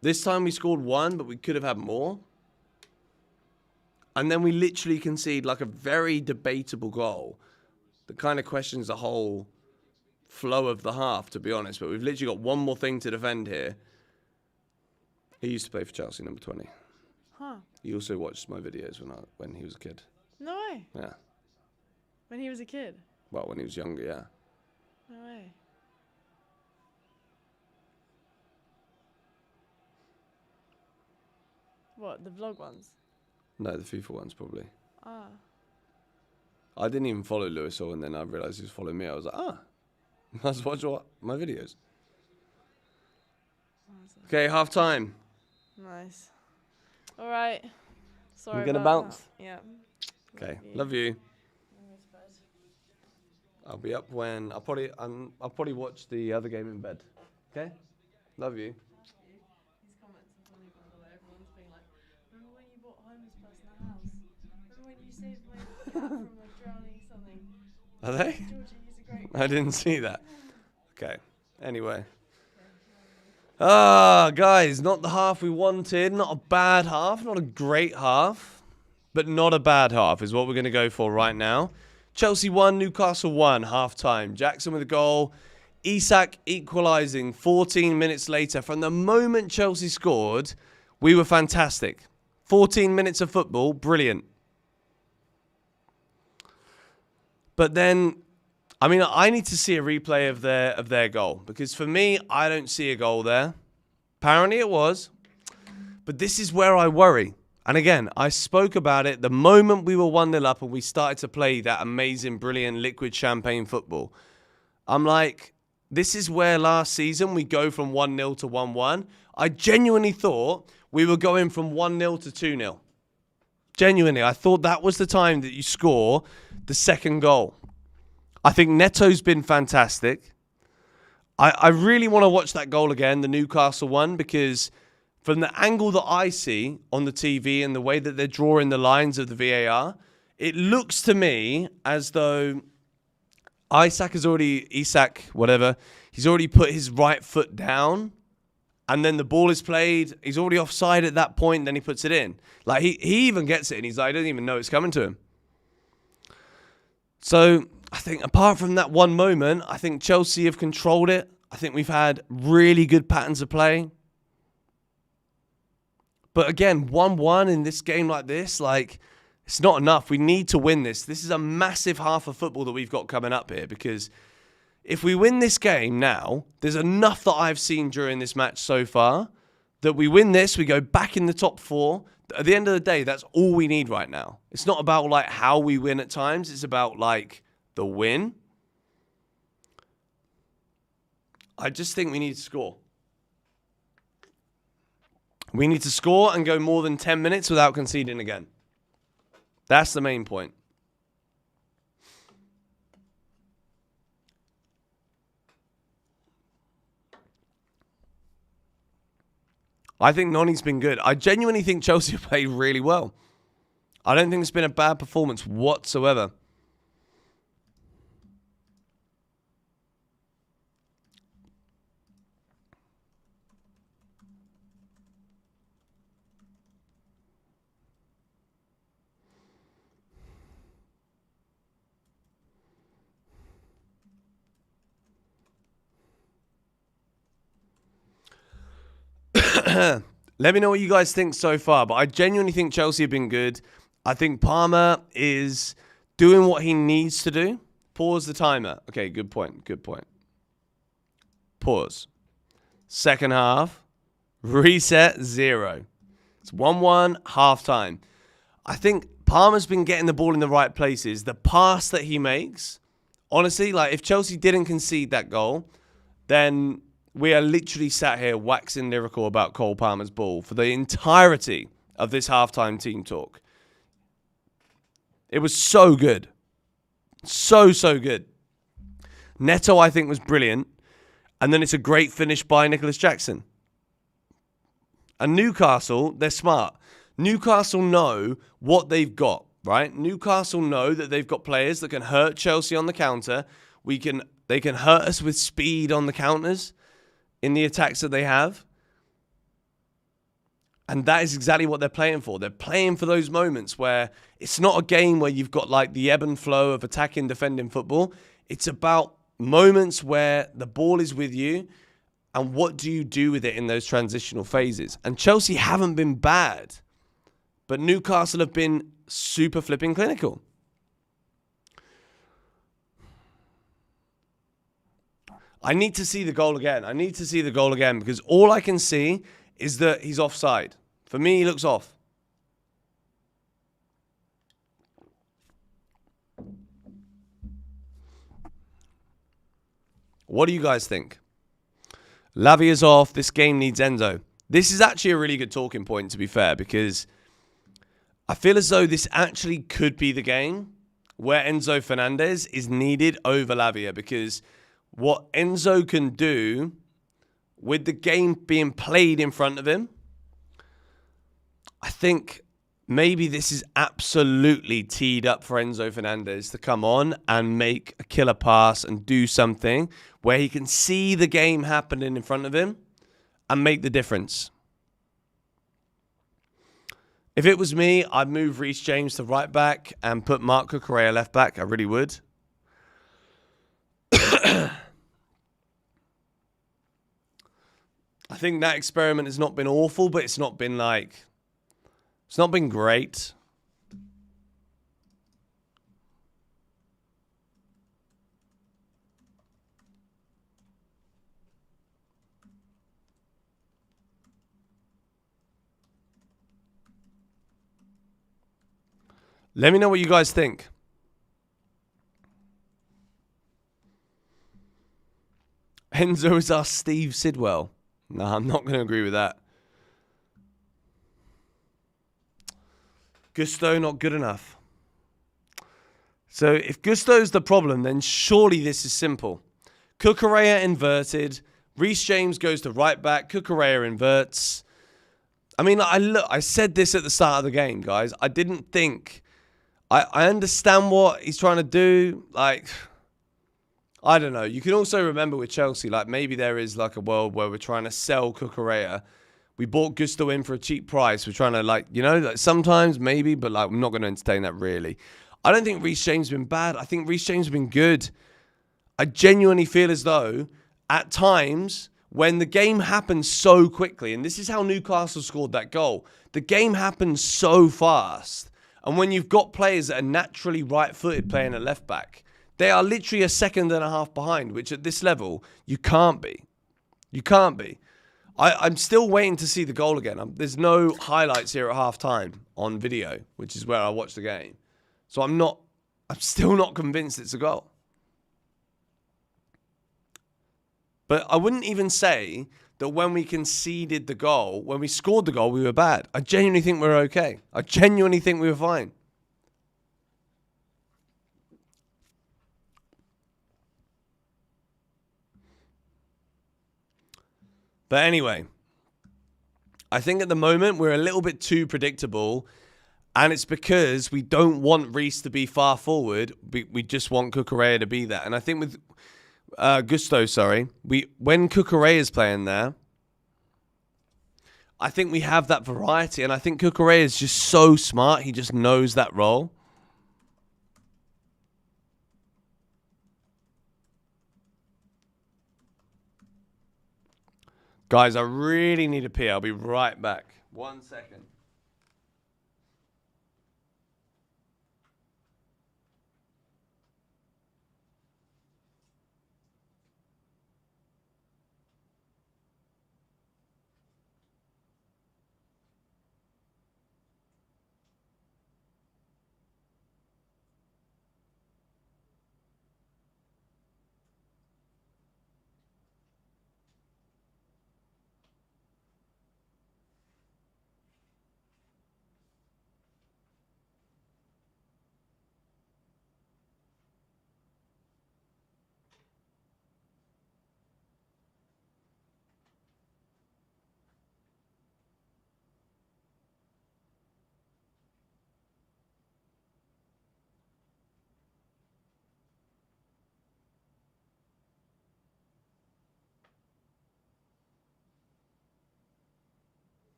This time we scored 1, but we could have had more. And then we literally concede like a very debatable goal that kind of questions the whole flow of the half, to be honest. But we've literally got one more thing to defend here. He used to play for Chelsea, number 20. Huh. He also watched my videos when he was a kid. No way. Yeah. When he was a kid? Well, when he was younger, yeah. No way. What, the vlog ones? No, the FIFA ones, probably. Ah. I didn't even follow Lewis, and then I realised he was following me. I was like, let's watch my videos. Okay, half time. Nice. All right. Sorry. You're gonna about bounce? that. Yeah. Okay, love you. I'll be up when I'll probably watch the other game in bed. Okay, love you. These comments are funny, by the way. Everyone's being like, remember when you bought a homeless person a house? Remember when you saved my cat from a drowning something? Are they? Georgie, he's a great I didn't see that. Okay. Anyway. Guys, not the half we wanted. Not a bad half. Not a great half. But not a bad half is what we're going to go for right now. Chelsea 1, Newcastle 1, half-time. Jackson with a goal. Isak equalising 14 minutes later. From the moment Chelsea scored, we were fantastic. 14 minutes of football, brilliant. But then, I mean, I need to see a replay of their goal. Because for me, I don't see a goal there. Apparently it was. But this is where I worry. And again, I spoke about it the moment we were 1-0 up and we started to play that amazing, brilliant, liquid champagne football. I'm like, this is where last season we go from 1-0 to 1-1. I genuinely thought we were going from 1-0 to 2-0. Genuinely, I thought that was the time that you score the second goal. I think Neto's been fantastic. I really want to watch that goal again, the Newcastle one, because from the angle that I see on the TV and the way that they're drawing the lines of the VAR, it looks to me as though he's already put his right foot down, and then the ball is played. He's already offside at that point, and then he puts it in. Like, he even gets it, and he's like, I don't even know it's coming to him. So I think apart from that one moment, I think Chelsea have controlled it. I think we've had really good patterns of play. But again, 1-1 in this game like this, like, it's not enough. We need to win this. This is a massive half of football that we've got coming up here, because if we win this game now, there's enough that I've seen during this match so far that we win this, we go back in the top 4. At the end of the day, that's all we need right now. It's not about like how we win at times. It's about like the win. I just think we need to score. We need to score and go more than 10 minutes without conceding again. That's the main point. I think Noni's been good. I genuinely think Chelsea have played really well. I don't think it's been a bad performance whatsoever. Let me know what you guys think so far, but I genuinely think Chelsea have been good. I think Palmer is doing what he needs to do. Pause the timer. Okay, good point. Good point. Pause. Second half. Reset 0. It's 1-1, half time. I think Palmer's been getting the ball in the right places. The pass that he makes, honestly, like if Chelsea didn't concede that goal, then we are literally sat here waxing lyrical about Cole Palmer's ball for the entirety of this halftime team talk. It was so good. So good. Neto, I think, was brilliant. And then it's a great finish by Nicholas Jackson. And Newcastle, they're smart. Newcastle know what they've got, right? Newcastle know that they've got players that can hurt Chelsea on the counter. They can hurt us with speed on the counters in the attacks that they have. And that is exactly what they're playing for. They're playing for those moments where it's not a game where you've got like the ebb and flow of attacking, defending football. It's about moments where the ball is with you and what do you do with it in those transitional phases. And Chelsea haven't been bad, but Newcastle have been super flipping clinical. I need to see the goal again. I need to see the goal again because all I can see is that he's offside. For me, he looks off. What do you guys think? Lavia's off. This game needs Enzo. This is actually a really good talking point, to be fair, because I feel as though this actually could be the game where Enzo Fernandez is needed over Lavia, because what Enzo can do with the game being played in front of him, I think maybe this is absolutely teed up for Enzo Fernandez to come on and make a killer pass and do something where he can see the game happening in front of him and make the difference. If it was me, I'd move Reece James to right back and put Marco Correa left back. I really would. I think that experiment has not been awful, but it's not been great. Let me know what you guys think. Enzo is our Steve Sidwell. No, I'm not going to agree with that. Gusto not good enough. So if Gusto's the problem, then surely this is simple. Cucurella inverted. Reece James goes to right back. Cucurella inverts. I mean, I said this at the start of the game, guys. I didn't think... I understand what he's trying to do. Like, I don't know. You can also remember with Chelsea, like maybe there is like a world where we're trying to sell Cucurella. We bought Gusto in for a cheap price. We're trying to like sometimes maybe, but like I'm not going to entertain that really. I don't think Reece James has been bad. I think Reece James has been good. I genuinely feel as though at times when the game happens so quickly, and this is how Newcastle scored that goal. The game happens so fast. And when you've got players that are naturally right-footed playing at left back, they are literally a second and a half behind, which at this level, you can't be. You can't be. I'm still waiting to see the goal again. There's no highlights here at half-time on video, which is where I watch the game. So I'm still not convinced it's a goal. But I wouldn't even say that when we conceded the goal, when we scored the goal, we were bad. I genuinely think we're okay. I genuinely think we were fine. But anyway, I think at the moment we're a little bit too predictable, and it's because we don't want Reece to be far forward. We just want Cucurella to be there. And I think with Gusto, when Cucurella is playing there, I think we have that variety, and I think Cucurella is just so smart. He just knows that role. Guys, I really need a pee. I'll be right back. 1 second.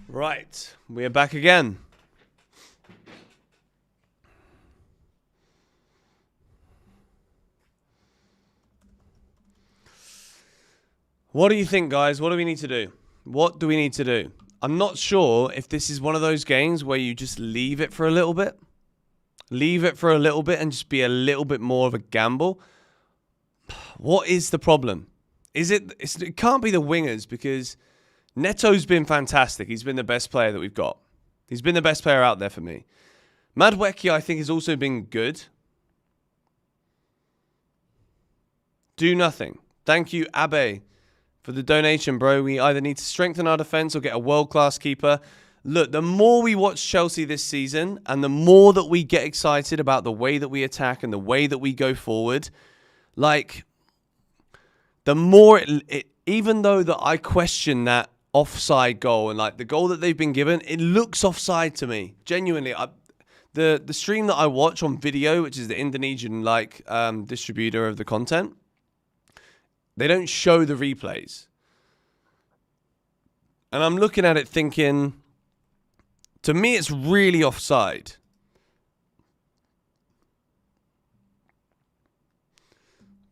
Right, we are back again. What do you think, guys? What do we need to do? What do we need to do? I'm not sure if this is one of those games where you just leave it for a little bit. Leave it for a little bit and just be a little bit more of a gamble. What is the problem? It can't be the wingers, because Neto's been fantastic. He's been the best player that we've got. He's been the best player out there for me. Madueke, I think, has also been good. Do nothing. Thank you, Abe, for the donation, bro. We either need to strengthen our defense or get a world-class keeper. Look, the more we watch Chelsea this season and the more that we get excited about the way that we attack and the way that we go forward, like, the more even though that I question that offside goal and like the goal that they've been given, it looks offside to me. Genuinely, the stream that I watch on video, which is the Indonesian distributor of the content, they don't show the replays. And I'm looking at it thinking, to me, it's really offside.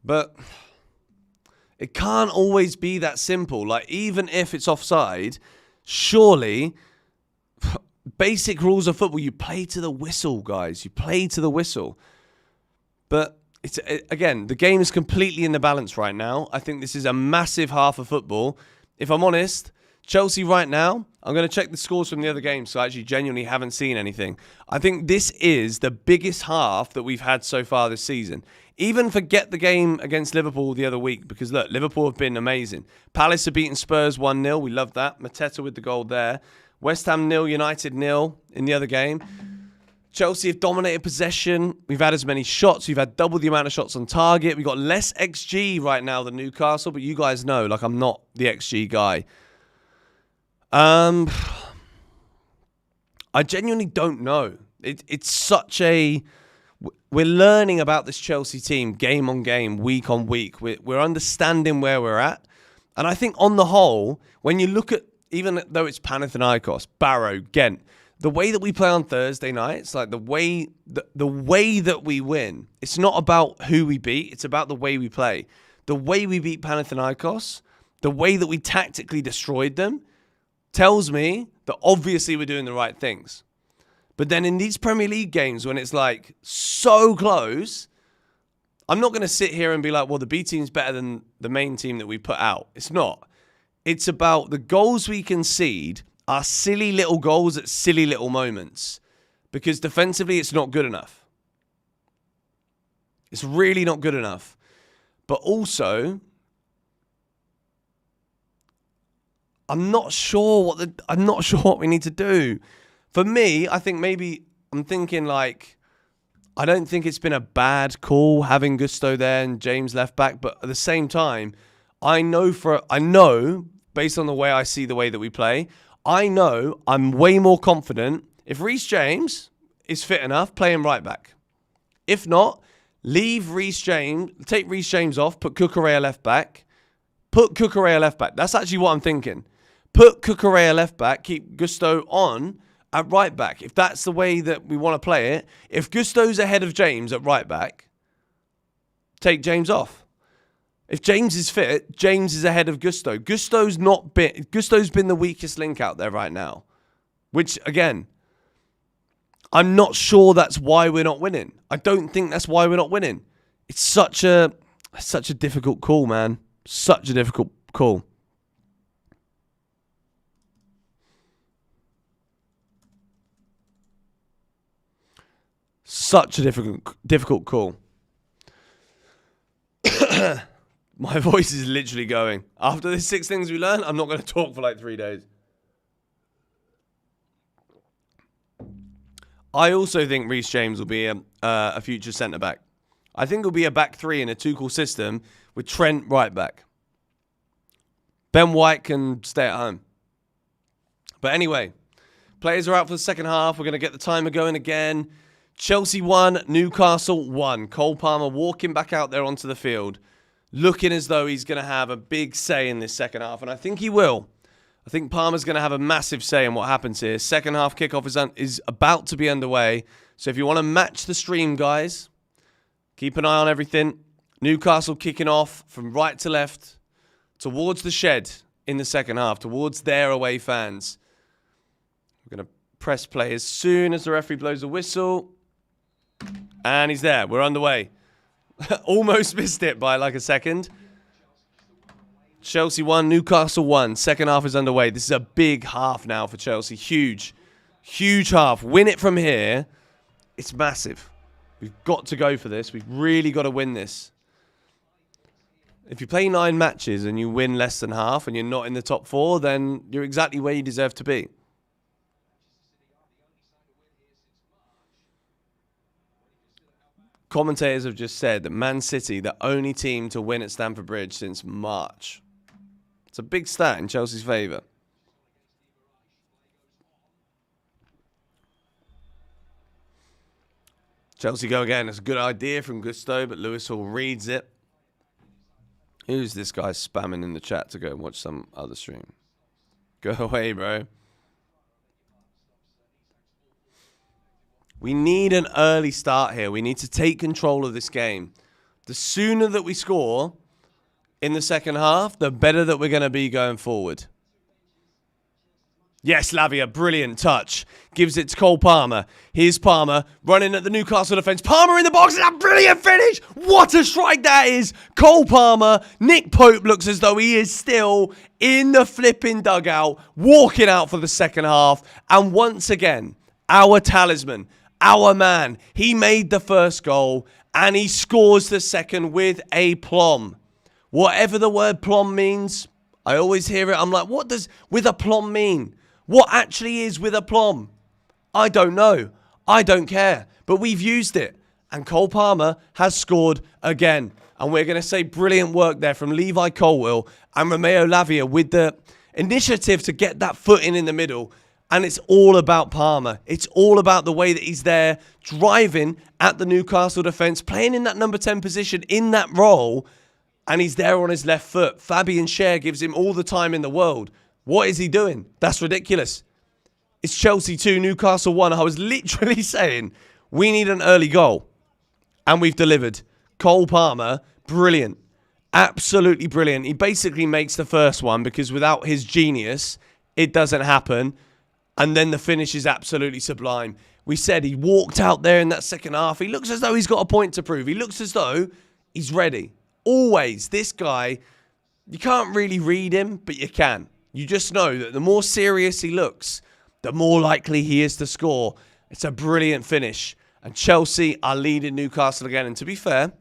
But It can't always be that simple. Like, even if it's offside, surely, basic rules of football, you play to the whistle, guys. You play to the whistle. But, again, the game is completely in the balance right now. I think this is a massive half of football. If I'm honest, Chelsea right now, I'm going to check the scores from the other games, so I actually genuinely haven't seen anything. I think this is the biggest half that we've had so far this season. Even forget the game against Liverpool the other week, because look, Liverpool have been amazing. Palace have beaten Spurs 1-0. We love that. Mateta with the goal there. West Ham 0, United 0 in the other game. Chelsea have dominated possession. We've had as many shots. We've had double the amount of shots on target. We've got less XG right now than Newcastle, but you guys know, like, I'm not the XG guy. I genuinely don't know. It's such a... We're learning about this Chelsea team game on game, week on week. We're understanding where we're at. And I think on the whole, when you look at, even though it's Panathinaikos, Barrow, Ghent, the way that we play on Thursday nights, like the way that we win, it's not about who we beat, it's about the way we play. The way we beat Panathinaikos, the way that we tactically destroyed them, tells me that obviously we're doing the right things. But then in these Premier League games, when it's like so close, I'm not going to sit here and be like, well, the B team's better than the main team that we put out. It's not. It's about the goals we concede are silly little goals at silly little moments. Because defensively, it's not good enough. It's really not good enough. But also, I'm not sure what we need to do. For me, I think maybe I'm thinking like, I don't think it's been a bad call having Gusto there and James left back, but at the same time, I know based on the way I see the way that we play, I know I'm way more confident if Reece James is fit enough, play him right back. If not, take Reece James off, put Cucurella left back. That's actually what I'm thinking. Put Cucurella left back, keep Gusto on at right back. If that's the way that we want to play it, if Gusto's ahead of James at right back, take James off. If James is fit, James is ahead of Gusto. Gusto's been the weakest link out there right now. Which, again, I'm not sure that's why we're not winning. I don't think that's why we're not winning. It's such a difficult call, man. Such a difficult call. Such a difficult call. My voice is literally going. After the 6 things we learned, I'm not going to talk for like 3 days. I also think Reece James will be a future centre-back. I think it'll be a back 3 in a Tuchel system with Trent right back. Ben White can stay at home. But anyway, players are out for the second half. We're going to get the timer going again. Chelsea 1, Newcastle 1. Cole Palmer walking back out there onto the field, looking as though he's going to have a big say in this second half. And I think he will. I think Palmer's going to have a massive say in what happens here. Second half kickoff is about to be underway. So if you want to match the stream, guys, keep an eye on everything. Newcastle kicking off from right to left towards the shed in the second half, towards their away fans. We're going to press play as soon as the referee blows the whistle. And he's there. We're underway. Almost missed it by like a second. Chelsea 1, Newcastle 1. Second half is underway. This is a big half now for Chelsea. Huge. Huge half. Win it from here. It's massive. We've got to go for this. We've really got to win this. If you play 9 matches and you win less than half and you're not in the top 4, then you're exactly where you deserve to be. Commentators have just said that Man City, the only team to win at Stamford Bridge since March. It's a big stat in Chelsea's favour. Chelsea go again. It's a good idea from Gusto, but Lewis Hall reads it. Who's this guy spamming in the chat to go and watch some other stream? Go away, bro. We need an early start here. We need to take control of this game. The sooner that we score, in the second half, the better that we're going to be going forward. Yes, Lavia, brilliant touch. Gives it to Cole Palmer. Here's Palmer running at the Newcastle defence. Palmer in the box, and a brilliant finish. What a strike that is. Cole Palmer. Nick Pope looks as though he is still in the flipping dugout, walking out for the second half. And once again, our talisman, our man, he made the first goal, and he scores the second with aplomb. Whatever the word plomb means, I always hear it. I'm like, what does with aplomb mean? What actually is with aplomb? I don't know. I don't care. But we've used it. And Cole Palmer has scored again. And we're going to say brilliant work there from Levi Colwill and Romeo Lavia with the initiative to get that foot in the middle. And it's all about Palmer. It's all about the way that he's there, driving at the Newcastle defence, playing in that number 10 position, in that role. And he's there on his left foot. Fabian Schär gives him all the time in the world. What is he doing? That's ridiculous. It's Chelsea 2, Newcastle 1. I was literally saying we need an early goal. And we've delivered. Cole Palmer, brilliant. Absolutely brilliant. He basically makes the first one because without his genius, it doesn't happen. And then the finish is absolutely sublime. We said he walked out there in that second half. He looks as though he's got a point to prove. He looks as though he's ready. Always. This guy, you can't really read him, but you can. You just know that the more serious he looks, the more likely he is to score. It's a brilliant finish. And Chelsea are leading Newcastle again. And to be fair,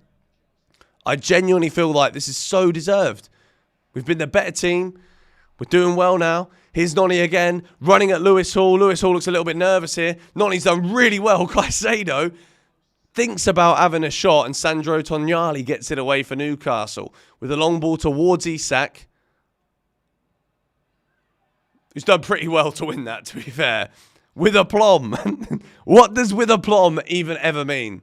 I genuinely feel like this is so deserved. We've been the better team. We're doing well now. Here's Noni again, running at Lewis Hall. Lewis Hall looks a little bit nervous here. Noni's done really well. Caicedo thinks about having a shot, and Sandro Tonali gets it away for Newcastle with a long ball towards Isak, who's done pretty well to win that, to be fair. With aplomb. What does with aplomb even ever mean?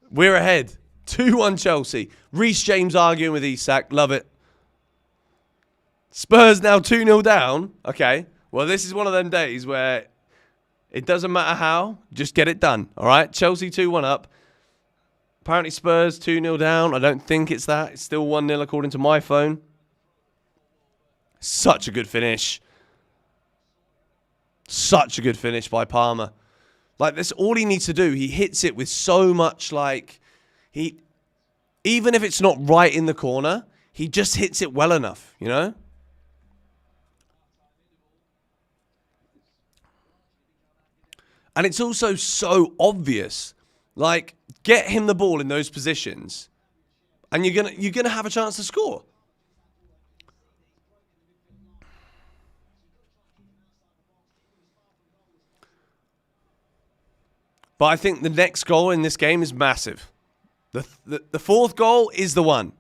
We're ahead. 2-1 Chelsea. Reece James arguing with Isak. Love it. Spurs now 2-0 down. Okay. Well, this is one of them days where it doesn't matter how. Just get it done. All right. Chelsea 2-1 up. Apparently Spurs 2-0 down. I don't think it's that. It's still 1-0 according to my phone. Such a good finish. Such a good finish by Palmer. Like, that's all he needs to do. He hits it with so much, like, even if it's not right in the corner, he just hits it well enough, you know? And it's also so obvious. Like, get him the ball in those positions, and you're gonna have a chance to score. But I think the next goal in this game is massive. The fourth goal is the one.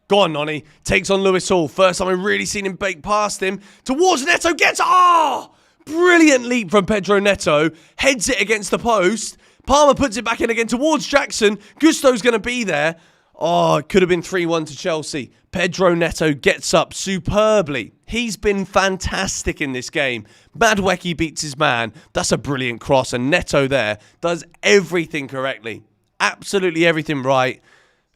Go on, Noni. Takes on Lewis Hall. First time I've really seen him bake past him. Towards Neto. Gets... Oh! Brilliant leap from Pedro Neto. Heads it against the post. Palmer puts it back in again towards Jackson. Gusto's going to be there. Oh, it could have been 3-1 to Chelsea. Pedro Neto gets up superbly. He's been fantastic in this game. Madueke beats his man. That's a brilliant cross. And Neto there does everything correctly. Absolutely everything right.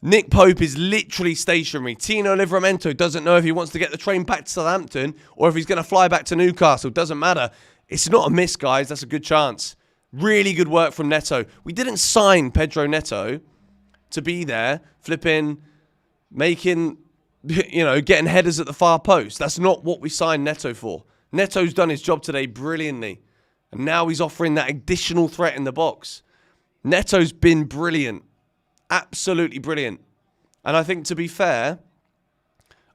Nick Pope is literally stationary. Tino Livramento doesn't know if he wants to get the train back to Southampton or if he's going to fly back to Newcastle. Doesn't matter. It's not a miss, guys. That's a good chance. Really good work from Neto. We didn't sign Pedro Neto to be there, flipping, making, getting headers at the far post. That's not what we signed Neto for. Neto's done his job today brilliantly. And now he's offering that additional threat in the box. Neto's been brilliant. Absolutely brilliant. And I think, to be fair,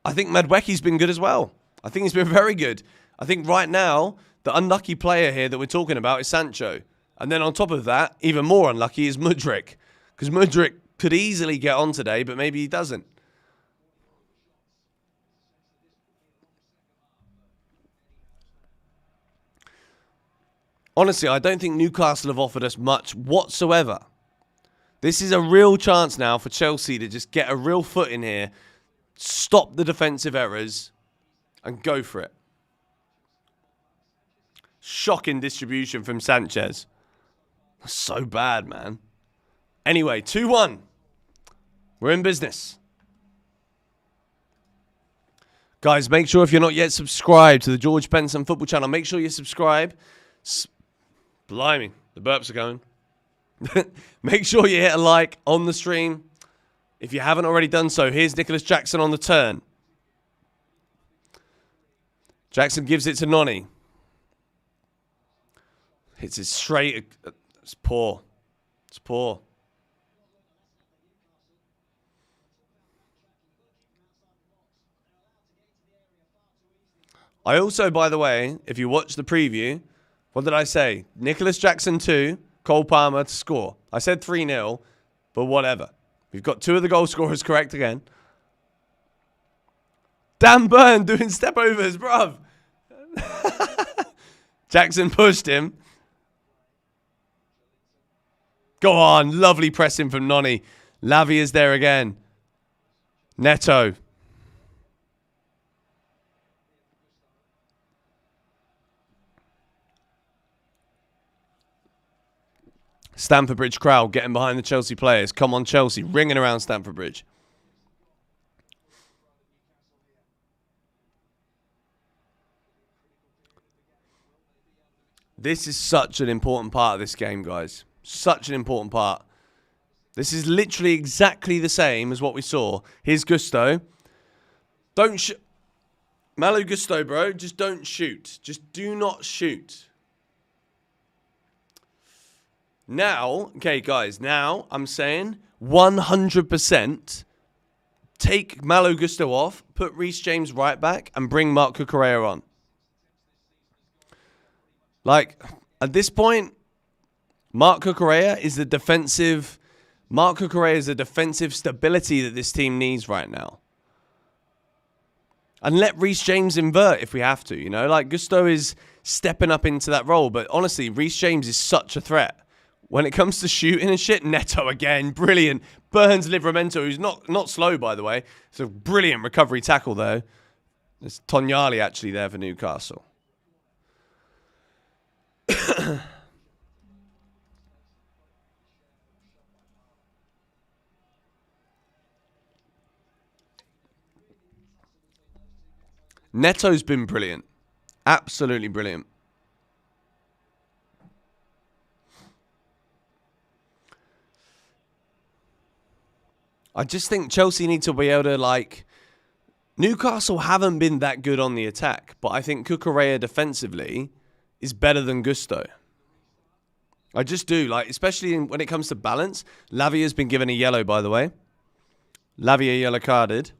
I think Madueke's been good as well. I think he's been very good. I think right now, the unlucky player here that we're talking about is Sancho. And then on top of that, even more unlucky is Mudryk. Because Mudryk could easily get on today, but maybe he doesn't. Honestly, I don't think Newcastle have offered us much whatsoever. This is a real chance now for Chelsea to just get a real foot in here, stop the defensive errors, and go for it. Shocking distribution from Sanchez. So bad, man. Anyway, 2-1. We're in business. Guys, make sure if you're not yet subscribed to the George Benson Football channel, make sure you subscribe. Blimey, the burps are going. Make sure you hit a like on the stream. If you haven't already done so, here's Nicholas Jackson on the turn. Jackson gives it to Nonny. Hits it straight. It's poor. It's poor. I also, by the way, if you watch the preview, what did I say? Nicholas Jackson 2, Cole Palmer to score. I said 3-0, but whatever. We've got 2 of the goal scorers correct again. Dan Burn doing step overs, bruv. Jackson pushed him. Go on. Lovely pressing from Nonny. Lavia's there again. Neto. Stamford Bridge crowd getting behind the Chelsea players. Come on, Chelsea. Ringing around Stamford Bridge. This is such an important part of this game, guys. Such an important part. This is literally exactly the same as what we saw. Here's Gusto. Don't Malo Gusto, bro. Just don't shoot. Just do not shoot. Now, okay, guys, now I'm saying 100% take Malo Gusto off, put Reece James right back, and bring Marc Cucurella on. Like, at this point, Marc Cucurella is the defensive stability that this team needs right now. And let Reece James invert if we have to, you know? Like, Gusto is stepping up into that role, but honestly, Reece James is such a threat. When it comes to shooting and shit, Neto again, brilliant. Burns Livramento, who's not slow, by the way. It's a brilliant recovery tackle, though. There's Tonyali actually there for Newcastle. Neto's been brilliant. Absolutely brilliant. I just think Chelsea need to be able to, like... Newcastle haven't been that good on the attack, but I think Cucurella defensively is better than Gusto. I just do, like, especially when it comes to balance. Lavia's been given a yellow, by the way. Lavia yellow carded.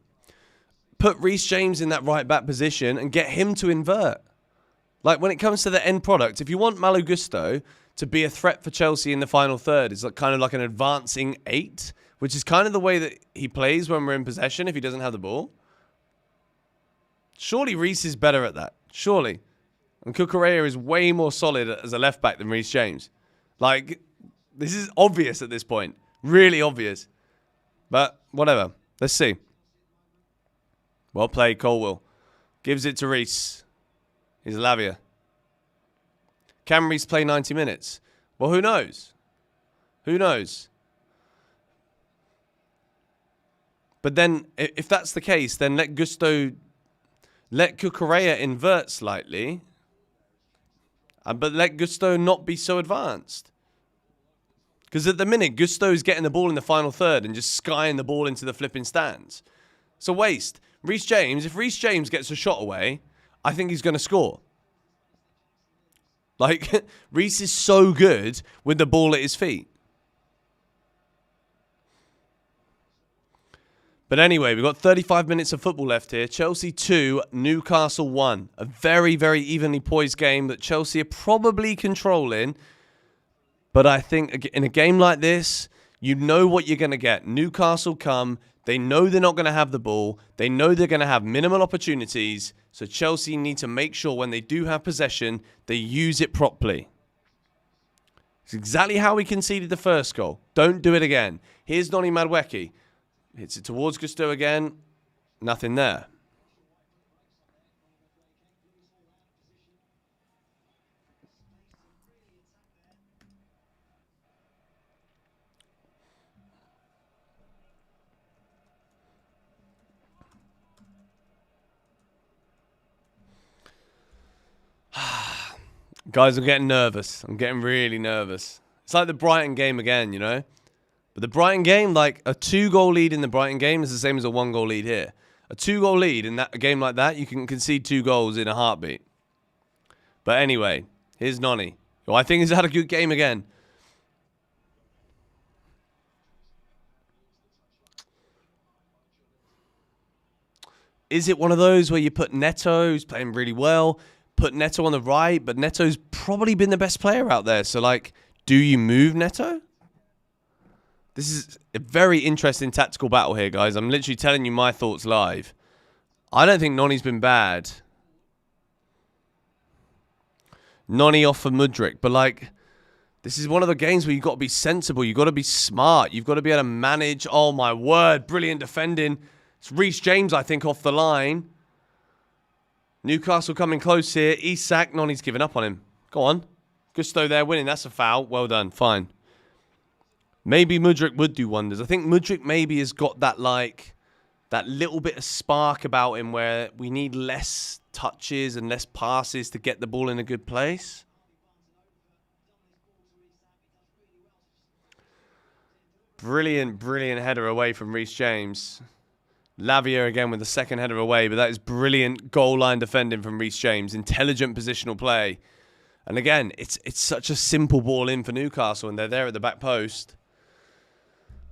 Put Reece James in that right back position and get him to invert. Like, when it comes to the end product, if you want Malo Gusto to be a threat for Chelsea in the final third, it's like, kind of like an advancing 8, which is kind of the way that he plays when we're in possession if he doesn't have the ball. Surely Reece is better at that. Surely. And Cucurella is way more solid as a left back than Reece James. Like, this is obvious at this point. Really obvious. But whatever. Let's see. Well played, Colwell. Gives it to Reece. He's Lavia. Can Reece play 90 minutes? Well, who knows? Who knows? But then, if that's the case, then let Cucurella invert slightly. But let Gusto not be so advanced. Because at the minute, Gusto's getting the ball in the final third and just skying the ball into the flipping stands. It's a waste. Reece James, if Reece James gets a shot away, I think he's going to score. Like, Reece is so good with the ball at his feet. But anyway, we've got 35 minutes of football left here. Chelsea 2, Newcastle 1. A very, very evenly poised game that Chelsea are probably controlling. But I think in a game like this, you know what you're going to get. Newcastle come. They know they're not going to have the ball. They know they're going to have minimal opportunities. So Chelsea need to make sure when they do have possession, they use it properly. It's exactly how we conceded the first goal. Don't do it again. Here's Noni Madueke. Hits it towards Gusto again. Nothing there. Guys, I'm getting nervous. I'm getting really nervous. It's like the Brighton game again, you know? But the Brighton game, like a 2-goal lead in the Brighton game is the same as a 1-goal lead here. A 2-goal lead in a game like that, you can concede 2 goals in a heartbeat. But anyway, here's Nonny, who I think has had a good game again. Is it one of those where you put Neto, who's playing really well, put Neto on the right, but Neto's probably been the best player out there. So, like, do you move Neto? This is a very interesting tactical battle here, guys. I'm literally telling you my thoughts live. I don't think Nonny's been bad. Nonny off for Mudryk, but, like, this is one of the games where you've got to be sensible. You've got to be smart. You've got to be able to manage. Oh, my word. Brilliant defending. It's Reece James, I think, off the line. Newcastle coming close here. Isak, Nonny's given up on him. Go on. Gusto there winning. That's a foul. Well done. Fine. Maybe Mudryk would do wonders. I think Mudryk maybe has got that, like, that little bit of spark about him where we need less touches and less passes to get the ball in a good place. Brilliant, brilliant header away from Reece James. Lavia again with the second header away, but that is brilliant goal line defending from Reece James. Intelligent positional play. And again, it's such a simple ball in for Newcastle, and they're there at the back post.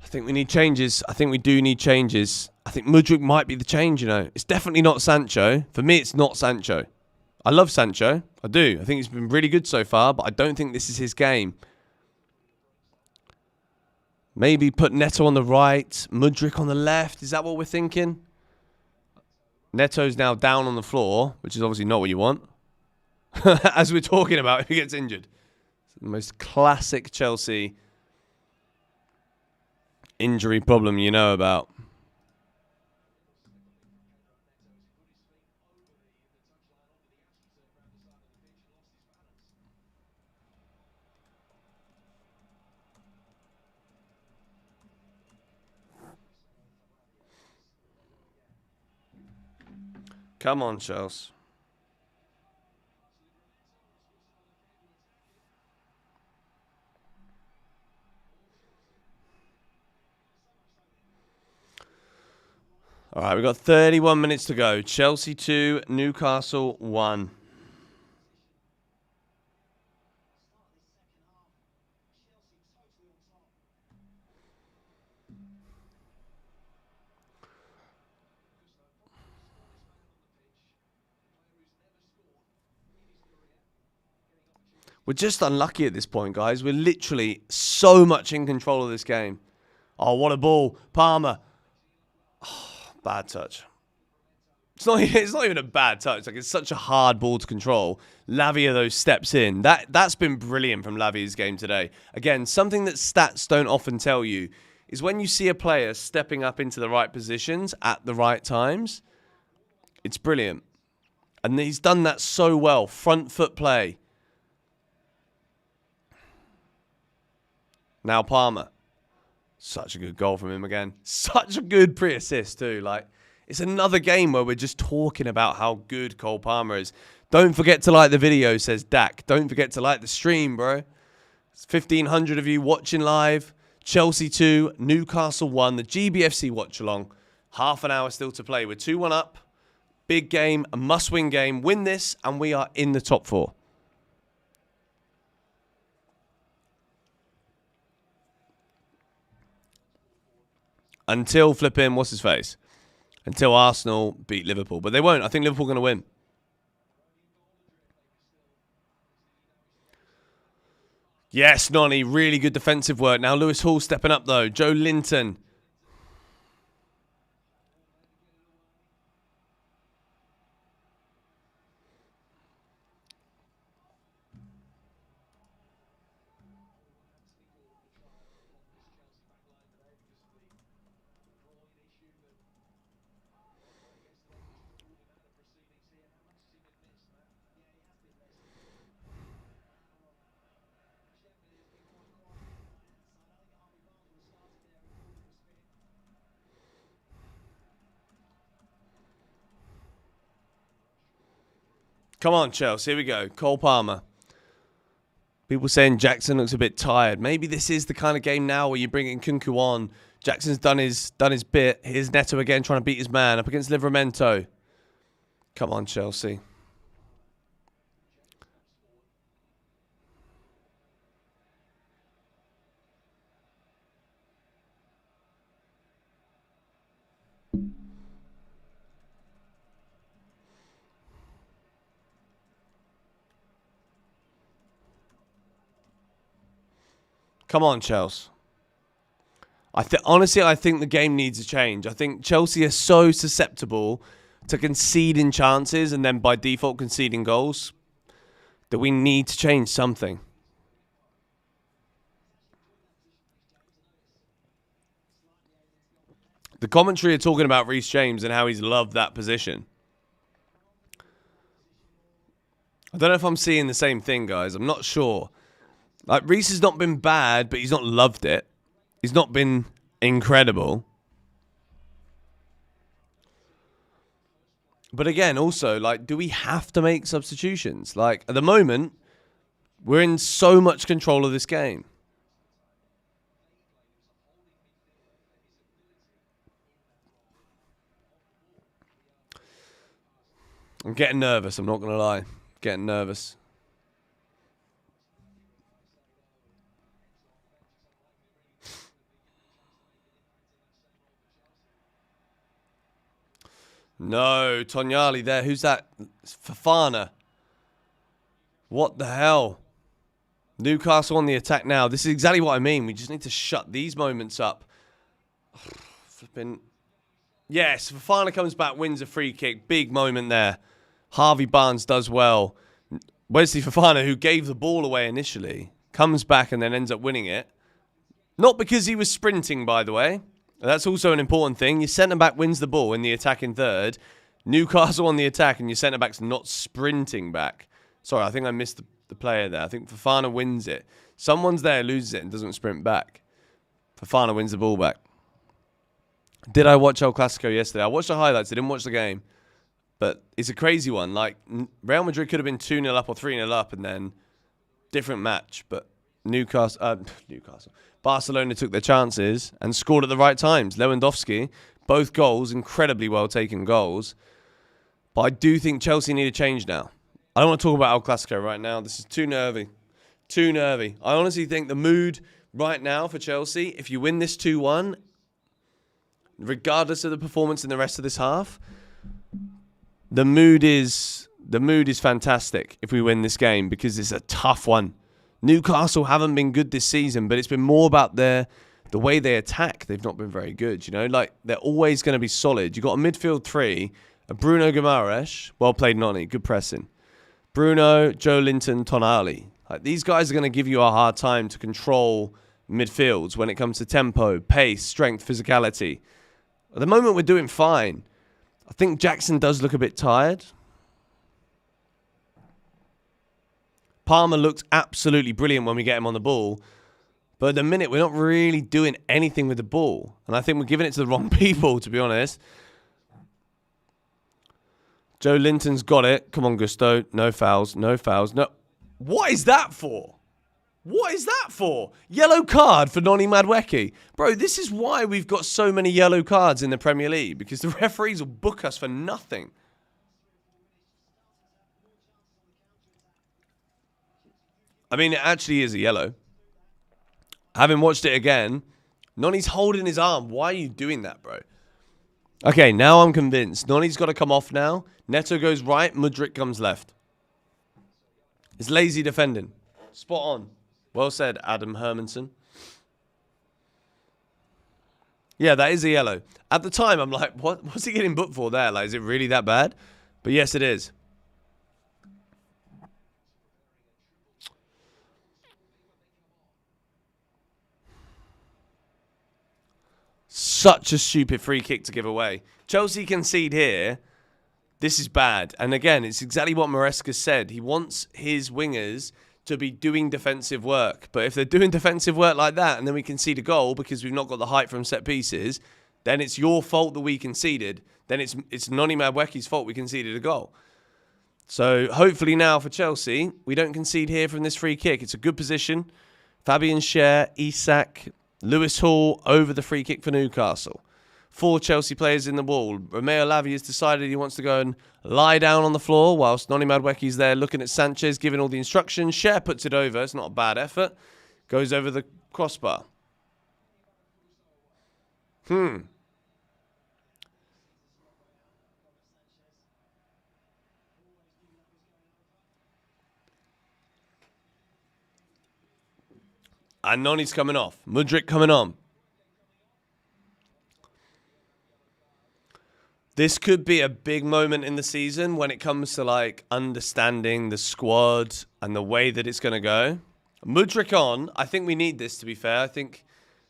I think we need changes. I think we do need changes. I think Mudryk might be the change, you know. It's definitely not Sancho. For me, it's not Sancho. I love Sancho. I do. I think he's been really good so far, but I don't think this is his game. Maybe put Neto on the right, Mudryk on the left. Is that what we're thinking? Neto's now down on the floor, which is obviously not what you want. As we're talking about, if he gets injured. It's the most classic Chelsea injury problem you know about. Come on, Chelsea. All right, we've got 31 minutes to go. Chelsea 2, Newcastle 1. We're just unlucky at this point, guys. We're literally so much in control of this game. Oh, what a ball. Palmer. Oh, bad touch. It's not even a bad touch. Like, it's such a hard ball to control. Lavia, though, steps in. That's been brilliant from Lavia's game today. Again, something that stats don't often tell you is when you see a player stepping up into the right positions at the right times, it's brilliant. And he's done that so well. Front foot play. Now Palmer. Such a good goal from him again. Such a good pre-assist too. Like, it's another game where we're just talking about how good Cole Palmer is. Don't forget to like the video, says Dak. Don't forget to like the stream, bro. It's 1,500 of you watching live. Chelsea 2, Newcastle 1. The GBFC Watchalong. Half an hour still to play. We're 2-1 up. Big game, a must-win game. Win this, and we are in the top 4. Until flipping, what's his face? Until Arsenal beat Liverpool. But they won't. I think Liverpool are going to win. Yes, Nonny. Really good defensive work. Now Lewis Hall stepping up, though. Joe Linton. Come on, Chelsea. Here we go. Cole Palmer. People saying Jackson looks a bit tired. Maybe this is the kind of game now where you bring in Kunku on. Jackson's done his bit. Here's Neto again trying to beat his man up against Livramento. Come on, Chelsea. Come on, Chelsea. Honestly, I think the game needs a change. I think Chelsea are so susceptible to conceding chances and then by default conceding goals that we need to change something. The commentary are talking about Reece James and how he's loved that position. I don't know if I'm seeing the same thing, guys. I'm not sure. Like, Reece has not been bad, but he's not loved it. He's not been incredible. But again, also, like, do we have to make substitutions? Like, at the moment, we're in so much control of this game. I'm getting nervous, I'm not going to lie. Getting nervous. No, Tonyali there. Who's that? It's Fofana. What the hell? Newcastle on the attack now. This is exactly what I mean. We just need to shut these moments up. Flipping. Yes, Fofana comes back, wins a free kick. Big moment there. Harvey Barnes does well. Wesley Fofana, who gave the ball away initially, comes back and then ends up winning it. Not because he was sprinting, by the way. That's also an important thing. Your centre-back wins the ball in the attacking third. Newcastle on the attack and your centre-back's not sprinting back. Sorry, I think I missed the player there. I think Fofana wins it. Someone's there, loses it and doesn't sprint back. Fofana wins the ball back. Did I watch El Clasico yesterday? I watched the highlights. I didn't watch the game. But it's a crazy one. Like, Real Madrid could have been 2-0 up or 3-0 up and then different match. But Barcelona took their chances and scored at the right times. Lewandowski, both goals, incredibly well taken goals. But I do think Chelsea need a change now. I don't want to talk about El Clasico right now. This is too nervy. Too nervy. I honestly think the mood right now for Chelsea, if you win this 2-1, regardless of the performance in the rest of this half, the mood is fantastic if we win this game because it's a tough one. Newcastle haven't been good this season, but it's been more about the way they attack. They've not been very good, you know? Like, they're always going to be solid. You've got a midfield three, a Bruno Guimaraes, well played Noni, good pressing. Bruno, Joe Linton, Tonali. Like, these guys are going to give you a hard time to control midfields when it comes to tempo, pace, strength, physicality. At the moment, we're doing fine. I think Jackson does look a bit tired. Palmer looked absolutely brilliant when we get him on the ball. But at the minute, we're not really doing anything with the ball. And I think we're giving it to the wrong people, to be honest. Joe Linton's got it. Come on, Gusto. No fouls. No fouls. No. What is that for? What is that for? Yellow card for Noni Madueke. Bro, this is why we've got so many yellow cards in the Premier League. Because the referees will book us for nothing. I mean, it actually is a yellow. Having watched it again, Noni's holding his arm. Why are you doing that, bro? Okay, now I'm convinced. Noni's got to come off now. Neto goes right. Mudryk comes left. It's lazy defending. Spot on. Well said, Adam Hermanson. Yeah, that is a yellow. At the time, I'm like, what's he getting booked for there? Like, is it really that bad? But yes, it is. Such a stupid free kick to give away. Chelsea concede here. This is bad. And again, it's exactly what Maresca said. He wants his wingers to be doing defensive work. But if they're doing defensive work like that and then we concede a goal because we've not got the height from set pieces, then it's your fault that we conceded. Then it's Noni Madueke's fault we conceded a goal. So hopefully now for Chelsea, we don't concede here from this free kick. It's a good position. Fabian Schär, Isak, Lewis Hall over the free kick for Newcastle. 4 Chelsea players in the wall. Romeo Lavia has decided he wants to go and lie down on the floor whilst Noni Madueke's there looking at Sanchez, giving all the instructions. Schär puts it over. It's not a bad effort. Goes over the crossbar. And Noni's coming off. Mudryk coming on. This could be a big moment in the season when it comes to like understanding the squad and the way that it's going to go. Mudryk on. I think we need this, to be fair. I think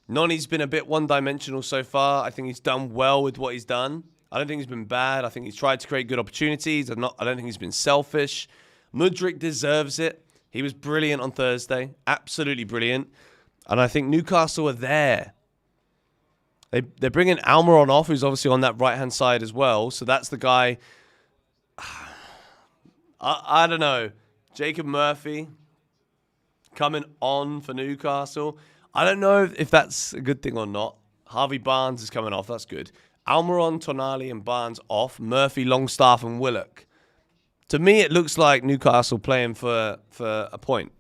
Noni's been a bit one-dimensional so far. I think he's done well with what he's done. I don't think he's been bad. I think he's tried to create good opportunities. I don't think he's been selfish. Mudryk deserves it. He was brilliant on Thursday. Absolutely brilliant. And I think Newcastle are there. They're bringing Almiron off, who's obviously on that right-hand side as well. So that's the guy. I don't know. Jacob Murphy coming on for Newcastle. I don't know if that's a good thing or not. Harvey Barnes is coming off. That's good. Almiron, Tonali, and Barnes off. Murphy, Longstaff, and Willock. To me, it looks like Newcastle playing for a point.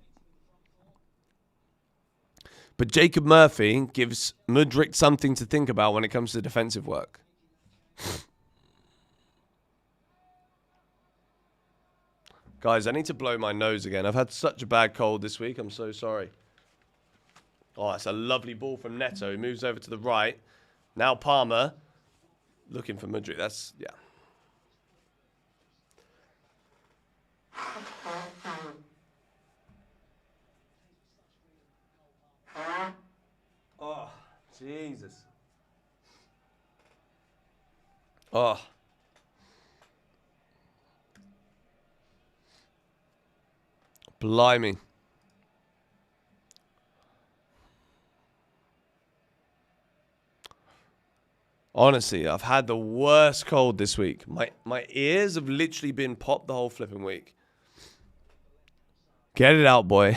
But Jacob Murphy gives Mudryk something to think about when it comes to defensive work. Guys, I need to blow my nose again. I've had such a bad cold this week. I'm so sorry. Oh, it's a lovely ball from Neto. He moves over to the right. Now Palmer looking for Mudryk. That's, yeah. Oh, Jesus. Oh. Blimey. Honestly, I've had the worst cold this week. My ears have literally been popped the whole flipping week. Get it out, boy.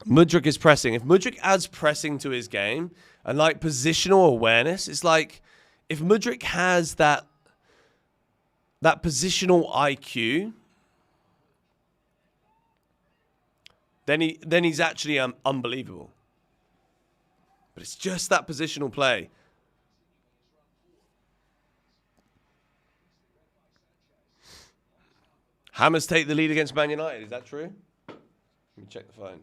Mudryk is pressing. If Mudryk adds pressing to his game and like positional awareness, it's like if Mudryk has that positional IQ, then he's actually unbelievable. But it's just that positional play. Hammers take the lead against Man United. Is that true? Let me check the phone.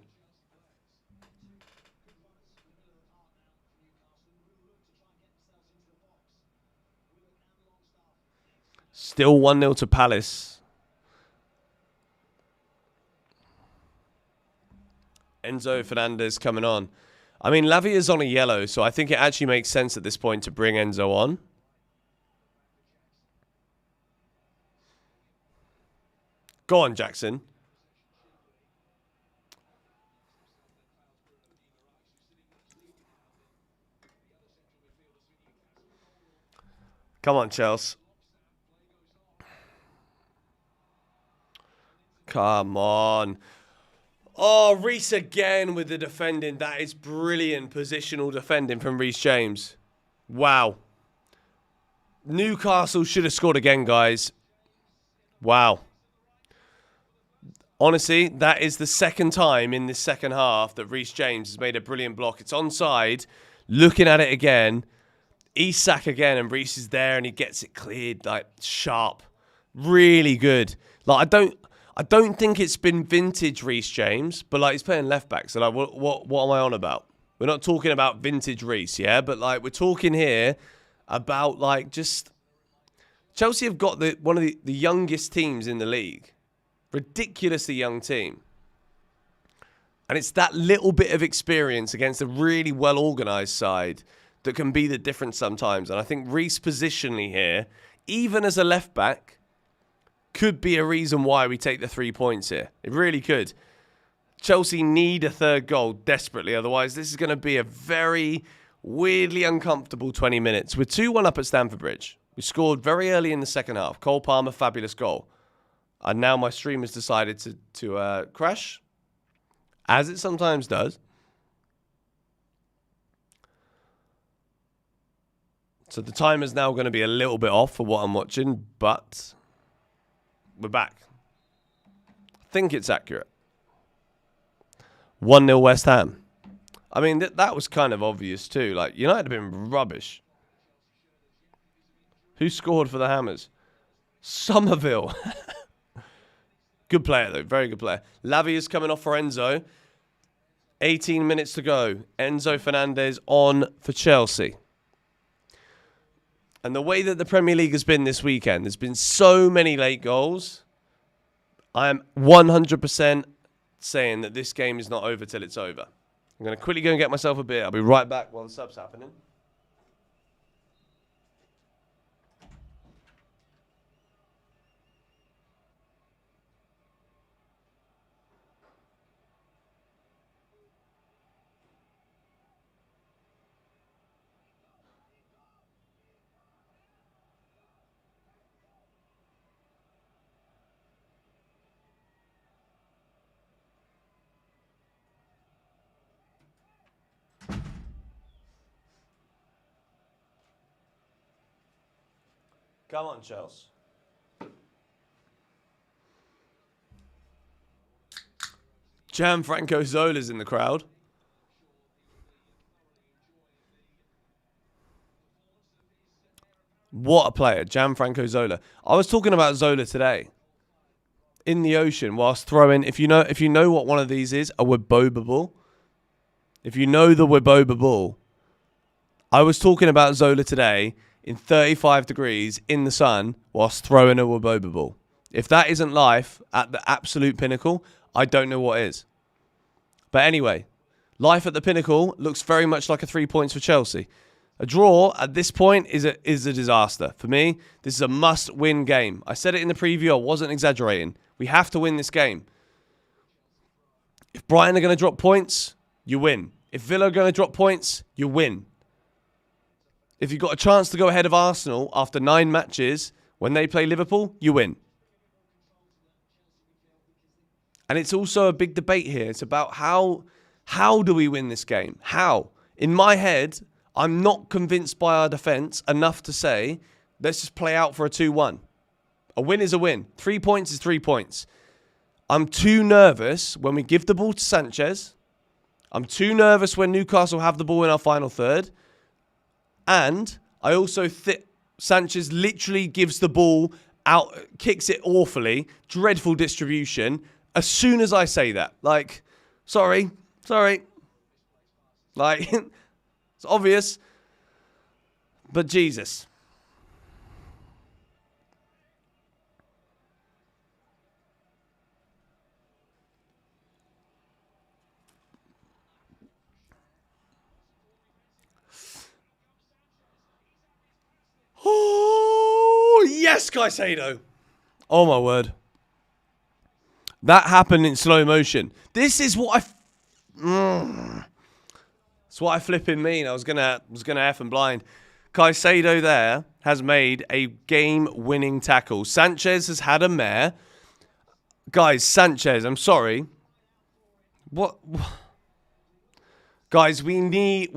Still 1-0 to Palace. Enzo Fernandez coming on. I mean, Lavia's on a yellow, so I think it actually makes sense at this point to bring Enzo on. Go on, Jackson. Come on, Chelsea. Come on. Oh, Reece again with the defending. That is brilliant positional defending from Reece James. Wow. Newcastle should have scored again, guys. Wow. Honestly, that is the second time in this second half that Reece James has made a brilliant block. It's onside. Looking at it again. Isak again, and Reece is there, and he gets it cleared, like, sharp. Really good. Like, I don't think it's been vintage Reece James, but like he's playing left back. So like, what am I on about? We're not talking about vintage Reece, yeah. But like we're talking here about like just Chelsea have got one of the youngest teams in the league, ridiculously young team, and it's that little bit of experience against a really well organised side that can be the difference sometimes. And I think Reece positionally here, even as a left back, could be a reason why we take the 3 points here. It really could. Chelsea need a third goal desperately. Otherwise, this is going to be a very weirdly uncomfortable 20 minutes. We're 2-1 up at Stamford Bridge. We scored very early in the second half. Cole Palmer, fabulous goal. And now my stream has decided to crash, as it sometimes does. So the timer's now going to be a little bit off for what I'm watching, but we're back. I think it's accurate. 1-0 West Ham. I mean, that was kind of obvious too. Like, United have been rubbish. Who scored for the Hammers? Somerville. Good player, though. Very good player. Lavi is coming off for Enzo. 18 minutes to go. Enzo Fernandez on for Chelsea. And the way that the Premier League has been this weekend, there's been so many late goals. I am 100% saying that this game is not over till it's over. I'm going to quickly go and get myself a beer. I'll be right back while the sub's happening. Come on, Chelsea. Gianfranco Zola's in the crowd. What a player, Gianfranco Zola. I was talking about Zola today. In the ocean, whilst throwing, if you know what one of these is, a Weboba ball. If you know the Weboba ball, I was talking about Zola today in 35 degrees in the sun whilst throwing a Weboba ball. If that isn't life at the absolute pinnacle, I don't know what is. But anyway, life at the pinnacle looks very much like a 3 points for Chelsea. A draw at this point is a disaster. For me, this is a must-win game. I said it in the preview. I wasn't exaggerating. We have to win this game. If Brighton are going to drop points, you win. If Villa are going to drop points, you win. If you've got a chance to go ahead of Arsenal after 9 matches when they play Liverpool, you win. And it's also a big debate here. It's about how do we win this game? How? In my head, I'm not convinced by our defence enough to say, let's just play out for a 2-1. A win is a win. 3 points is 3 points. I'm too nervous when we give the ball to Sanchez. I'm too nervous when Newcastle have the ball in our final third. And I also think Sanchez literally gives the ball out, kicks it awfully, dreadful distribution. As soon as I say that, like, sorry. Like, it's obvious. But Jesus. Oh, yes, Caicedo. Oh, my word. That happened in slow motion. This is what it's what I flipping mean. I was gonna F and blind. Caicedo there has made a game-winning tackle. Sanchez has had a mare. Guys, Sanchez, I'm sorry. What? Guys, we need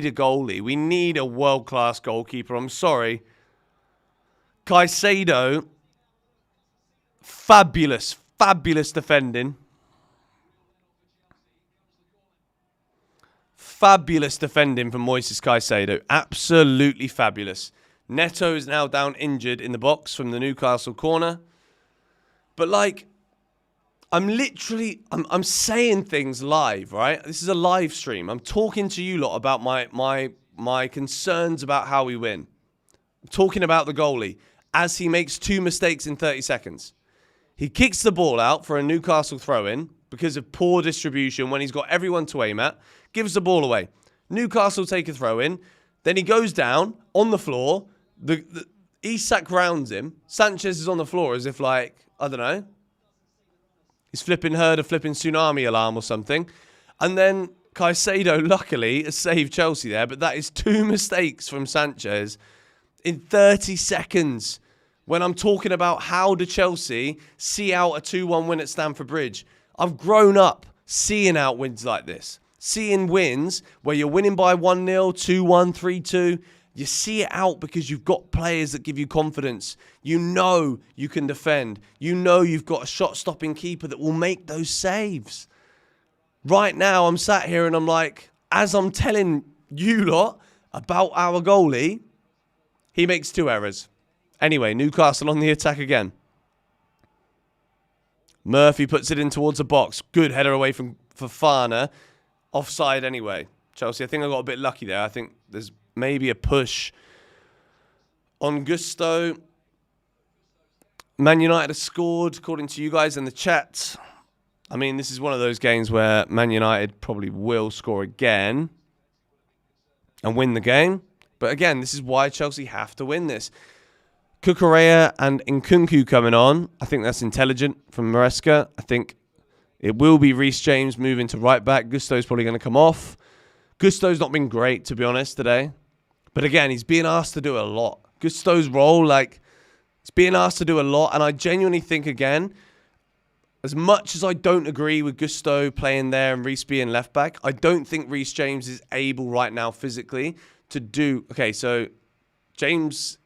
a goalie. We need a world-class goalkeeper. I'm sorry. Caicedo, fabulous defending. Fabulous defending from Moises Caicedo. Absolutely fabulous. Neto is now down injured in the box from the Newcastle corner. But like, I'm saying things live, right? This is a live stream. I'm talking to you lot about my concerns about how we win. I'm talking about the goalie as he makes 2 mistakes in 30 seconds. He kicks the ball out for a Newcastle throw-in because of poor distribution when he's got everyone to aim at. Gives the ball away. Newcastle take a throw-in. Then he goes down on the floor. Isak rounds him. Sanchez is on the floor as if like, I don't know. He's heard a flipping tsunami alarm or something. And then Caicedo, luckily, has saved Chelsea there. But that is 2 mistakes from Sanchez in 30 seconds when I'm talking about how do Chelsea see out a 2-1 win at Stamford Bridge. I've grown up seeing out wins like this. Seeing wins where you're winning by 1-0, 2-1, 3-2. You see it out because you've got players that give you confidence. You know you can defend. You know you've got a shot-stopping keeper that will make those saves. Right now, I'm sat here and I'm like, as I'm telling you lot about our goalie, he makes 2 errors. Anyway, Newcastle on the attack again. Murphy puts it in towards the box. Good header away from Fofana. Offside anyway. Chelsea, I think I got a bit lucky there. I think there's maybe a push on Gusto. Man United has scored, according to you guys in the chat. I mean, this is one of those games where Man United probably will score again and win the game. But again, this is why Chelsea have to win this. Cucurella and Nkunku coming on. I think that's intelligent from Maresca. I think it will be Reece James moving to right back. Gusto's probably going to come off. Gusto's not been great, to be honest, today. But again, he's being asked to do a lot. Gusto's role, he's being asked to do a lot. And I genuinely think, again, as much as I don't agree with Gusto playing there and Reece being left back, I don't think Reece James is able right now physically to do... Okay, so James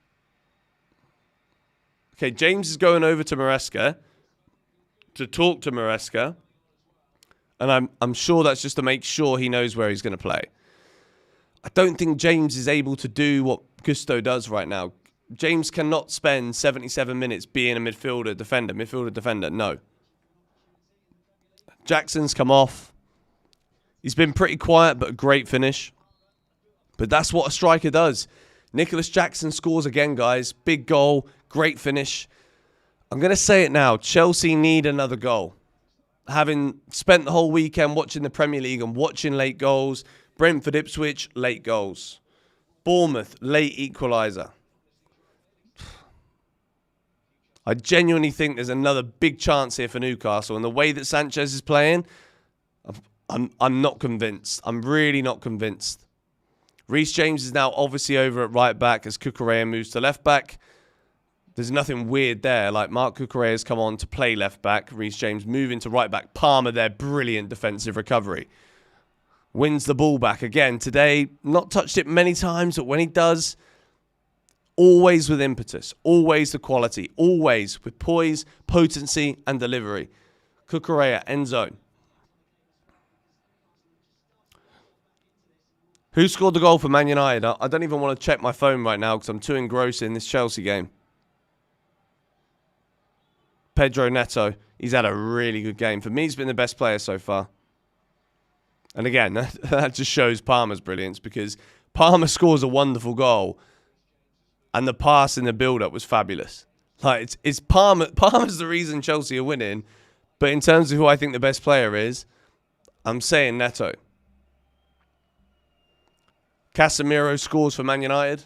is going over to Maresca to talk to Maresca. And I'm sure that's just to make sure he knows where he's going to play. I don't think James is able to do what Gusto does right now. James cannot spend 77 minutes being a midfielder defender. No. Jackson's come off. He's been pretty quiet, but a great finish. But that's what a striker does. Nicholas Jackson scores again, guys. Big goal, great finish. I'm going to say it now. Chelsea need another goal. Having spent the whole weekend watching the Premier League and watching late goals, Brentford, Ipswich, late goals. Bournemouth, late equaliser. I genuinely think there's another big chance here for Newcastle. And the way that Sanchez is playing, I'm not convinced. I'm really not convinced. Reece James is now obviously over at right back as Cucurella moves to left back. There's nothing weird there. Like, Mark Cucurella has come on to play left back. Reece James moving to right back. Palmer there, brilliant defensive recovery. Wins the ball back again today. Not touched it many times, but when he does, always with impetus. Always the quality. Always with poise, potency, and delivery. Cucurella, end zone. Who scored the goal for Man United? I don't even want to check my phone right now because I'm too engrossed in this Chelsea game. Pedro Neto. He's had a really good game. For me, he's been the best player so far. And again, that just shows Palmer's brilliance because Palmer scores a wonderful goal and the pass in the build-up was fabulous. Like, it's Palmer. Palmer's the reason Chelsea are winning. But in terms of who I think the best player is, I'm saying Neto. Casemiro scores for Man United.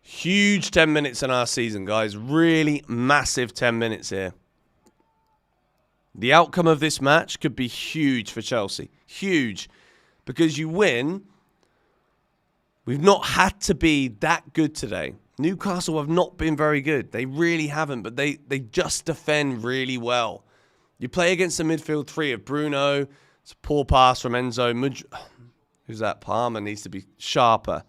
Huge 10 minutes in our season, guys. Really massive 10 minutes here. The outcome of this match could be huge for Chelsea. Huge. Because you win. We've not had to be that good today. Newcastle have not been very good. They really haven't, but they just defend really well. You play against the midfield three of Bruno. It's a poor pass from Enzo. Who's that? Palmer needs to be sharper.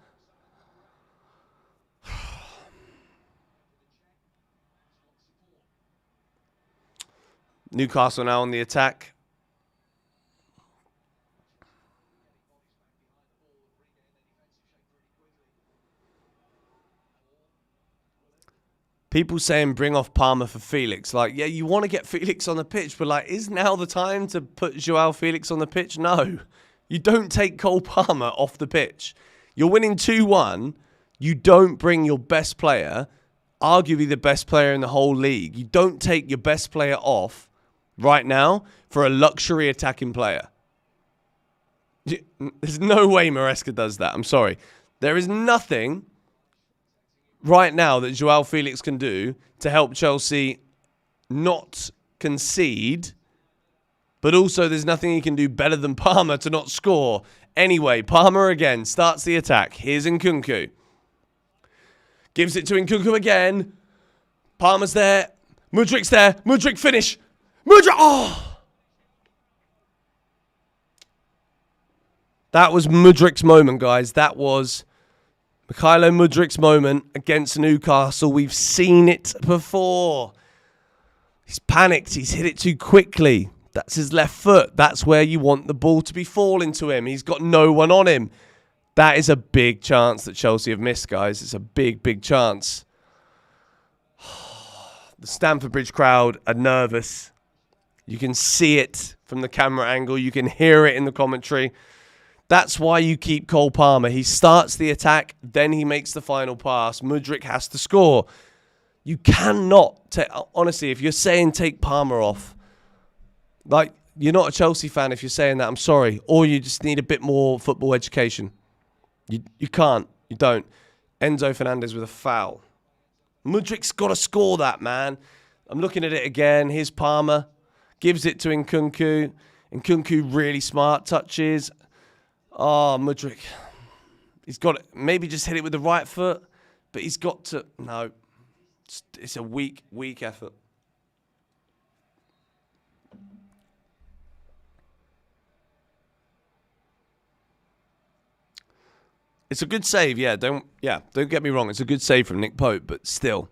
Newcastle now on the attack. People saying bring off Palmer for Felix. Like, yeah, you want to get Felix on the pitch, but like, is now the time to put João Felix on the pitch? No. You don't take Cole Palmer off the pitch. You're winning 2-1. You don't bring your best player, arguably the best player in the whole league. You don't take your best player off right now for a luxury attacking player. There's no way Maresca does that. I'm sorry. There is nothing right now that João Felix can do to help Chelsea not concede But also, there's nothing he can do better than Palmer to not score. Anyway, Palmer again starts the attack. Here's Nkunku. Gives it to Nkunku again. Palmer's there. Mudrik's there. Mudrik finish. Mudrik. Oh! That was Mudrik's moment, guys. That was Mykhailo Mudrik's moment against Newcastle. We've seen it before. He's panicked. He's hit it too quickly. That's his left foot. That's where you want the ball to be falling to him. He's got no one on him. That is a big chance that Chelsea have missed, guys. It's a big, big chance. The Stamford Bridge crowd are nervous. You can see it from the camera angle. You can hear it in the commentary. That's why you keep Cole Palmer. He starts the attack, then he makes the final pass. Mudrik has to score. You cannot take... Honestly, if you're saying take Palmer off, like, you're not a Chelsea fan if you're saying that. I'm sorry. Or you just need a bit more football education. You can't. You don't. Enzo Fernandez with a foul. Mudrik's got to score that, man. I'm looking at it again. Here's Palmer. Gives it to Nkunku. Nkunku really smart touches. Oh, Mudrik. He's got to maybe just hit it with the right foot. But he's got to... No. It's a weak effort. It's a good save, yeah. Don't get me wrong. It's a good save from Nick Pope, but still.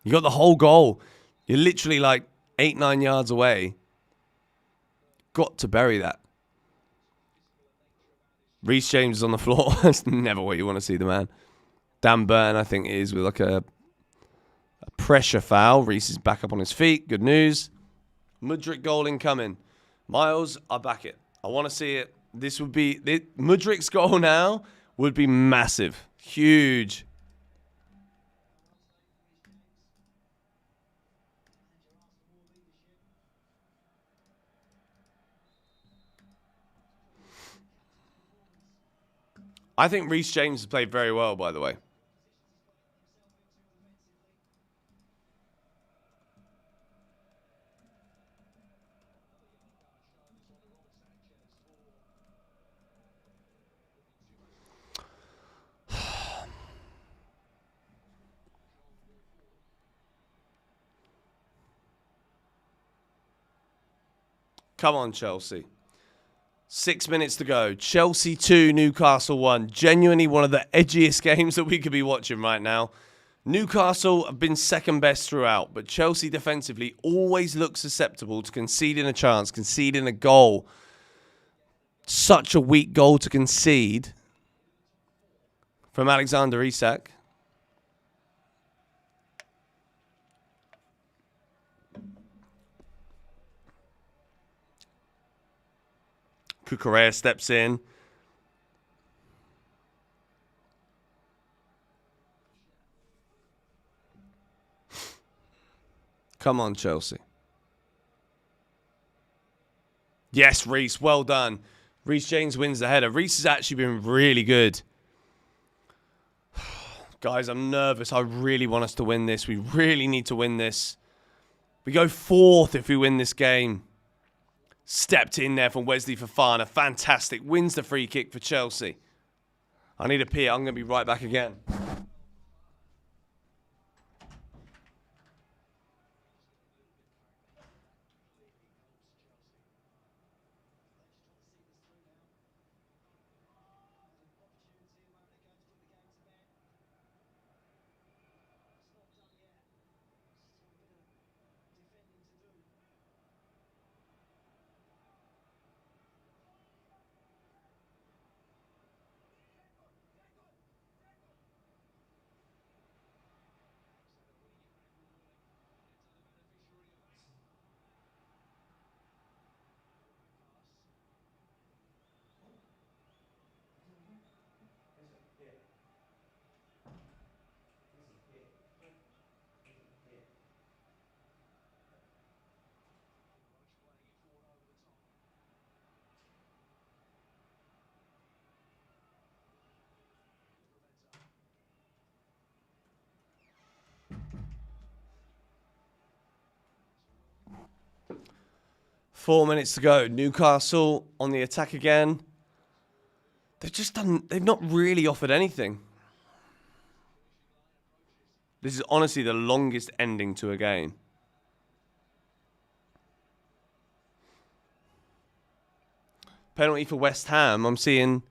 You got the whole goal. You're literally like 8-9 yards away. Got to bury that. Reece James is on the floor. That's never what you want to see the man. Dan Burton, I think, is with like a pressure foul. Reece is back up on his feet. Good news. Mudrik goal incoming. Miles, I back it. I want to see it. This would be... Mudrik's goal now would be massive. Huge. I think Reece James has played very well, by the way. Come on, Chelsea. 6 minutes to go. Chelsea 2, Newcastle 1. Genuinely one of the edgiest games that we could be watching right now. Newcastle have been second best throughout, but Chelsea defensively always look susceptible to conceding a chance, conceding a goal. Such a weak goal to concede from Alexander Isak. Cucurella steps in. Come on, Chelsea. Yes, Reece. Well done. Reece James wins the header. Reece has actually been really good. Guys, I'm nervous. I really want us to win this. We really need to win this. We go fourth if we win this game. Stepped in there from Wesley Fofana. Fantastic. Wins the free kick for Chelsea. I need a pee. I'm going to be right back again. 4 minutes to go. Newcastle on the attack again. They've not really offered anything. This is honestly the longest ending to a game. Penalty for West Ham. I'm seeing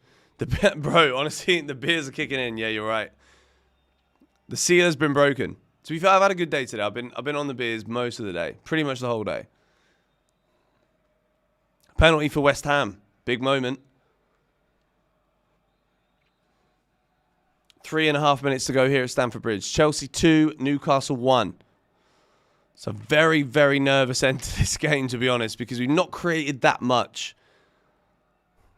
bro, honestly, the beers are kicking in. Yeah, you're right. The seal has been broken. To be fair, I've had a good day today. I've been on the beers most of the day. Pretty much the whole day. Penalty for West Ham. Big moment. 3.5 minutes to go here at Stamford Bridge. Chelsea 2, Newcastle 1. It's a very, very nervous end to this game, to be honest, because we've not created that much.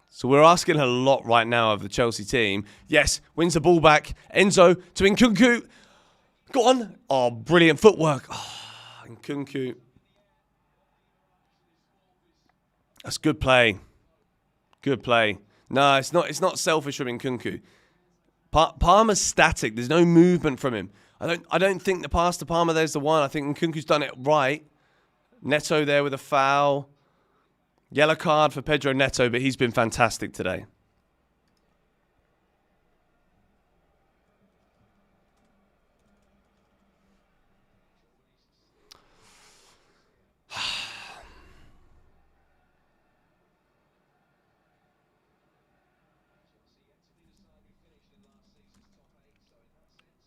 So we're asking a lot right now of the Chelsea team. Yes, wins the ball back. Enzo to Nkunku. Go on. Oh, brilliant footwork. Oh, Nkunku. That's good play. Good play. No, it's not selfish from Nkunku. Palmer's static. There's no movement from him. I don't think the pass to Palmer there's the one. I think Nkunku's done it right. Neto there with a foul. Yellow card for Pedro Neto, but he's been fantastic today.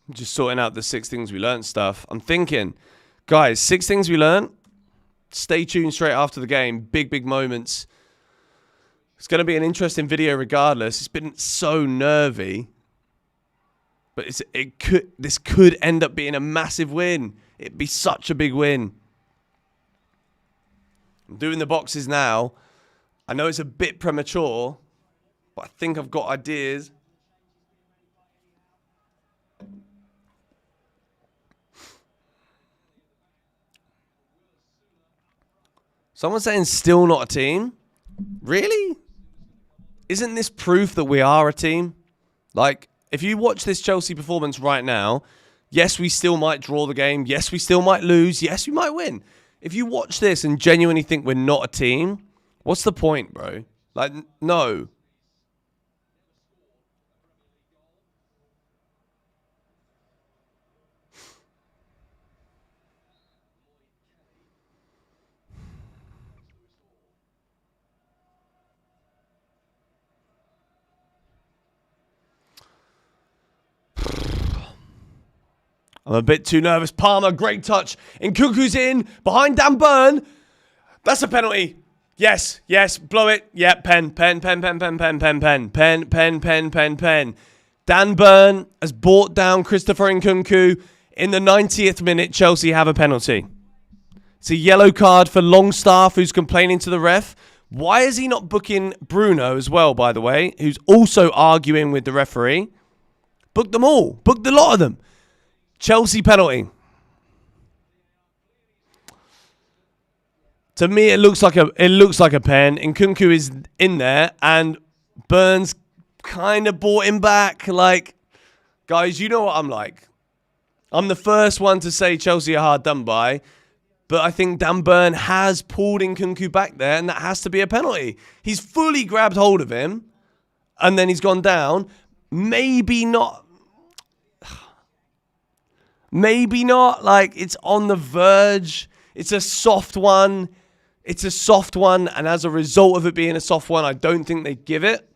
Just sorting out the 6 things we learned stuff. I'm thinking, guys, 6 things we learned. Stay tuned straight after the game. Big, big moments. It's going to be an interesting video regardless. It's been so nervy. But this could end up being a massive win. It'd be such a big win. I'm doing the boxes now. I know it's a bit premature, but I think I've got ideas. Someone's saying still not a team? Really? Isn't this proof that we are a team? Like, if you watch this Chelsea performance right now, yes, we still might draw the game. Yes, we still might lose. Yes, we might win. If you watch this and genuinely think we're not a team, what's the point, bro? Like, no. I'm a bit too nervous. Palmer, great touch. Nkunku's in. Behind Dan Burn. That's a penalty. Yes, yes. Blow it. Yeah, pen. Dan Burn has brought down Christopher Nkunku. In the 90th minute, Chelsea have a penalty. It's a yellow card for Longstaff, who's complaining to the ref. Why is he not booking Bruno as well, by the way, who's also arguing with the referee? Book them all. Book the lot of them. Chelsea penalty. To me, it looks like a pen. Nkunku is in there, and Burns kind of brought him back. Like, guys, you know what I'm like. I'm the first one to say Chelsea are hard done by, but I think Dan Burn has pulled Nkunku back there, and that has to be a penalty. He's fully grabbed hold of him, and then he's gone down. Maybe not. Maybe not. Like, it's on the verge. It's a soft one. It's a soft one. And as a result of it being a soft one, I don't think they give it.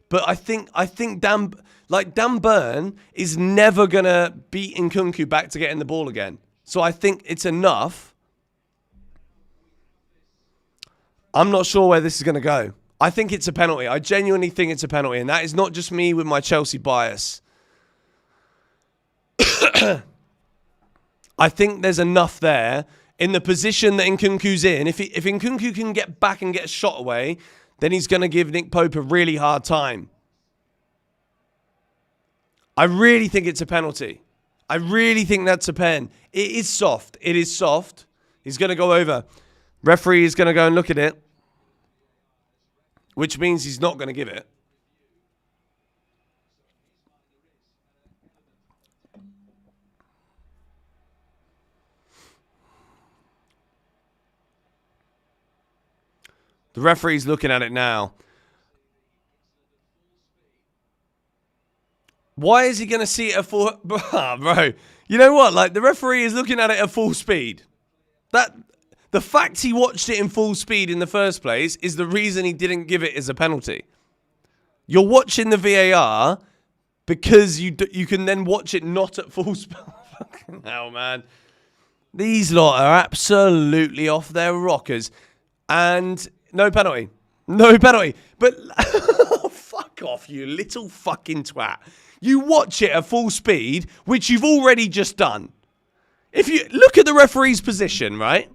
But I think Dan Burn is never going to beat Nkunku back to getting the ball again. So I think it's enough. I'm not sure where this is going to go. I think it's a penalty. I genuinely think it's a penalty. And that is not just me with my Chelsea bias. I think there's enough there in the position that Nkunku's in. If Nkunku can get back and get a shot away, then he's going to give Nick Pope a really hard time. I really think it's a penalty. I really think that's a pen. It is soft. It is soft. He's going to go over. Referee is going to go and look at it, which means he's not going to give it. The referee's looking at it now. Why is he going to see it at full... Bro, you know what? Like, the referee is looking at it at full speed. The fact he watched it in full speed in the first place is the reason he didn't give it as a penalty. You're watching the VAR because you can then watch it not at full speed. Fucking hell, man. These lot are absolutely off their rockers. And no penalty. No penalty. But fuck off, you little fucking twat. You watch it at full speed, which you've already just done. If you look at the referee's position, right?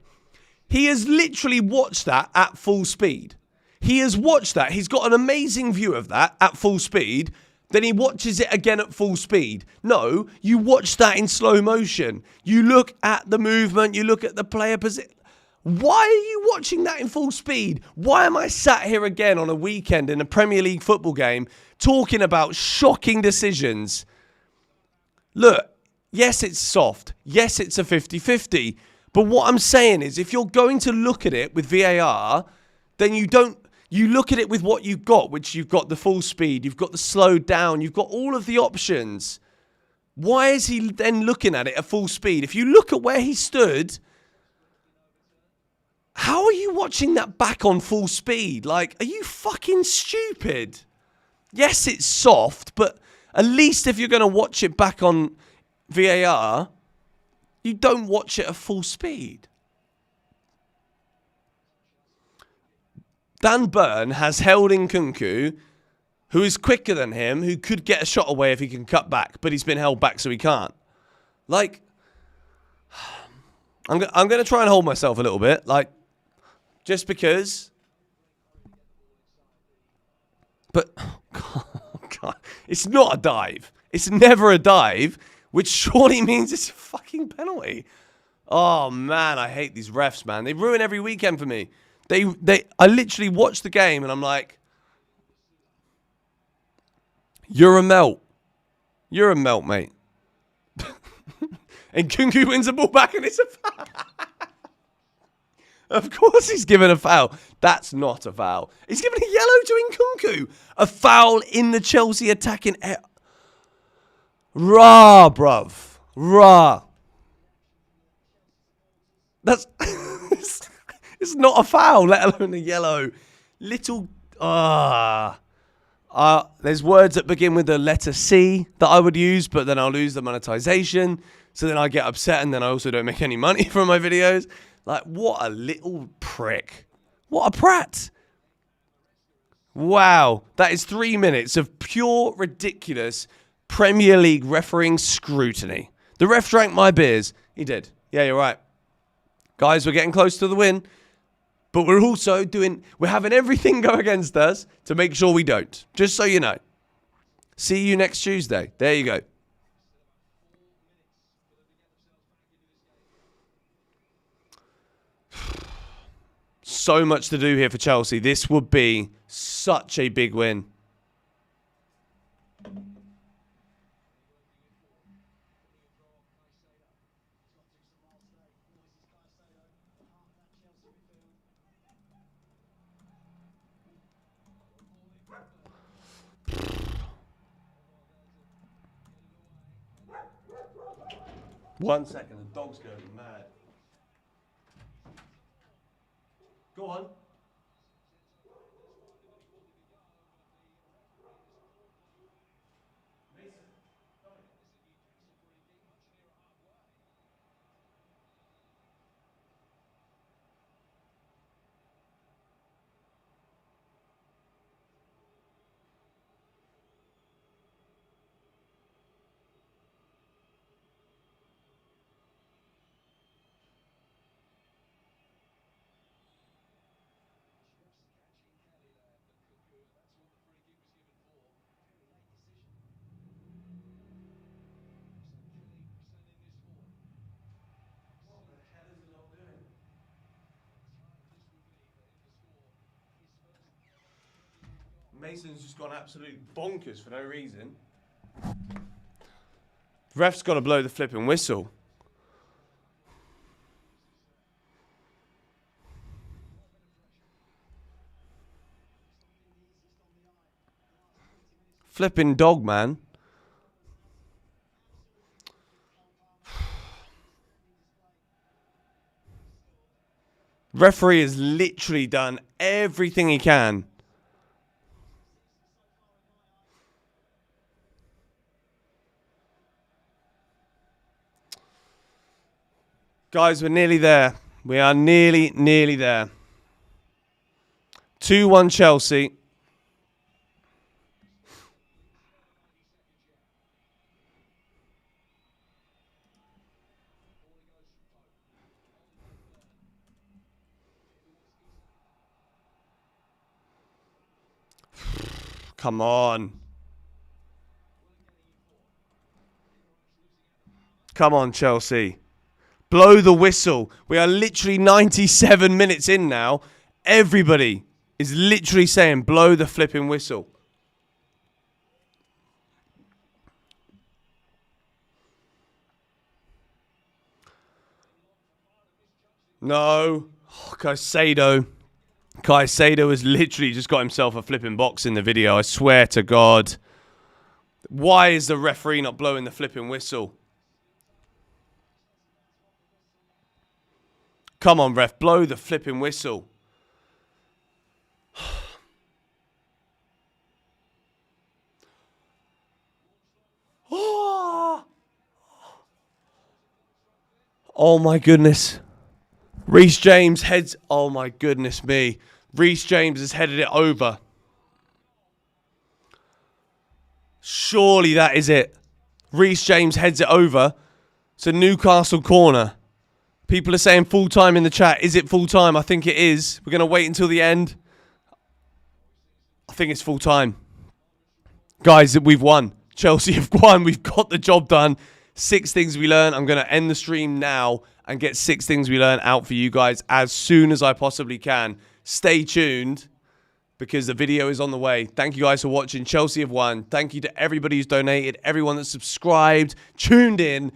He has literally watched that at full speed. He has watched that. He's got an amazing view of that at full speed. Then he watches it again at full speed. No, you watch that in slow motion. You look at the movement. You look at the player position. Why are you watching that in full speed? Why am I sat here again on a weekend in a Premier League football game talking about shocking decisions? Look, yes, it's soft. Yes, it's a 50-50. But what I'm saying is if you're going to look at it with VAR, then you look at it with what you've got, which you've got the full speed, you've got the slowed down, you've got all of the options. Why is he then looking at it at full speed? If you look at where he stood... How are you watching that back on full speed? Like, are you fucking stupid? Yes, it's soft, but at least if you're going to watch it back on VAR, you don't watch it at full speed. Dan Burn has held in Nkunku, who is quicker than him, who could get a shot away if he can cut back, but he's been held back so he can't. Like, I'm going to try and hold myself a little bit. Like, just because. But, oh God, it's not a dive. It's never a dive, which surely means it's a fucking penalty. Oh, man, I hate these refs, man. They ruin every weekend for me. I literally watch the game and I'm like, you're a melt. You're a melt, mate. And Nkunku wins the ball back and it's a foul. Of course he's given a foul. That's not a foul. He's given a yellow to Nkunku. A foul in the Chelsea attacking... Rah, bruv. Rah. That's... It's not a foul, let alone a yellow. Little... there's words that begin with the letter C that I would use, but then I'll lose the monetization. So then I get upset and then I also don't make any money from my videos. Like, what a little prick. What a prat. Wow. That is 3 minutes of pure, ridiculous Premier League refereeing scrutiny. The ref drank my beers. He did. Yeah, you're right. Guys, we're getting close to the win. But we're also we're having everything go against us to make sure we don't. Just so you know. See you next Tuesday. There you go. So much to do here for Chelsea. This would be such a big win. One second, the dog's going mad. Go on. Mason's just gone absolutely bonkers for no reason. Ref's got to blow the flipping whistle. Flipping dog, man. Referee has literally done everything he can. Guys, we're nearly there. We are nearly there. 2-1 Chelsea. Come on. Come on, Chelsea. Blow the whistle. We are literally 97 minutes in now. Everybody is literally saying blow the flipping whistle. No. Oh, Caicedo has literally just got himself a flipping box in the video. I swear to God. Why is the referee not blowing the flipping whistle? Come on, ref. Blow the flipping whistle. Oh my goodness. Reece James heads... Oh my goodness me. Reece James has headed it over. Surely that is it. Reece James heads it over. It's a Newcastle corner. People are saying full time in the chat. Is it full time? I think it is. We're going to wait until the end. I think it's full time. Guys, we've won. Chelsea have won. We've got the job done. 6 things we learned. I'm going to end the stream now and get 6 things we learned out for you guys as soon as I possibly can. Stay tuned because the video is on the way. Thank you guys for watching. Chelsea have won. Thank you to everybody who's donated, everyone that's subscribed, tuned in.